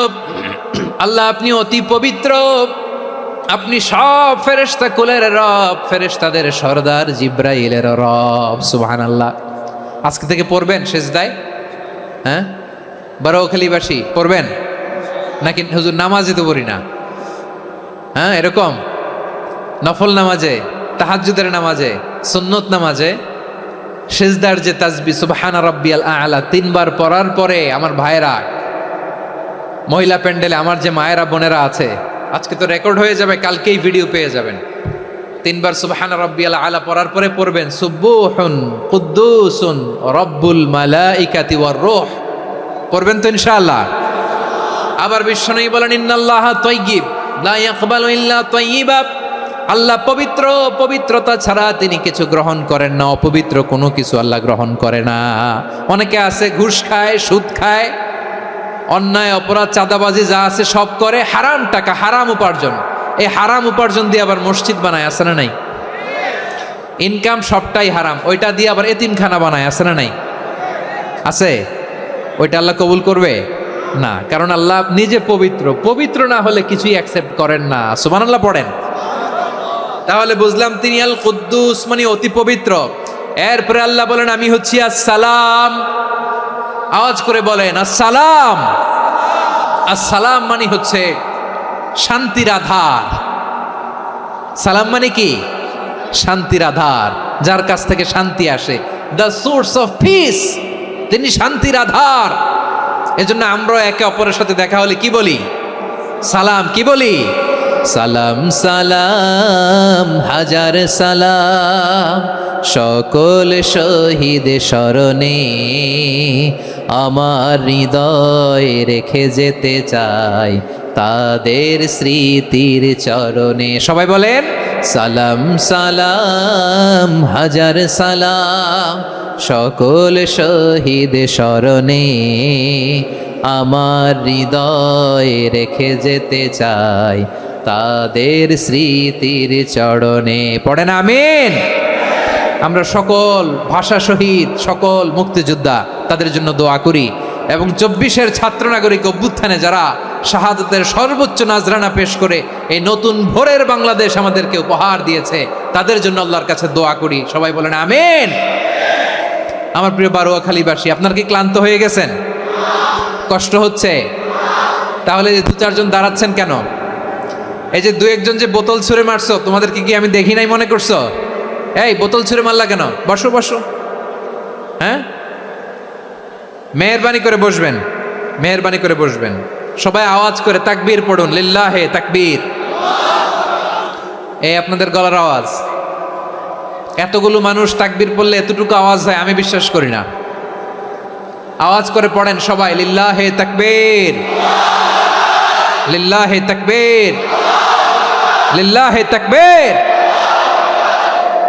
আল্লাহ আপনি অতি পবিত্র, আপনি সব ফেরেশতা কুলের রব, ফেরেশতাদের সরদার জিব্রাইলের রব। সুবহানাল্লাহ। আজকে থেকে পড়বেন সিজদায়? হ্যাঁ, বারোখালীবাসী পড়বেন নাকি? হুজুর নামাজে তো পড়ি না। হ্যাঁ, এরকম নফল নামাজে, তাহাজ্জুদের নামাজে, সুন্নত নামাজে সিজদার যে তাসবিহ সুবহানা রাব্বিয়াল আলা 3 বার পড়ার পরে আমার ভাইরা, মহিলা প্যান্ডেলে আমার যে মায়েরা বোনেরা আছে, আজকে তো রেকর্ড হয়ে যাবে, কালকেই ভিডিও পেয়ে যাবেন। 3 বার সুবহানা রাব্বিয়াল আলা পড়ার পরে পড়বেন সুবহুন কুদ্দুসুন রব্বুল মালাইকাতি ওয়ার রূহ। পড়বেন তো ইনশাআল্লাহ? আবার বিশ্বনবী বলেন ইন্নাল্লাহা তাইয়্যিব লা ইয়াকবালু ইল্লা তাইয়্যিবা। আল্লাহ পবিত্র, পবিত্রতা ছাড়া তিনি কিছু গ্রহণ করেন না, অপবিত্র কোনো কিছু আল্লাহ গ্রহণ করে না। অনেকে আছে ঘুষ খায়, সুদ খায়, অন্যায় অপরাধ চাঁদাবাজি যা আছে সব করে, হারাম টাকা, হারাম উপার্জন। এই হারাম উপার্জন দিয়ে আবার মসজিদ বানায়, আছে না নাই? ইনকাম সবটাই হারাম, ওইটা দিয়ে আবার এতিমখানা বানায়, আছে না নাই? আছে। ওইটা আল্লাহ কবুল করবে না, কারণ আল্লাহ নিজে পবিত্র, পবিত্র না হলে কিছুই অ্যাকসেপ্ট করেন না। সুবহানাল্লাহ পড়েন। তাহলে বুঝলাম তিনি আল কুদ্দুস মানে অতি পবিত্র। এরপরে আল্লাহ বলেন আমি হচ্ছি আসসালাম। আওয়াজ করে বলেন আসসালাম। আসসালাম মানে হচ্ছে শান্তির আধার। সালাম মানে কি? শান্তির আধার, যার কাছ থেকে শান্তি আসে, দ্য সোর্স অফ পিস। তিনি শান্তির আধার। এজন্য আমরা একে অপরের সাথে দেখা হলে কি বলি? সালাম। কি বলি? সালাম সালাম হাজার সালাম সকল শহীদ স্মরণে আমার হৃদয় রেখে যেতে চাই তাদের স্মৃতির চরণে। সবাই বলেন সালাম সালাম হাজার সালাম সকল শহীদ স্মরণে আমার হৃদয় রেখে যেতে চাই তাদের স্মৃতির চরণে। পড়েন আমিন। আমরা সকল ভাষা শহীদ, সকল মুক্তিযোদ্ধা তাদের জন্য দোয়া করি এবং 24-এর ছাত্র নাগরিক অভ্যুত্থানে যারা শাহাদাতের সর্বোচ্চ নাজরানা পেশ করে এই নতুন ভোরের বাংলাদেশ আমাদেরকে উপহার দিয়েছে তাদের জন্য আল্লাহর কাছে দোয়া করি। সবাই বলেন আমিন। আমার প্রিয় বারোয়াখালীবাসী, আপনার কি ক্লান্ত হয়ে গেছেন? কষ্ট হচ্ছে? তাহলে 2-4 জন দাঁড়াচ্ছেন কেন? এই যে 2-1 জন যে বোতল ছুঁড়ে মারছো, তোমাদেরকে কি আমি দেখি নাই মনে করছো? এই বোতল ছুঁড়ে মারলা কেন? বসো বসো। হ্যাঁ, মেহেরবানি করে বসবেন, মেহেরবানি করে বসবেন। সবাই আওয়াজ করে তাকবীর পড়ুন, লিল্লাহে তাকবীর। এই আপনাদের গলার আওয়াজ। এতগুলো মানুষ তাকবীর পড়লে এতটুকু আওয়াজ হয় আমি বিশ্বাস করি না। আওয়াজ করে পড়েন সবাই, লিল্লাহে তাকবীর, লিল্লাহে তাকবীর, লিল্লাহে তাকবীর।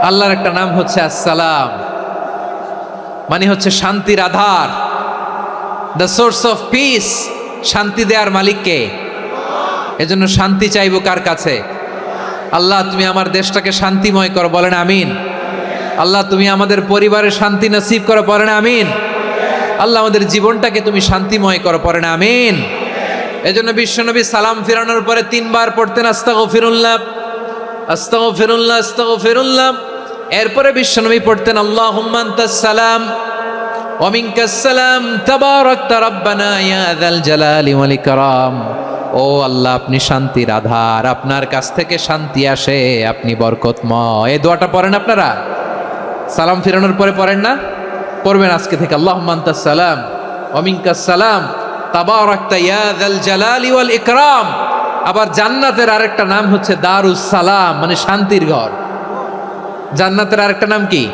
আল্লাহর একটা নাম হচ্ছে আসসালাম, মানে হচ্ছে শান্তির আধার, দ্য সোর্স অফ পিস। শান্তি দেওয়ার মালিককে। এজন্য শান্তি চাইবো কার কাছে? আল্লাহ তুমি আমার দেশটাকে শান্তিময় করো, বলেন আমিন। আল্লাহ তুমি আমাদের পরিবারে শান্তি নসিব করো, বলেন আমিন। আল্লাহ আমাদের জীবনটাকে তুমি শান্তিময় করো, পড়েন আমিন। এজন্য বিশ্বনবী সালাম ফিরানোর পরে 3 বার পড়তেন আস্তাগফিরুল্লাহ, আস্তাগফিরুল্লাহ, আস্তাগফিরুল্লাহ। এরপরে বিশ্বনবী পড়তেন আল্লাহুম্মা আনতাস সালাম ওয়া মিনকাস সালাম তাবারাকতা রাব্বানা ইয়া যাল জালালি ওয়াল ইকরাম। ও আল্লাহ আপনি শান্তির আধার, আপনার কাছ থেকে শান্তি আসে, আপনি বরকতময়। এই দোয়াটা পড়েন আপনারা সালাম ফিরানোর পরে, পড়েন না? পড়বেন আজকে থেকে, আল্লাহুম্মা আনতাস সালাম ওয়া মিনকাস সালাম তাবারাকতা ইয়া যাল জালালি ওয়াল ইকরাম। আবার জান্নাতের আরেকটা নাম হচ্ছে দারুস সালাম, মানে শান্তির ঘর। জান্নাতের আরেকটা নাম কি?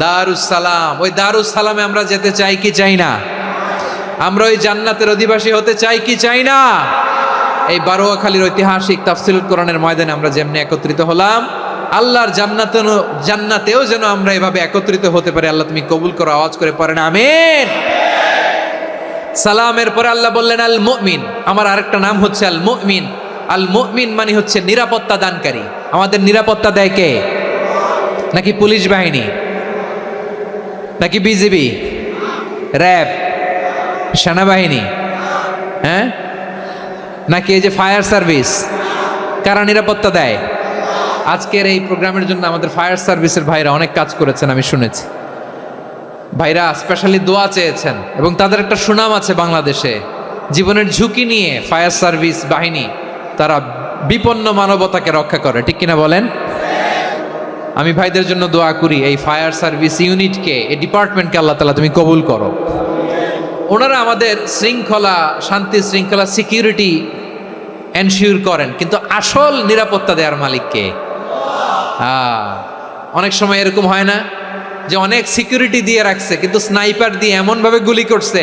দারুস সালাম। ওই দারুস সালামে আমরা যেতে চাই কি চাই না? আমরা ওই জান্নাতের অধিবাসী হতে চাই কি চাই না? এই বারোয়াখালীর ঐতিহাসিক তাফসীরুল কোরআনের ময়দানে আমরা যেমনি একত্রিত হলাম, আল্লাহর জান্নাতেও যেন আমরা এভাবে একত্রিত হতে পারি। আল্লাহ তুমি কবুল করো। আওয়াজ করে পড়েন আমিন। সালামের পরে আল্লাহ বললেন আল মুমিন। আমার আরেকটা নাম হচ্ছে আল মুমিন। আল মুমিন মানে হচ্ছে নিরাপত্তা দানকারী। আমাদের নিরাপত্তা দেয় কে? নাকি পুলিশ বাহিনী, নাকি বিজিবি, র্যাব, সেনাবাহিনী, হ্যাঁ, নাকি এই যে ফায়ার সার্ভিস? কারা নিরাপত্তা দেয়? আজকের এই প্রোগ্রামের জন্য আমাদের ফায়ার সার্ভিসের ভাইরা অনেক কাজ করেছেন, আমি শুনেছি। ভাইরা স্পেশালি দোয়া চেয়েছেন এবং তাদের একটা সুনাম আছে বাংলাদেশে। জীবনের ঝুঁকি নিয়ে ফায়ার সার্ভিস বাহিনী তারা বিপন্ন মানবতাকে রক্ষা করে, ঠিক কিনা বলেন? আমি ভাইদের জন্য দোয়া করি, এই ফায়ার সার্ভিস ইউনিটকে, এই ডিপার্টমেন্টকে আল্লাহ তাআলা তুমি কবুল করো। ওনারা আমাদের শৃঙ্খলা, শান্তি শৃঙ্খলা, সিকিউরিটি এনশিওর করেন, কিন্তু আসল নিরাপত্তা দেওয়ার মালিককে। অনেক সময় এরকম হয় না যে অনেক সিকিউরিটি দিয়ে রাখছে কিন্তু স্নাইপার দিয়ে এমনভাবে গুলি করছে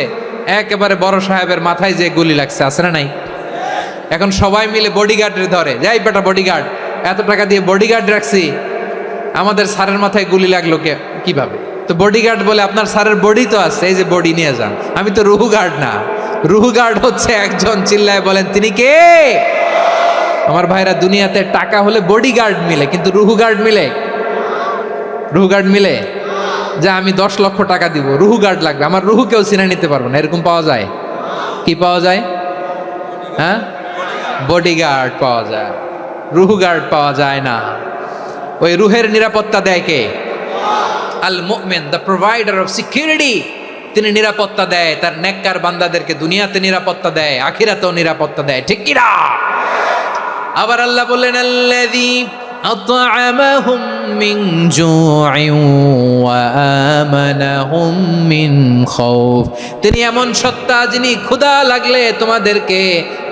একেবারে বড় সাহেবের মাথায় যে গুলি লাগছে, আছে না নাই? এখন সবাই মিলে বডিগার্ডের ধরে, যাই বেটা বডিগার্ড, এত টাকা দিয়ে বডিগার্ড রাখছি, আমাদের স্যারের মাথায় গুলি লাগলো কিভাবে? তো বডিগার্ড বলে আপনার স্যারের বডি তো আছে, এই যে বডি নিয়ে যান। আমি তো রুহু গার্ড না, রুহু গার্ড হচ্ছে একজন। চিল্লায় বলেন তিনি কে? আমার ভাইরা, দুনিয়াতে টাকা হলে বডিগার্ড মিলে, কিন্তু রুহু গার্ড মিলে? রুহু গার্ড মিলে? যে আমি 10 লক্ষ টাকা দিব, রুহু গার্ড লাগবে, আমার রুহু কেউ চিনে নিতে পারবো না, এরকম পাওয়া যায়? কি পাওয়া যায়? হ্যাঁ, বডিগার্ড পাওয়া যায়, রুহু গার্ড পাওয়া যায় না। ওই রুহের নিরাপত্তা দেয় কে? আল মুমিন, দ্য প্রোভাইডার অফ সিকিউরিটি। তিনি নিরাপত্তা দেয় তার নেককার বান্দাদেরকে, দুনিয়াতে নিরাপত্তা দেয়, আখিরাতেও নিরাপত্তা দেয়, ঠিক কি না? আবার আল্লাহ বললেন আল্লাযী আত'আমাহুম মিন জু'ইন ওয়া আমানাহুম মিন খাউফ। তিনি এমন সত্তা যিনি ক্ষুধা লাগলে তোমাদেরকে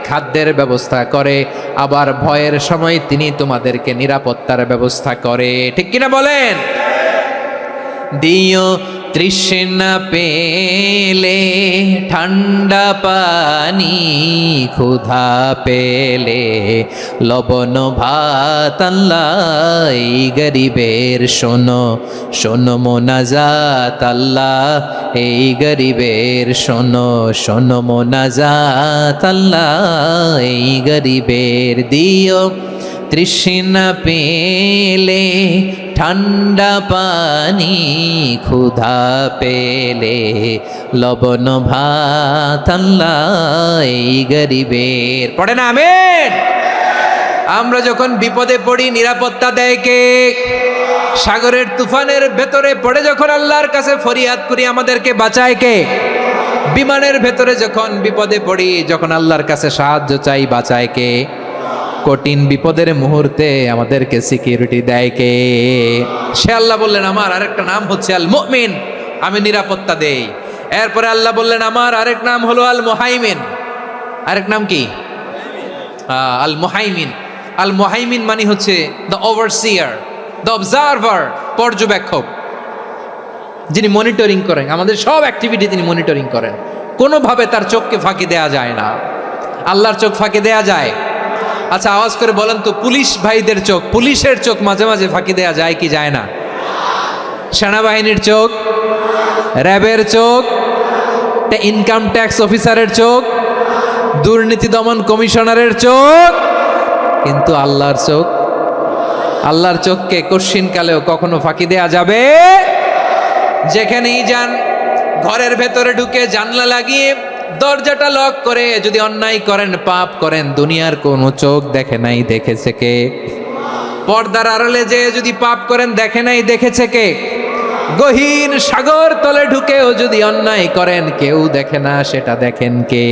খাদ্যের ব্যবস্থা করে, আবার ভয়ের সময় তিনি তোমাদেরকে নিরাপত্তার ব্যবস্থা করে। ঠিক কিনা বলেন? দিও তৃষ্ণা পেলে ঠান্ডা পানি, ক্ষুধা পেলে লবণ ভাত, আল্লাহ এই গরিবের শোনো শোনো মোনাজাত, আল্লাহ এই গরিবের শোনো শোনো মোনাজাত, আল্লাহ এই গরিবের। দিও তৃষ্ণা পেলে ঠান্ডা পানি, ক্ষুধা পেলে লবণ ভাত, আল্লাহ এই গরিবের। পড়ে না আমিন? আমরা যখন বিপদে পড়ি নিরাপত্তা দেয় কে? সাগরের তুফানের ভেতরে পড়ে যখন আল্লাহর কাছে ফরিয়াদ করি আমাদেরকে বাঁচায় কে? বিমানের ভেতরে যখন বিপদে পড়ি, যখন আল্লাহর কাছে সাহায্য চাই, বাঁচায় কে? কঠিন বিপদের মুহূর্তে আমাদেরকে সিকিউরিটি দেয় কে? সে আল্লাহ বললেন আমার আরেকটা নাম হচ্ছে আল মুমিন, আমি নিরাপত্তা দেই। এরপরে আল্লাহ বললেন আমার আরেক নাম হলো আল মুহাইমিন। আরেক নাম কি? আল মুহাইমিন। আল মুহাইমিন মানে হচ্ছে দ্য ওভারসিয়ার, দ্য অবজারভার, পর্যবেক্ষক, যিনি মনিটরিং করেন আমাদের সব অ্যাক্টিভিটি, তিনি মনিটরিং করেন। কোনোভাবে তার চোখকে ফাঁকি দেয়া যায় না। আল্লাহর চোখ ফাঁকি দেয়া যায়? আচ্ছা আওয়াজ করে বলেন তো, পুলিশ ভাইদের চোখ, পুলিশের চোখ মাঝে মাঝে ফাঁকি দেয়া যায় কি যায় না? সেনাবাহিনীর চোখ, র্যাবের চোখ, ইনকাম ট্যাক্স অফিসারের চোখ, দুর্নীতি দমন কমিশনারের চোখ, কিন্তু আল্লাহর চোখ, আল্লাহর চোখকে কশ্চিনকালেও কখনো ফাঁকি দেয়া যাবে? যেখানেই যান, ঘরের ভেতরে ঢুকে জানলা লাগিয়ে দরজাটা লক করে যদি অন্যায় করেন, পাপ করেন, দুনিয়ার কোনো চোখ দেখে নাই, দেখেছে কে? পর্দার আড়ালে যে যদি পাপ করেন, দেখে নাই, দেখেছে কে? গহীন সাগর তলে ঢুকেও যদি অন্যায় করেন, কেউ দেখে না, সেটা দেখেন কে?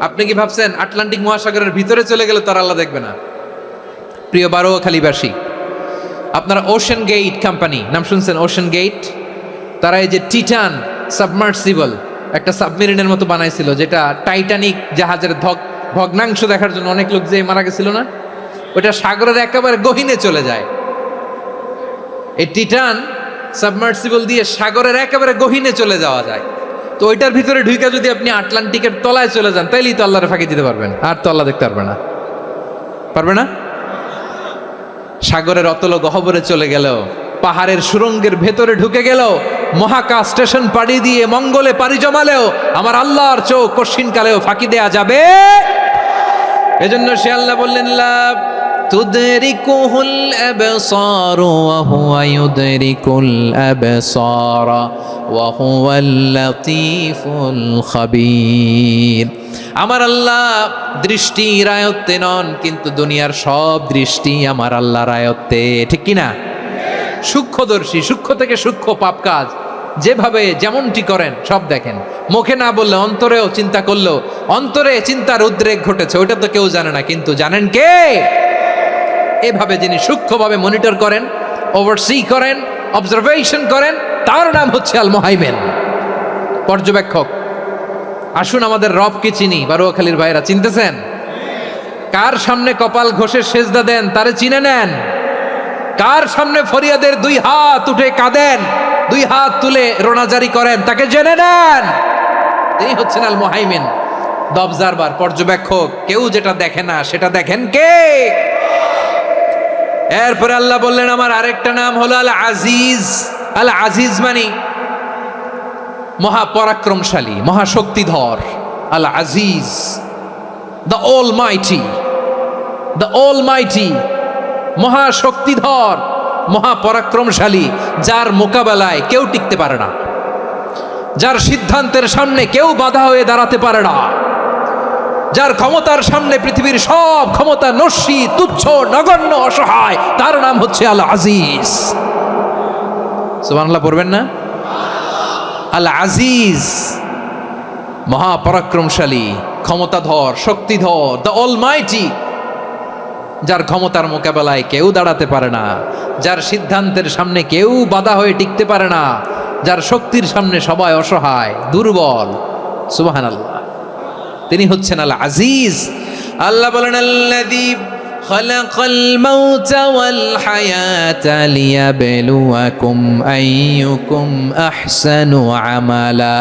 আপনি কি ভাবছেন আটলান্টিক মহাসাগরের ভিতরে চলে গেলে তার আল্লাহ দেখবে না? প্রিয় বারোয়াখালীবাসী, আপনারা ওশেন গেট কোম্পানি নাম শুনছেন? ওশেন গেট, তারা এই যে টিটান সাবমার্সিবল একটা সাবমেরিনের মতো বানাইছিল, যেটা টাইটানিক জাহাজের ভগ্নাংশ দেখার জন্য অনেক লোক যে মারা গেছিল না, ওটা সাগরের একেবারে গহীনে চলে যায়। এই টিটান সাবমার্সিবল দিয়ে সাগরের একেবারে গহীনে চলে যাওয়া যায়। তো ওইটার ভিতরে ঢুকে যদি আপনি আটলান্টিকের তলায় চলে যান, তাইলেই তো আল্লাহরে ফাঁকি দিতে পারবেন, আর তো আল্লাহ দেখতে পারবে না। পারবে না? সাগরের অতল গহ্বরে চলে গেল, পাহাড়ের সুরঙ্গের ভেতরে ঢুকে গেল, মহাকাশ স্টেশন পাড়ি দিয়ে মঙ্গলে পাড়ি জমালেও আমার আল্লাহর চোখ কশ্চিনকালেও ফাঁকি দেয়া যাবে? এজন্য সে আল্লাহ বললেন লা তুদরিকুহুল আবসার ওয়া হুয়া ইউদরিকুল আবসার ওয়া হুয়াল লাতীফুল খাবীর। আমার আল্লাহ দৃষ্টির আয়ত্তে নন, কিন্তু দুনিয়ার সব দৃষ্টি আমার আল্লাহর আয়ত্তে। ঠিক কিনা? সূক্ষ্মদর্শী, সূক্ষ্ম থেকে সূক্ষ্ম পাপ কাজ যেভাবে যেমনটি করেন সব দেখেন। মুখে না বললে অন্তরেও চিন্তা করলেও অন্তরে চিন্তার উদ্রেক ঘটেছে, ওটা তো কেউ জানে না, কিন্তু জানেন কে? এভাবে যিনি সূক্ষ্মভাবে মনিটর করেন, ওভারসি করেন, অবজারভেশন করেন, তার নাম হচ্ছে আল মুহাইমিন, পর্যবেক্ষক। আসুন আমাদের রবকে চিনি। বারোয়াখালীর ভাইরা চিনতেছেন? কার সামনে কপাল ঘষে সেজদা দেন তারে চিনে নেন। কার সামনে ফরিয়াদের দুই হাত উঠে কাঁদেন, দুই হাত তুলে রোনাজারি করেন, তাকে জেনে নেন। তিনি হচ্ছেন আল মুহাইমিন, দ্য অবজারভার, পর্যবেক্ষক। কেউ যেটা দেখে না সেটা দেখেন কে? এরপরে আল্লাহ বললেন আমার আরেকটা নাম হলো আল আজিজ। আল আজিজ মানে মহাপরাক্রমশালী, মহাশক্তিধর। আল আজিজ, দ্য অলমাইটি, দ্য অলমাইটি, মহাশক্তিধর, মহাপরাক্রমশালী, যার মোকাবেলায় কেউ টিকতে পারে না, যার সিদ্ধান্তের সামনে কেউ বাধা হয়ে দাঁড়াতে পারে না, যার ক্ষমতার সামনে পৃথিবীর সব ক্ষমতা নস্যি, তুচ্ছ, নগণ্য, অসহায়, তার নাম হচ্ছে আল আজিজ। সুবহানাল্লাহ পড়বেন না? আল আজিজ, মহাপরাক্রমশালী, ক্ষমতাধর, শক্তিধর, দ্য অলমাইটি, যার ক্ষমতার মোকাবেলায় কেউ দাঁড়াতে পারে না, যার সিদ্ধান্তের সামনে কেউ বাধা হয়ে টিকতে পারে না, যার শক্তির সামনে সবাই অসহায়, দুর্বল। সুবহানাল্লাহ। তিনি হচ্ছেন আল আজিজ। আল্লাহ বলেন আল্লাযী খালাকাল মাউতা ওয়াল হায়াতা লিয়াবলুয়াকুম আইয়ুকুম আহসানু আমালা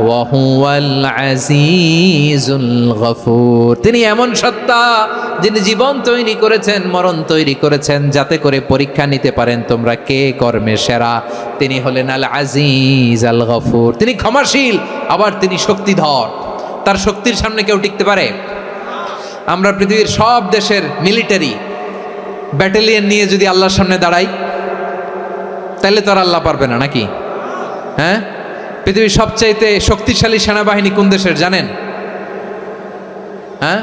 ওয়া হুয়াল আজিজুল গফুর। তিনি এমন সত্তা যিনি জীবন তৈরি করেছেন, মরণ তৈরি করেছেন, যাতে করে পরীক্ষা নিতে পারেন তোমরা কে কর্মে সেরা। তিনি হলেন আল আজিজ আল গফুর। তিনি ক্ষমাশীল, আবার তিনি শক্তিধর। তার শক্তির সামনে কেউ টিকতে পারে? আমরা পৃথিবীর সব দেশের মিলিটারি ব্যাটালিয়ন নিয়ে যদি আল্লাহর সামনে দাঁড়াই, তাহলে তো আর আল্লাহ পারবে না নাকি? হ্যাঁ, পৃথিবীর সবচাইতে শক্তিশালী সেনাবাহিনী কোন দেশের জানেন? হ্যাঁ,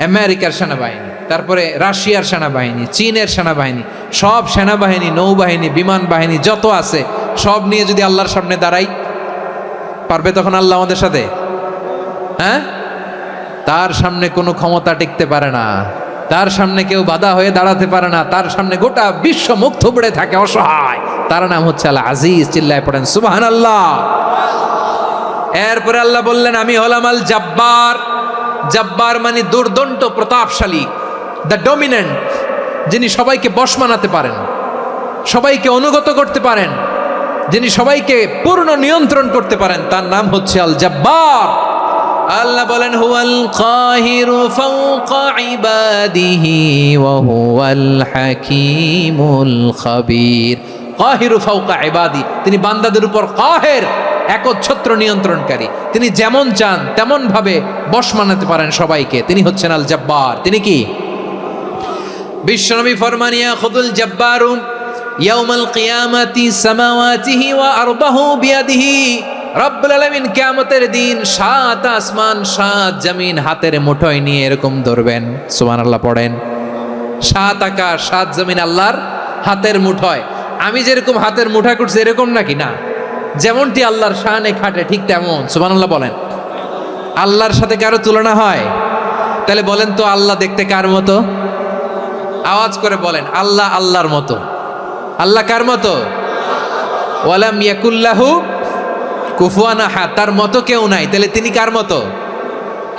আমেরিকার সেনাবাহিনী, তারপরে রাশিয়ার সেনাবাহিনী, চীনের সেনাবাহিনী, সব সেনাবাহিনী, নৌবাহিনী, বিমান বাহিনী যত আছে সব নিয়ে যদি আল্লাহর সামনে দাঁড়াই, পারবে তখন আল্লাহ আমাদের সাথে? হ্যাঁ, তার সামনে কোনো ক্ষমতা টিকতে পারে না, তার সামনে কেউ বাধা হয়ে দাঁড়াতে পারে না, তার সামনে গোটা বিশ্ব মুখ থুবড়ে থাকে অসহায়। তার নাম হচ্ছে আল আজিজ। চিল্লায় পড়েন সুবহানাল্লাহ। এরপরে আল্লাহ বললেন আমি হলাম আল জব্বার। জব্বার মানে দুর্দন্ত প্রতাপশালী, দ্য ডমিনেন্ট, যিনি সবাইকে বশ মানাতে পারেন, সবাইকে অনুগত করতে পারেন, যিনি সবাইকে পূর্ণ নিয়ন্ত্রণ করতে পারেন, তার নাম হচ্ছে আল জব্বার। আল্লাহ বলেন হুয়াল কাহিরু ফাওকা ইবাদিহি ওয়া হুয়াল হাকীমুল খাবীর। কাহিরু ফাওকা ইবাদি, তিনি বান্দাদের উপর কাহের, একচ্ছত্র নিয়ন্ত্রণকারী। তিনি যেমন চান তেমন ভাবে বশ মানাতে পারেন সবাইকে। তিনি হচ্ছেন আল জব্বার। তিনি কি? বিশ্বনবী ফরমান ইয়াখুদুল জব্বারু ইয়াউমাল কিয়ামাতি সামাওয়াতিহি ওয়া আরদাহু বিয়াদিহি। রব্বুল আলামিন কিয়ামতের দিন 7 আসমান 7 জমিন হাতের মুঠোয় নিয়ে এরকম ধরবেন। সুবহানাল্লাহ পড়েন। 7 আকাশ 7 জমিন আল্লাহর হাতের মুঠোয়। আমি যেরকম হাতের মুঠা করছি এরকম নাকি? না, যেমনটি আল্লাহর শানে খাটে ঠিক তেমন। সুবহানাল্লাহ বলেন। আল্লাহর সাথে কারো তুলনা হয়? তাহলে বলেন তো আল্লাহ দেখতে কার মতো? আওয়াজ করে বলেন আল্লাহ আল্লাহর মতো। আল্লাহ কার মতো? ওয়ালাম ইয়াকুল্লাহু কুফুয়ান আহাদ, তার মতো কেউ নাই। তাহলে তিনি কার মতো?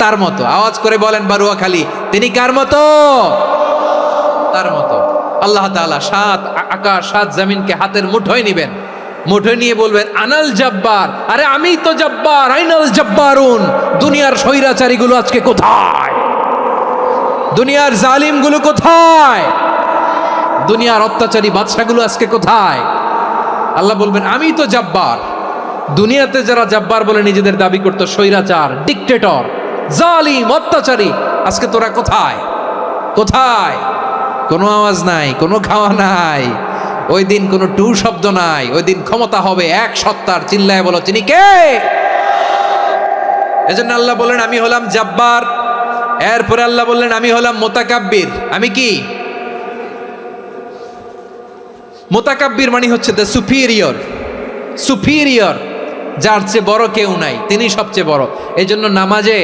তার মতো। আওয়াজ করে বলেন বারুয়াখালী, তিনি কার মতো? তার মতো। আল্লাহ তাআলা 7 আকাশ 7 জমিনকে হাতের মুঠোয় নিবেন, মুঠোয় নিয়ে বলবেন আনাল জব্বার। আরে আমি তো জব্বার। আইনাল জব্বারুন। দুনিয়ার স্বৈরাচারীগুলো আজকে কোথায়? দুনিয়ার জালিমগুলো কোথায়? দুনিয়ার অত্যাচারী বাদশাগুলো আজকে কোথায়? আল্লাহ বলবেন আমি তো জব্বার। দুনিয়াতে যারা জব্বার বলে নিজেদের দাবি করতো, স্বৈরাচার, ডিক্টেটর, জালিম, অত্যাচারী, আজকে তোরা কোথায়? কোথায়? কোনো আওয়াজ নাই, কোনো খাওয়া নাই, ওই দিন কোনো টু শব্দ নাই। ওই দিন ক্ষমতা হবে এক সত্তার। চিল্লায় বলো তিনি কে? এজন্য আল্লাহ বললেন আমি হলাম জব্বার। এরপরে আল্লাহ বললেন আমি হলাম মুতাকাব্বির। আমি কি? মুতাকাব্বির মানে হচ্ছে দ্য সুপিরিয়র। সুপিরিয়র, যার চেয়ে বড় কেউ নাই, তিনি সবচেয়ে বড়। এই জন্য নামাজে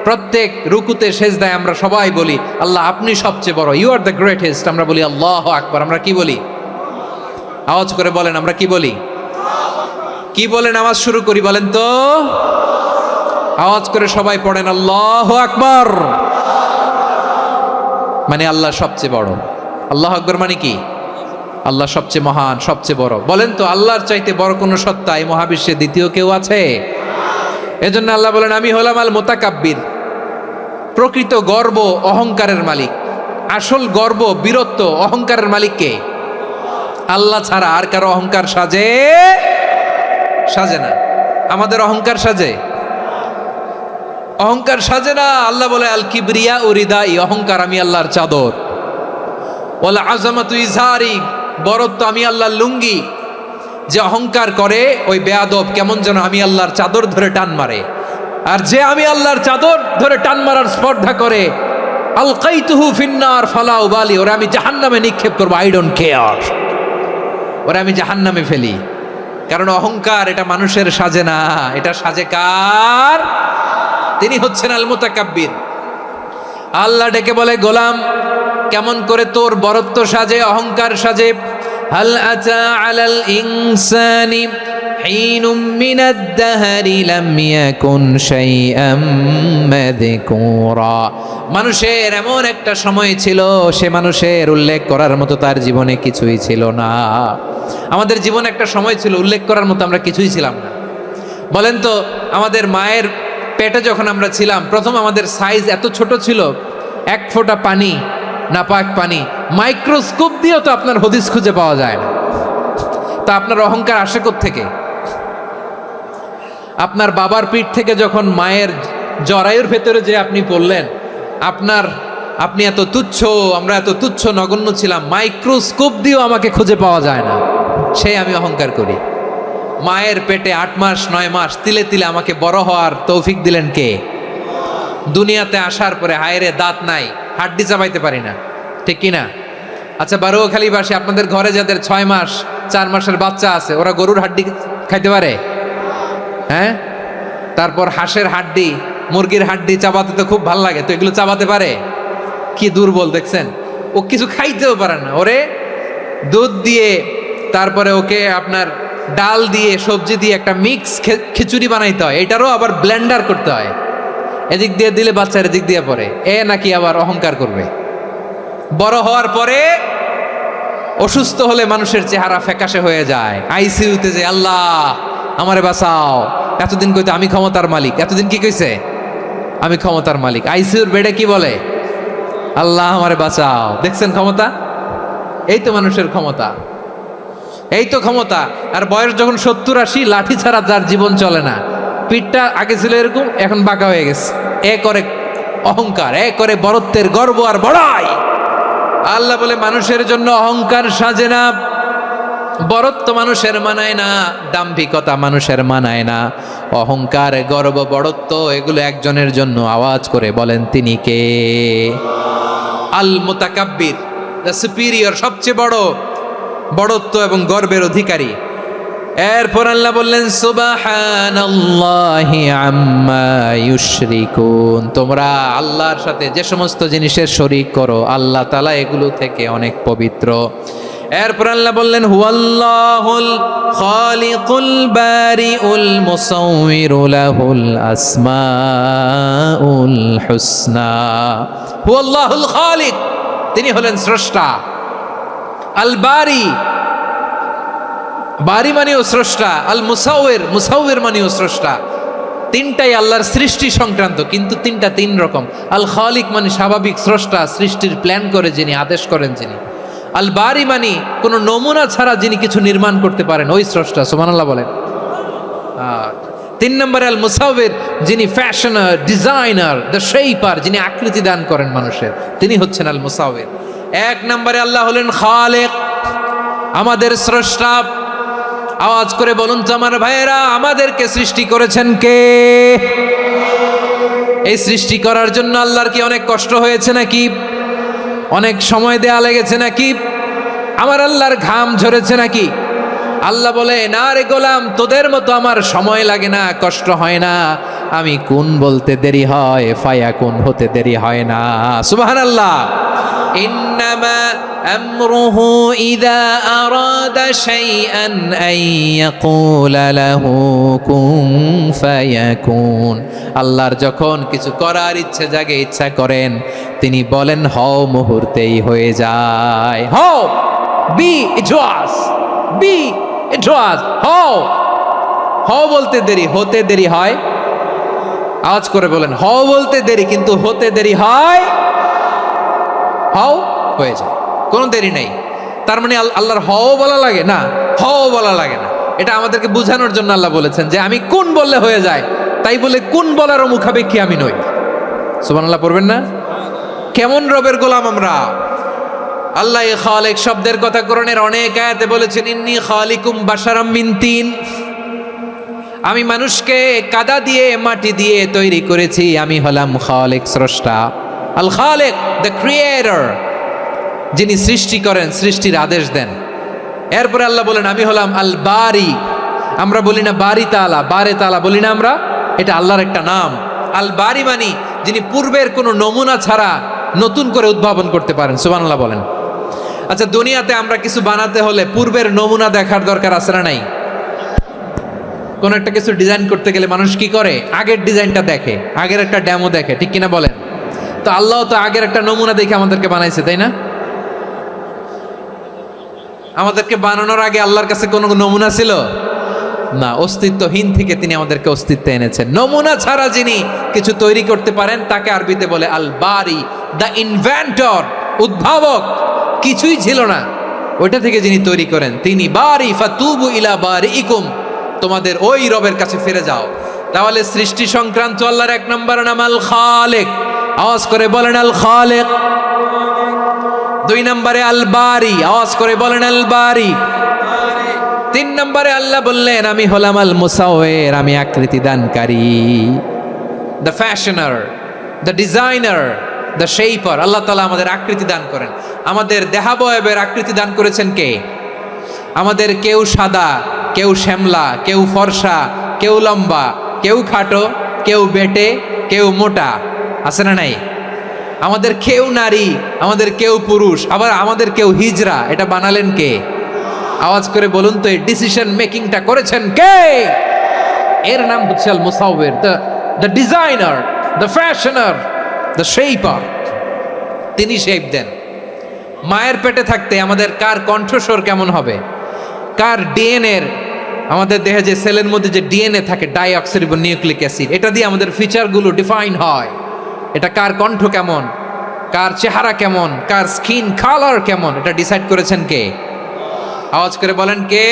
প্রত্যেক রুকুতে সেজদায় আমরা সবাই বলি আল্লাহ আপনি সবচেয়ে বড়, ইউ আর দ্য গ্রেটেস্ট। আমরা বলি আল্লাহু আকবার। আমরা কি বলি? আওয়াজ করে বলেন আমরা কি বলি? কি বলে নামাজ শুরু করি বলেন তো? আওয়াজ করে সবাই পড়েন আল্লাহু আকবার। মানে আল্লাহ সবচেয়ে বড়। আল্লাহু আকবার মানে কি? আল্লাহ সবচেয়ে মহান, সবচেয়ে বড়। বলেন তো আল্লাহর চাইতে বড় কোন সত্তা এই মহাবিশ্বে দ্বিতীয় কেউ আছে? এজন্য আল্লাহ বলেন আমি হলাম আল মুতাকাব্বির। প্রকৃত গর্ব অহংকারের মালিক। আসল গর্ব, বীরত্ব, অহংকারের মালিক কে? আল্লাহ ছাড়া আর কারো অহংকার সাজে? সাজে না। আমাদের অহংকার সাজে? অহংকার সাজে না। আল্লাহ বলে আল কিবরিয়া উরিদাই, অহংকার আমি আল্লাহর চাদর। ওয়াল আযামাতু ইজারি, বরত্ব আমি আল্লাহর লুঙ্গি। যে অহংকার করে ওই বেয়াদব কেমন যেন আমি আল্লাহর চাদর ধরে টান মারে। আর যে আমি আল্লাহর চাদর ধরে টান মারার স্পর্ধা করে, আলকাইতুহু ফিন্নার ফালা উবালি, ওরা আমি জাহান্নামে নিক্ষেপ করবো। আই ডোন্ট কেয়ার, ওরা আমি জাহান্নামে ফেলি। কারণ অহংকার এটা মানুষের সাজে না, এটা সাজে কার? তিনি হচ্ছেন আল মুতাকাব্বির। আল্লাহ ডেকে বলে গোলাম কেমন করে তোর বরত্ব সাজে, অহংকার সাজে? হাল আতা আলাল ইনসানি হিনুম মিনাদ দাহরি লাম ইয়াকুন শাইআম মাযকুরা। মানুষের এমন একটা সময় ছিল, সে মানুষের উল্লেখ করার মতো তার জীবনে কিছুই ছিল না। আমাদের জীবনে একটা সময় ছিল উল্লেখ করার মতো আমরা কিছুই ছিলাম না। বলেন তো, আমাদের মায়ের পেটে যখন আমরা ছিলাম, প্রথম আমাদের সাইজ এত ছোট ছিল, এক ফোঁটা পানি, নাপাক পানি, মাইক্রোস্কোপ দিয়েও তো আপনার হদিস খুঁজে পাওয়া যায় না। তা আপনার অহংকার আসে কোত্থেকে? আপনার বাবার পিঠ থেকে যখন মায়ের জরায়ুর ভেতরে যে আপনি পড়লেন, আপনি এত তুচ্ছ, আমরা এত তুচ্ছ নগণ্য ছিলাম, মাইক্রোস্কোপ দিয়েও আমাকে খুঁজে পাওয়া যায় না, সেই আমি অহংকার করি। মায়ের পেটে 8 মাস 9 মাস তিলে তিলে আমাকে বড় হওয়ার তৌফিক দিলেন কে? দুনিয়াতে আসার পরে হায়রে দাঁত নাই, হাড্ডি চাবাইতে পারি না, ঠিক কিনা? আচ্ছা, বারোখালীবাসী, আপনাদের ঘরে যাদের 6 মাস 4 মাসের বাচ্চা আছে, ওরা গরুর হাড্ডি খাইতে পারে? হ্যাঁ। তারপর হাঁসের হাড্ডি, মুরগির হাড্ডি চাবাতে তো খুব ভাল লাগে, তো এগুলো চাবাতে পারে? কি দুর্বল দেখছেন, ও কিছু খাইতেও পারে না। ওরে দুধ দিয়ে, তারপরে ওকে আপনার ডাল দিয়ে, সবজি দিয়ে একটা মিক্স খিচুড়ি বানাইতে হয়, এটারও আবার ব্লেন্ডার করতে হয়। এদিক দিয়ে দিলে বাচ্চার এদিক দিয়ে পড়ে, এ নাকি আবার অহংকার করবে। বড় হওয়ার পরে অসুস্থ হলে মানুষের চেহারা ফ্যাকাশে হয়ে যায়, আইসিইউতে যে আল্লাহ আমারে বাঁচাও, এতদিন কইতে আমি ক্ষমতার মালিক, এতদিন কি কইছে? আমি ক্ষমতার মালিক। আইসিইউর বেডে কি বলে? আল্লাহ আমারে বাঁচাও। দেখছেন ক্ষমতা? এই তো মানুষের ক্ষমতা, এই তো ক্ষমতা। আর বয়স যখন 70-80, লাঠি ছাড়া যার জীবন চলে না। পিঠটা আগে ছিল এরকম, এখন বাঁকা হয়ে গেছে। এ করে অহংকার, এ করে বড়ত্বের গর্ব আর বড়াই। আল্লাহ বলে মানুষের জন্য অহংকার সাজে না, বড়ত্ব মানুষের মানায় না, দাম্ভিকতা মানুষের মানায় না, অহংকার, গর্ব, বড়ত্ব এগুলো একজনের জন্য। আওয়াজ করে বলেন তিনি কে? আল মুতাকাব্বির, দ্য সুপিরিয়র, সবচেয়ে বড়, বড়ত্ব এবং গর্বের অধিকারী। এরপর আল্লাহ বললেন সুবহানাল্লাহি আম্মা ইউশরিকুন। তোমরা আল্লাহর সাথে যে সমস্ত জিনিসের শরীক করো, আল্লাহ তাআলা এগুলো থেকে অনেক পবিত্র। এরপর আল্লাহ বললেন হুয়াল্লাহুল খালিকুল বারিউল মুসাউবিরু লাহুল আসমাউল হুসনা। হুয়াল্লাহুল খালিক, তিনি হলেন স্রষ্টা। আল বারি, বারি মানেও স্রষ্টা। আল মুসাউবির, মুসাউবির মানেও স্রষ্টা। তিনটাই আল্লাহর সৃষ্টি সংক্রান্ত, কিন্তু তিনটা তিন রকম। আল খালিক মানে স্বাভাবিক স্রষ্টা, সৃষ্টির প্ল্যান করে যিনি, আদেশ করেন যিনি। আল বারি মানে কোনো নমুনা ছাড়া যিনি কিছু নির্মাণ করতে পারেন, ওই স্রষ্টা। সুবহানাল্লাহ বলেন। 3 নম্বরে আল মুসাউবির, যিনি ফ্যাশনার, ডিজাইনার, দ্য শেপার, যিনি আকৃতি দান করেন মানুষের, তিনি হচ্ছেন আল মুসাউবির। 1 নম্বরে আল্লাহ হলেন খালেক, আমাদের স্রষ্টা। আওয়াজ করে বলুন তো আমার ভাইয়েরা, আমাদেরকে সৃষ্টি করেছেন কে? এই সৃষ্টি করার জন্য আল্লাহর কি অনেক কষ্ট হয়েছে নাকি? অনেক সময় দেয়া লেগেছে নাকি? আমার আল্লাহর ঘাম ঝরেছে নাকি? আল্লাহ বলে, না রে গোলাম, তোদের মতো আমার সময় লাগে না, কষ্ট হয় না। আমি কোন বলতে দেরি হয়, ফায়াকুন হতে দেরি হয় না। সুবহানাল্লাহ। ইন্নামা আমরুহু ইযা আরাদা শাইআন আন ইয়াকুলা লাহু কুন ফায়াকুন। আল্লাহর যখন কিছু করার ইচ্ছে জাগে, ইচ্ছা করেন, তিনি বলেন হও, মুহূর্তেই হয়ে যায়। হও, বি ইট ওয়াজ, বি ইট ওয়াজ। হও, হও বলতে দেরি, হতে দেরি হয়। আওয়াজ করে বলেন, হও বলতে দেরি, কিন্তু হতে দেরি হয়। হও, হয়ে যায়, কোনো দেরি নেই। তার মানে আল্লাহর হও বলা লাগে না, হও বলা লাগে না। এটা আমাদেরকে বোঝানোর জন্য আল্লাহ বলেছেন যে আমি কোন বললে হয়ে যায়, তাই বলে কোন বলারও মুখাপেক্ষী আমি নই। সুবহানাল্লাহ পড়বেন না? কেমন রবের গোলাম আমরা। আল্লাহ খালিক শব্দের কথা কোরআনের অনেক আয়াতে বলেছেন, ইন্নী খালিকুম বাশারাম মিন তিন। আমি মানুষকে কাদা দিয়ে, মাটি দিয়ে তৈরি করেছি, আমি হলাম খালিক, স্রষ্টা। আল খালিক, দ্য ক্রিয়েটর, যিনি সৃষ্টি করেন, সৃষ্টির আদেশ দেন। এরপরে আল্লাহ বলেন আমি হলাম আল বারি। আমরা বলি না বারি তাআলা, বারে তাআলা বলি না আমরা, এটা আল্লাহর একটা নাম। আল বারি মানি যিনি পূর্বের কোনো নমুনা ছাড়া নতুন করে উদ্ভাবন করতে পারেন। সুবহানাল্লাহ বলেন। আচ্ছা, দুনিয়াতে আমরা কিছু বানাতে হলে পূর্বের নমুনা দেখার দরকার আছে না নাই? কোন একটা কিছু ডিজাইন করতে গেলে মানুষ কি করে? আগের ডিজাইনটা দেখে, আগের একটা ডেমো দেখে, ঠিক কিনা বলেন? তো আল্লাহ তো আগের একটা নমুনা দেখে আমাদেরকে বানাইছে, তাই না? আমাদেরকে বানানোর আগে আল্লাহর কাছে কোনো নমুনা ছিল না, অস্তিত্বহীন থেকে তিনি আমাদেরকে অস্তিত্বে এনেছেন। নমুনা ছাড়া যিনি কিছু তৈরি করতে পারেন তাকে আরবিতে বলে আল বারি, দ্য ইনভেন্টর, উদ্ভাবক। কিছুই ছিল না, ওইটা থেকে যিনি তৈরি করেন তিনি বারি। ফাতুবু ইলা বারিইকুম, তোমাদের ওই রবের কাছে ফিরে যাও। তাহলে সৃষ্টি সংক্রান্ত আল্লাহর এক নম্বর নাম আল খালেক, আওয়াজ করে বলেন আল খালেক। দুই নম্বরে আল বারি, আওয়াজ করে বলেন আল বারি। তিন নম্বরে আল্লাহ বললেন আমি হলাম আল মুসাওয়ির, আমি আকৃতি দানকারী, the fashioner, the designer, the shaper. আল্লাহ তাআলা আমাদের আকৃতি দান করেন। আমাদের দেহাবয়বের আকৃতি দান করেছেন কে? আমাদের কেউ সাদা, কেউ শ্যামলা, কেউ ফর্সা, কেউ লম্বা, কেউ খাটো, কেউ বেটে, কেউ মোটা, আছে না নাই? আমাদের কেউ নারী, আমাদের কেউ পুরুষ, আবার আমাদের কেউ হিজড়া। এটা বানালেন কে? আওয়াজ করে বলুন তো, এই ডিসিশন মেকিংটা করেছেন কে? এর নাম হচ্ছে আল মুসাওয়ির, the designer, the fashioner, the shaper. তিনি শেপ দেন। মায়ের পেটে থাকতে আমাদের কার কণ্ঠস্বর কেমন হবে, কার ডিএনএর, আমাদের দেহে যে সেলের মধ্যে যে ডিএনএ থাকে, ডাইঅক্সিরিবো নিউক্লিক অ্যাসিড, এটা দিয়ে আমাদের ফিচারগুলো ডিফাইন হয়। এটা কার কণ্ঠ কেমন, কার চেহারা কেমন, কার স্কিন কালার কেমন, এটা ডিসাইড করেছেন কে? আওয়াজ করে বলেন কে?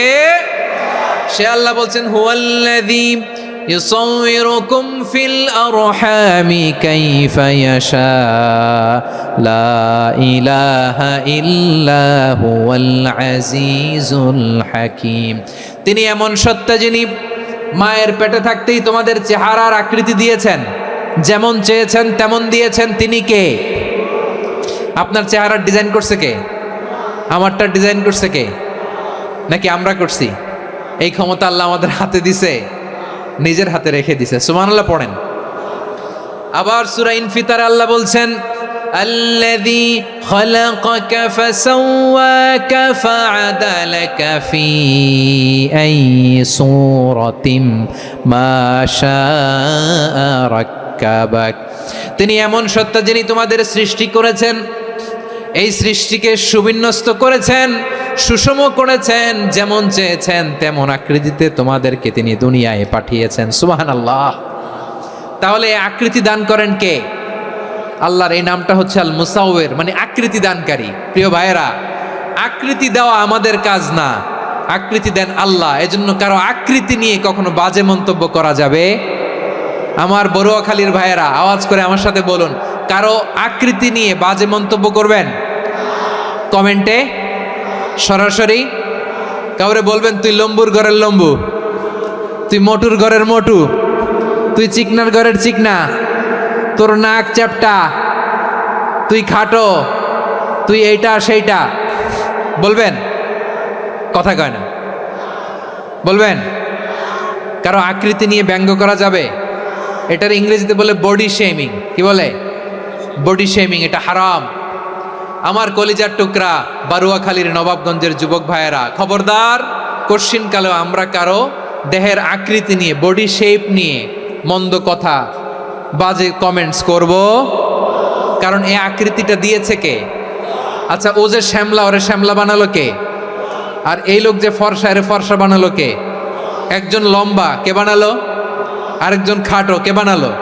সে আল্লাহ বলছেন হুয়াল্লাযী ইউসাউয়িরুকুম ফিল আরহামি কাইফা ইয়াশা লা ইলাহা ইল্লা হুয়াল আজিজুল হাকীম। তিনি এমন সত্তা যিনি মায়ের পেটে থাকতেই তোমাদের চেহারার আকৃতি দিয়েছেন, যেমন চেয়েছেন তেমন দিয়েছেন। তিনি কে? আপনার চেহারার ডিজাইন করছে কে? আমারটা ডিজাইন করছে কে? নাকি আমরা করছি? এই ক্ষমতা আল্লাহ আমাদের হাতে দিছে, নিজের হাতে রেখে দিছে। সুবহানাল্লাহ পড়েন। আবার সূরা ইনফিতারে আল্লাহ বলছেন আল্লাযী খালাকাকা ফাসাওয়াকা ফাআদালাকা ফি আইয়ি সূরাতিন মা শাআ রাক্কাবাক। তিনি এমন সত্তা যিনি তোমাদের সৃষ্টি করেছেন, এই সৃষ্টিকে সুবিন্যস্ত করেছেন, সুষম করেছেন, যেমন চেয়েছেন তেমন আকৃতিতে তোমাদেরকে তিনি দুনিয়ায় পাঠিয়েছেন। সুবহানাল্লাহ। তাহলে আকৃতি দান করেন কে? আল্লাহর এই নামটা হচ্ছে আল মুসাওয়ির, মানে আকৃতি দানকারী। প্রিয় ভাইয়েরা, আকৃতি দেওয়া আমাদের কাজ না, আকৃতি দেন আল্লাহ। এজন্য কারো আকৃতি নিয়ে কখনো বাজে মন্তব্য করা যাবে? আমার বড়ুয়াখালীর ভাইয়েরা আওয়াজ করে আমার সাথে বলুন, কারো আকৃতি নিয়ে বাজে মন্তব্য করবেন? কমেন্টে সরাসরি কাউরে বলবেন তুই লম্বুর ঘরের লম্বু, তুই মোটুর ঘরের মোটু, তুই চিকনার ঘরের চিকনা, তোর নাক চ্যাপটা, তুই খাটো, তুই এইটা সেইটা বলবেন? কথা কয় না, বলবেন? কারো আকৃতি নিয়ে ব্যঙ্গ করা যাবে? এটার ইংরেজিতে বলে বডি শেমিং। কি বলে? Body shaming. এটা হারাম। আমার কলিজার টুকরা বারুয়াখালীর নবাবগঞ্জের যুবক ভাইয়েরা, খবরদার, কোশ্চিনকালেও আমরা কারো দেহের আকৃতি নিয়ে, বডি শেপ নিয়ে মন্দ কথা, বাজে কমেন্টস করব। কারণ এই আকৃতিটা দিয়েছে কে? আচ্ছা, ও যে শ্যামলা, ওরে শ্যামলা বানালো কে? আর এই লোক যে ফর্সা, এরে ফর্সা বানালো কে? একজন লম্বা, কে বানালো? আরেকজন খাটো, কে বানালো?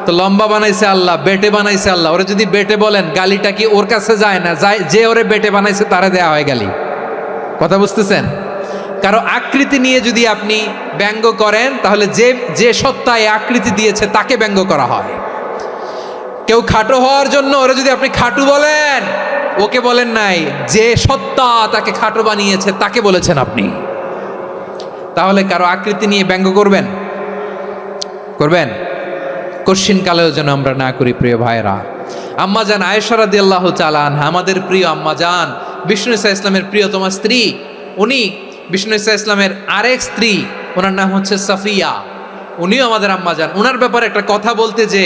তো লম্বা বানাইছে আল্লাহ, বেটে বানাইছে আল্লাহ। ওরে যদি বেটে বলেন, গালিটা কি ওর কাছে যায় না? যায়। যে ওরে বেটে বানাইছে তারে দেয়া হয় গালি। কথা বুঝতেছেন? কারো আকৃতি নিয়ে যদি আপনি ব্যঙ্গ করেন, তাহলে যে যে সত্তা এই আকৃতি দিয়েছে তাকে ব্যঙ্গ করা হয়। কেউ খাটো হওয়ার জন্য ওরে যদি আপনি খাটু বলেন, ওকে বলেন নাই, যে সত্তা তাকে খাটো বানিয়েছে তাকে বলেছেন আপনি। তাহলে কারো আকৃতি নিয়ে ব্যঙ্গ করবেন? করবেন? কোশ্চিন কালেও যেন আমরা না করি। প্রিয় ভাইরা, আম্মাজান আয়েশা রাদিয়াল্লাহু তাআলা আনহা, আমাদের প্রিয় আম্মাজান, বিষ্ণু ইসা ইসলামের প্রিয়তমা স্ত্রী, উনি বিষ্ণু ইসা ইসলামের আরেক স্ত্রী, ওনার নাম হচ্ছে সাফিয়া, উনিও আমাদের আম্মাজান। ওনার ব্যাপারে একটা কথা বলতে যে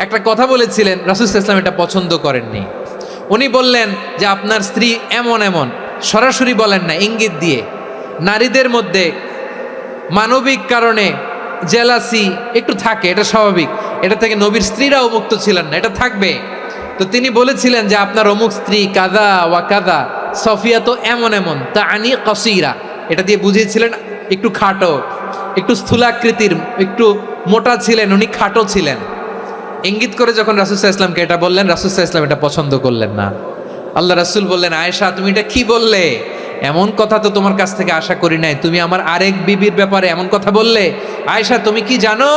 একটা কথা বলেছিলেন, রাসূল সাল্লাল্লাহু আলাইহি ওয়াসাল্লাম এটা পছন্দ করেননি। উনি বললেন যে আপনার স্ত্রী এমন এমন, সরাসরি বলেন না, ইঙ্গিত দিয়ে। নারীদের মধ্যে মানবিক কারণে জেলাসি একটু থাকে, এটা স্বাভাবিক। এটা থেকে নবীর স্ত্রীরাও মুক্ত ছিলেন না, এটা থাকবে। তো তিনি বলেছিলেন যে আপনার অমুক স্ত্রী কাদা ওয়া কাদা, সফিয়া তো এমন এমন, তা আনি কসিরা, এটা দিয়ে বুঝিয়েছিলেন একটু খাটো, একটু স্থূলাকৃতির, একটু মোটা ছিলেন, উনি খাটো ছিলেন। ইঙ্গিত করে যখন রাসূল সাল্লাল্লাহু আলাইহি ওয়াসাল্লামকে এটা বললেন, রাসূল সাল্লাল্লাহু আলাইহি ওয়াসাল্লাম এটা পছন্দ করলেন না। আল্লাহ রাসূল বললেন, আয়েশা তুমি এটা কি বললে? এমন কথা তো তোমার কাছ থেকে আশা করি নাই, তুমি আমার আরেক বিবির ব্যাপারে এমন কথা বললে। আয়েশা তুমি কি জানো,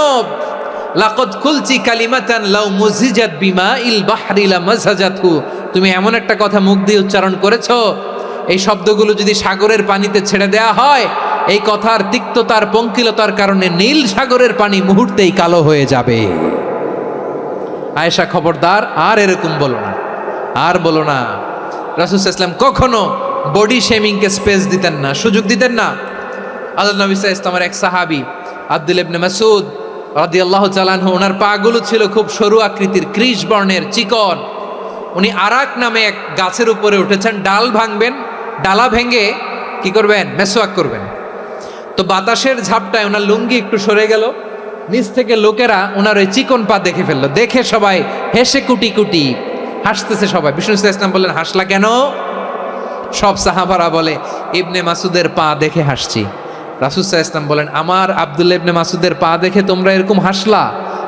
লাকাদ কুলতি কালিমাতান লাউ মুজিজাত বিমাইল বাহরি লামাজাজাতহু, তুমি এমন একটা কথা মুখ দিয়ে উচ্চারণ করেছো, এই শব্দগুলো যদি সাগরের পানিতে ছেড়ে দেয়া হয়, এই কথার তিক্ততার পঙ্কিলতার কারণে নীল সাগরের পানি মুহূর্তেই কালো হয়ে যাবে। আয়েশা খবরদার, আর এরকম বলো না, আর বলো না। রাসূল সাল্লাল্লাহু আলাইহি ওয়াসাল্লাম কখনো বডি শেমিংকে স্পেস দিতেন না, সুযোগ দিতেন না। আল্লাহ নবী সাল্লাল্লাহু আলাইহি ওয়াসাল্লামের এক সাহাবী আব্দুল্লাহ ইবনে মাসউদ রাদিয়াল্লাহু তাআলা আনহু, ওনার পাগুলো ছিল খুব সরু আকৃতির, কৃশ বর্ণের, চিকন। উনি আরাক নামে এক গাছের উপরে উঠেছেন, ডাল ভাঙবেন, ডালা ভেঙে কি করবেন, মেসওয়াক করবেন। তো বাতাসের ঝাপটায় ওনার লুঙ্গি একটু সরে গেল, নিচ থেকে লোকেরা ওনার ওই চিকন পা দেখে ফেললো, দেখে সবাই হেসে কুটি কুটি হাসতেছে সবাই। বিষ্ণু সাল্লাল্লাহু আলাইহি ওয়াসাল্লাম বললেন, হাসলা কেন? সব সাহাবারা বলে, ইবনে মাসুদের পা দেখে হাসছি। রাসূল সাল্লাল্লাহু আলাইহি ওয়াসাল্লাম বলেন, আমার আব্দুল্লাহ ইবনে মাসুদের পা দেখে তোমরা এরকম হাসলা,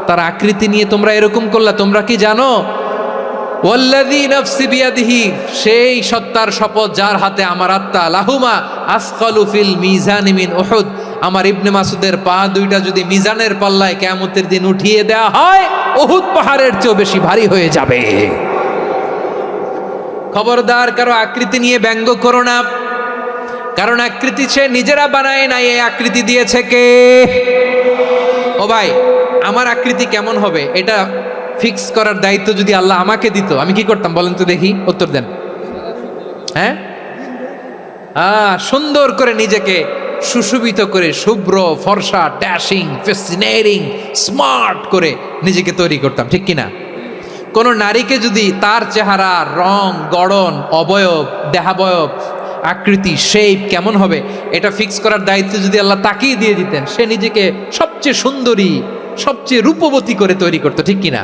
তার আকৃতি নিয়ে তোমরা এরকম করলা, তোমরা কি জানো? ওয়াল্লাযী নাফসি বিয়াদিহি, সেই সত্তার শপথ যার হাতে আমার আত্মা, লাহুমা আসকালু ফিল মিজানি মিন উহুদ, আমার ইবনে মাসুদের পা দুইটা যদি মিজানের পাল্লায় কিয়ামতের দিন উঠিয়ে দেওয়া হয়, উহুদ পাহাড়ের চেয়েও বেশি ভারী হয়ে যাবে। খবরদার, কারো আকৃতি নিয়ে ব্যঙ্গ করো না, কারণ আকৃতি সে নিজেরা বানায় না, এই আকৃতি দিয়েছে কে? ও ভাই, আমার আকৃতি কেমন হবে এটা ফিক্স করার দায়িত্ব যদি আল্লাহ আমাকে দিত, আমি কি করতাম বলেন তো দেখি, উত্তর দেন। হ্যাঁ, সুন্দর করে নিজেকে সুশোভিত করে, শুভ্র ফর্সা, ড্যাশিং, ফ্যাসিনেটিং, স্মার্ট করে নিজেকে তৈরি করতাম, ঠিক কিনা? কোন নারীকে যদি তার চেহারা, রং, গড়ন, অবয়ব, দেহাবয়ব, আকৃতি, শেপ কেমন হবে এটা ফিক্স করার দায়িত্ব যদি আল্লাহ তাকেই দিয়ে দিতেন, সে নিজেকে সবচেয়ে সুন্দরী, সবচেয়ে রূপবতী করে তৈরি করতো, ঠিক কিনা?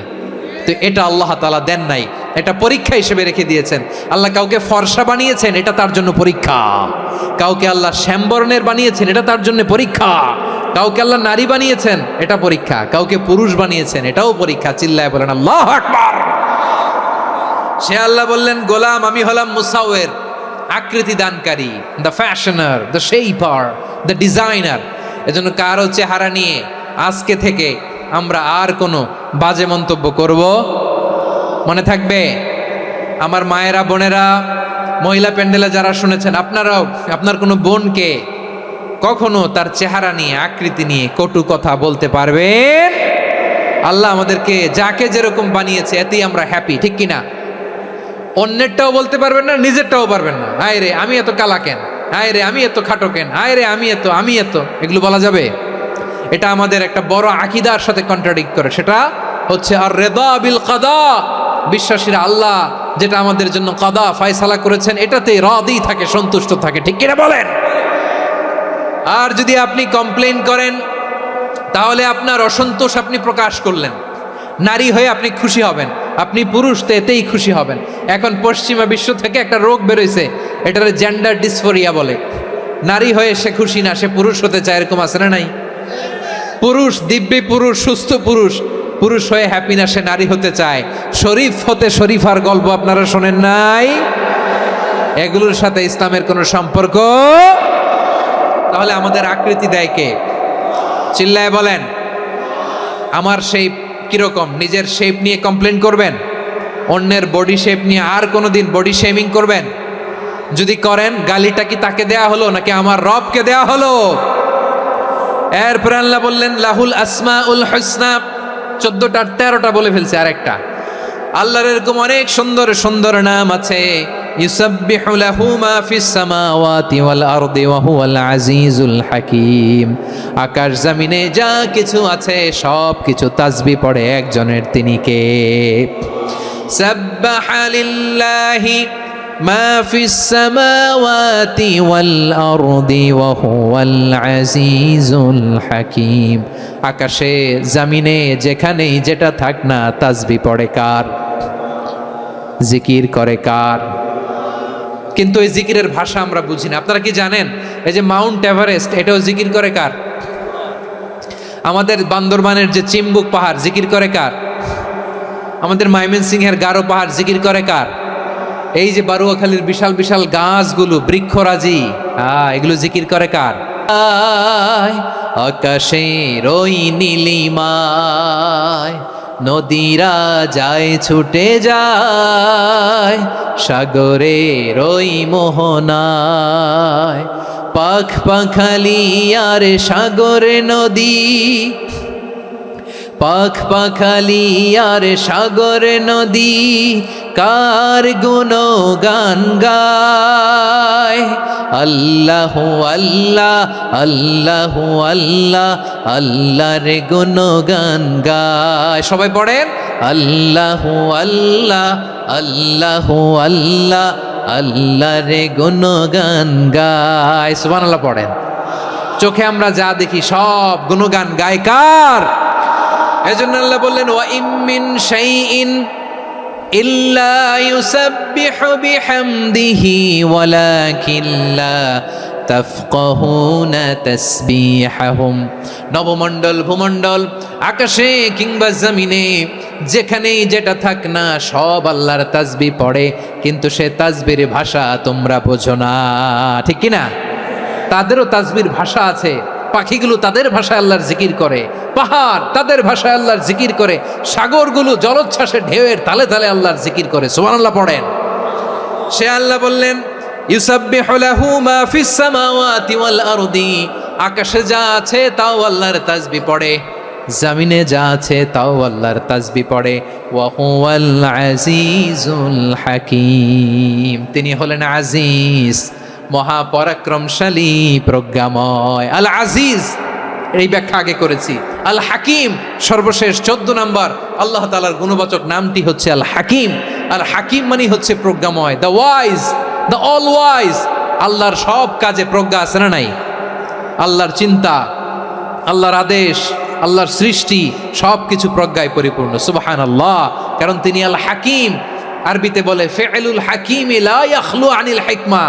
তো এটা আল্লাহ তাআলা দেন নাই, এটা পরীক্ষা হিসেবে রেখে দিয়েছেন। আল্লাহ কাউকে ফর্সা বানিয়েছেন, এটা তার জন্য পরীক্ষা। কাউকে আল্লাহ শ্যামবর্ণের বানিয়েছেন, এটা তার জন্য পরীক্ষা। কাউকে আল্লাহ নারী বানিয়েছেন, এটা পরীক্ষা। কাউকে পুরুষ বানিয়েছেন, এটাও পরীক্ষা। চিল্লায় বলেন আল্লাহু আকবার। সে আল্লাহ বললেন, গোলাম আমি হলাম মুসাওয়ের, আকৃতি দানকারী, the fashioner, the shaper, the designer. এজন্য কারো চেহারা নিয়ে আজকে থেকে আমরা আর কোনো বাজে মন্তব্য করব, মনে থাকবে? আমার মায়েরা, বোনেরা, মহিলা প্যান্ডেলে যারা শুনেছেন, আপনারাও আপনার কোনো বোনকে কখনো তার চেহারা নিয়ে, আকৃতি নিয়ে কটু কথা বলতে পারবেন? আল্লাহ আমাদেরকে যাকে যেরকম বানিয়েছে এতেই আমরা হ্যাপি, ঠিক কিনা? অন্যেরটাও বলতে পারবেন না, নিজেরটাও পারবেন না। হায় রে আমি এত কালা কেন, হায় রে আমি এত খাটো কেন, হায় রে আমি এত, এগুলো বলা যাবে? এটা আমাদের একটা বড় আকীদার সাথে কন্ট্রাডিক্ট করে। সেটা হচ্ছে আর রিদা বিল কাদা, বিশ্বাসীরা আল্লাহ যেটা আমাদের জন্য কাদা ফয়সালা করেছেন এটাতেই রাদি থাকে, সন্তুষ্ট থাকে, ঠিক কিনা বলেন? আর যদি আপনি কমপ্লেইন করেন তাহলে আপনার অসন্তোষ আপনি প্রকাশ করলেন। নারী হয়ে আপনি খুশি হবেন, আপনি পুরুষ তো এতেই খুশি হবেন। এখন পশ্চিমা বিশ্ব থেকে একটা রোগ বেরোইছে, এটার জেন্ডার ডিসফোরিয়া বলে। নারী হয়ে সে খুশি না, সে পুরুষ হতে চায়, এরকম আছে না নাই? পুরুষ, দিব্যি পুরুষ, সুস্থ পুরুষ, পুরুষ হয়ে হ্যাপি না, সে নারী হতে চায়। শরীফ হতে শরীফার গল্প আপনারা শোনেন নাই? এগুলোর সাথে ইসলামের কোনো সম্পর্ক? তাহলে আমাদের আকৃতি দেয় কে? চিল্লায় বলেন। আমার শেপ কিরকম, নিজের শেপ নিয়ে কমপ্লেন করবেন? অন্যের বডি শেপ নিয়ে আর কোনোদিন বডি শেমিং করবেন? যদি করেন, গালিটা কি তাকে দেয়া হলো নাকি আমার রবকে দেয়া হলো? এরপর আল্লাহ বললেন লাহুল আসমাউল হুসনা, 14টা 13টা বলে ফেলছে, আরেকটা। আল্লাহর এরকম অনেক সুন্দর সুন্দর নাম আছে। ইউসাব্বিহু লাহু মা ফিস সামাওয়াতি ওয়াল আরদি ওয়া হুয়াল আজিজুল হাকীম। আকাশ জমিনে যা কিছু আছে সব কিছু তাসবিহ পড়ে একজনের, তিনি কে? সাব্বাহা লিল্লাহি মা ফিস সামাওয়াতি ওয়াল আরদি ওয়া হুয়াল আজিজুল হাকীম। আকাশে জমিনে যেখানেই যেটা থাক না, তাসবিহ পড়ে কার? জিকির করে কার? কিন্তু এই জিকিরের ভাষা আমরা বুঝি না। আপনারা কি জানেন এই যে মাউন্ট এভারেস্ট, এটাও জিকির করে কার? আমাদের বান্দরবানের যে চিম্বুক পাহাড়, জিকির করে কার? আমাদের ময়মনসিংহের গারো পাহাড়, জিকির করে কার? এই যে বারুয়াখালীর বিশাল বিশাল গাছগুলো, বৃক্ষরাজি, এগুলো জিকির করে কার? আকাশের ওই নীলিমায় নদীরা যায় ছুটে যায়, সাগরের ওই মোহনায় পাখ পাখালি আর সাগরে নদী, পাখ পাখালি আর সাগরে নদী কার গুণগান গায়। আল্লাহ আল্লাহ আল্লাহ আল্লাহ আল্লাহর গুণগান গায়। সবাই পড়েন আল্লাহ আল্লাহ আল্লাহ আল্লাহ আল্লাহর গুণগান গায়। সুবহানাল্লাহ পড়েন। চোখে আমরা যা দেখি সব গুণগান গায় কার? এজন্য আল্লাহ বললেন ওয়া ইম মিন শাইইন ইল্লা ইউসাব্বিহু বিহামদিহি ওয়ালাকিন লা তাফকাহুনা তাসবিহাহুম। নবমণ্ডল ভূমণ্ডল আকাশে কিংবা জমিনে যেখানেই যেটা থাক না, সব আল্লাহর তাসবিহ পড়ে, কিন্তু সে তাসবির ভাষা তোমরা বোঝো না, ঠিক কি না? তাদেরও তাসবির ভাষা আছে। পাখিগুলো তাদের ভাষায় আল্লাহর জিকির করে, পাহাড় তাদের ভাষায় আল্লাহর জিকির করে, সাগরগুলো জলোচ্ছ্বাসে ঢেউয়ের তালে তালে আল্লাহর জিকির করে। সুবহানাল্লাহ পড়েন। সে আল্লাহ বললেন ইউসাব্বিহু লাহু মা ফিস সামাওয়াতি ওয়াল আরদি। আকাশে যা আছে তাও আল্লাহর তাসবিহ পড়ে, জমিনে যা আছে তাও আল্লাহর তাসবিহ পড়ে। ওয়া হুয়াল আজিজুল হাকীম। তিনি হলেন আজিজ, মহাপরাক্রমশালী, প্রজ্ঞাময়। আল আজিজ এই ব্যাখ্যা আগে করেছি। আল হাকিম সর্বশেষ 14 নম্বর আল্লাহ তাআলার গুণবাচক নামটি হচ্ছে আল হাকিম। আল হাকিম মানে হচ্ছে প্রজ্ঞাময়, the wise, the all wise. আল্লাহর সব কাজে প্রজ্ঞা আছে না নাই? আল্লাহর চিন্তা, আল্লাহর আদেশ, আল্লাহর সৃষ্টি সব কিছু প্রজ্ঞায় পরিপূর্ণ। সুবহানাল্লাহ। কারণ তিনি আল হাকিম। আরবিতে বলে ফিআলুল হাকিম লা ইয়াখলু আনিল হিকমা।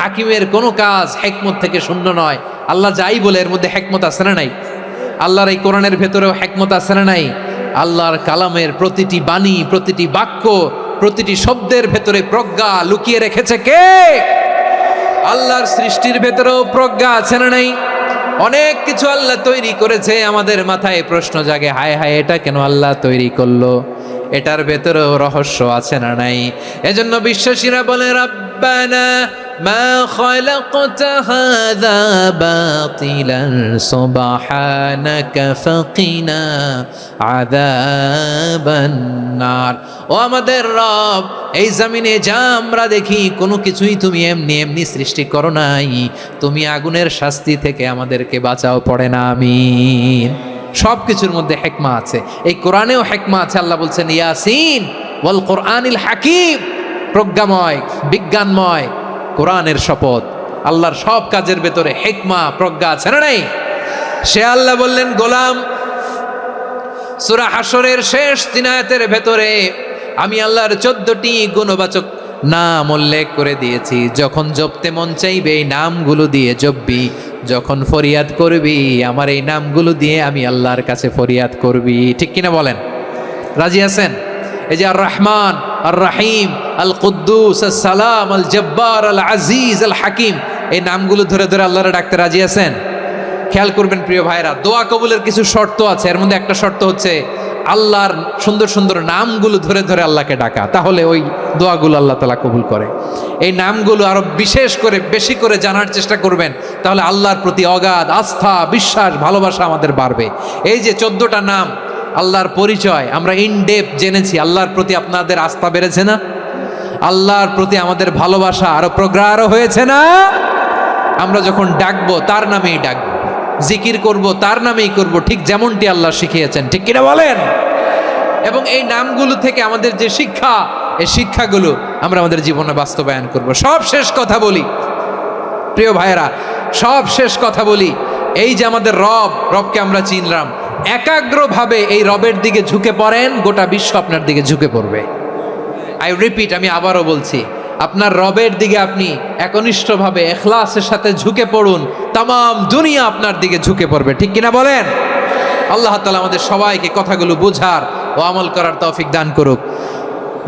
হাকিমের কোনো কাজ হিকমত থেকে শূন্য নয়। আল্লাহ যাই বলে এর মধ্যে হিকমত আছে না নাই? আল্লাহর এই কোরআনের ভেতরেও হিকমত আছে না নাই? আল্লাহর কালামের প্রতিটি বাণী, প্রতিটি বাক্য, প্রতিটি শব্দের ভেতরে প্রজ্ঞা লুকিয়ে রেখেছে কে? আল্লাহর সৃষ্টির ভেতরেও প্রজ্ঞা আছে না নাই? অনেক কিছু আল্লাহ তৈরি করেছে, আমাদের মাথায় প্রশ্ন জাগে, হায় হায় এটা কেন আল্লাহ তৈরি করলো? এটার ভেতরেও রহস্য আছে না নাই? এজন্য বিশ্বাসীরা বলে রব্বানা মা খালাকতা হাযা বাতিলান সুবহানাকা ফাকিনা আযাবান নার। ও আমাদের রব, এই জমিনে যা আমরা দেখি কোনো কিছুই তুমি এমনি এমনি সৃষ্টি করো নাই, তুমি আগুনের শাস্তি থেকে আমাদেরকে বাঁচাও, পড়ে না আমিন। সব কিছুর মধ্যে হিকমা আছে, এই কোরআনেও হিকমা আছে। আল্লাহ বলছেন ইয়াসিন ওয়াল কোরআনিল হাকিম, প্রজ্ঞাময়, বিজ্ঞানময় কোরআনের শপথ। আল্লাহর সব কাজের ভেতরে হিকমা, প্রজ্ঞা আছে না নাই? সে আল্লাহ বললেন গোলাম, সূরা হাশরের শেষ 3 আয়াতের ভেতরে আমি আল্লাহর 14টি গুণবাচক নাম উল্লেখ করে দিয়েছি। যখন জপতে মন চাইবে এই নামগুলো দিয়ে জপবি, যখন ফরিয়াদ করবি আমার এই নামগুলো দিয়ে আমি আল্লাহর কাছে ফরিয়াদ করবি। ঠিক কিনা বলেন? রাজি আছেন? এই যে আর রহমান, আর রাহিম, আল কুদ্দুস, আল সালাম, আল জব্বার, আল আজিজ, আল হাকিম, এই নামগুলো ধরে ধরে আল্লাহরে ডাকতে রাজি আছেন? খেয়াল করবেন প্রিয় ভাইরা, দোয়া কবুলের কিছু শর্ত আছে। এর মধ্যে একটা শর্ত হচ্ছে আল্লাহর সুন্দর সুন্দর নামগুলো ধরে ধরে আল্লাহকে ডাকা, তাহলে ওই দোয়াগুলো আল্লাহ তাআলা কবুল করে। এই নামগুলো আরো বিশেষ করে বেশি করে জানার চেষ্টা করবেন, তাহলে আল্লাহর প্রতি অগাধ আস্থা, বিশ্বাস, ভালোবাসা আমাদের বাড়বে। এই যে 14টা নাম আল্লাহর পরিচয় আমরা ইন ডেপথ জেনেছি, আল্লাহর প্রতি আপনাদের আস্থা বেড়েছে না? আল্লাহর প্রতি আমাদের ভালোবাসা আরো প্রগাঢ় হয়েছে না? আমরা যখন ডাকবো তার নামেই ডাকবো, জিকির করব তার নামেই করব, ঠিক যেমনটি আল্লাহ শিখিয়েছেন। ঠিক কিনা বলেন? এবং এই নামগুলো থেকে আমাদের যে শিক্ষা, এই শিক্ষাগুলো আমরা আমাদের জীবনে বাস্তবায়ন করব। সব শেষ কথা বলি প্রিয় ভাইয়েরা, সব শেষ কথা বলি, এই যে আমাদের রবকে আমরা চিনলাম, একাগ্রভাবে এই রবের দিকে ঝুঁকে পড়েন, গোটা বিশ্ব আপনার দিকে ঝুঁকে পড়বে। আই রিপিট, আমি আবারও বলছি, আপনার রবের দিকে আপনি একনিষ্ঠভাবে ইখলাসের সাথে ঝুঁকে পড়ুন, তাম দুনিয়া আপনার দিকে ঝুঁকে পড়বে। ঠিক কিনা বলেন? আল্লাহ তাআলা আমাদের সবাইকে কথাগুলো বোঝার ও আমল করার তৌফিক দান করুক।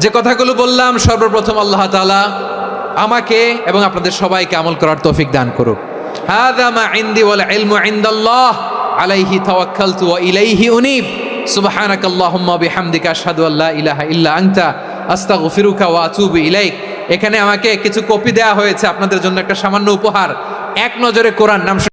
যে কথাগুলো বললাম, সর্বপ্রথম আল্লাহ তাআলা আমাকে এবং আপনাদের সবাইকে আমল করার তৌফিক দান করুক। হাযা মা ইনদি ওয়াল ইলমু ইনদাল্লাহ আলাইহি তাওয়াক্কালতু ওয়া ইলাইহি উনীব। সুবহানাকাল্লাহুম্মা বিহামদিকা আশহাদু আল্লা ইলাহা ইল্লা আনতা আস্তাগফিরুকা ওয়া আতুবু ইলাইক। এখানে আমাকে কিছু কপি দেয়া হয়েছে আপনাদের জন্য, একটা সামান্য উপহার। এক নজরে কোরআন নাম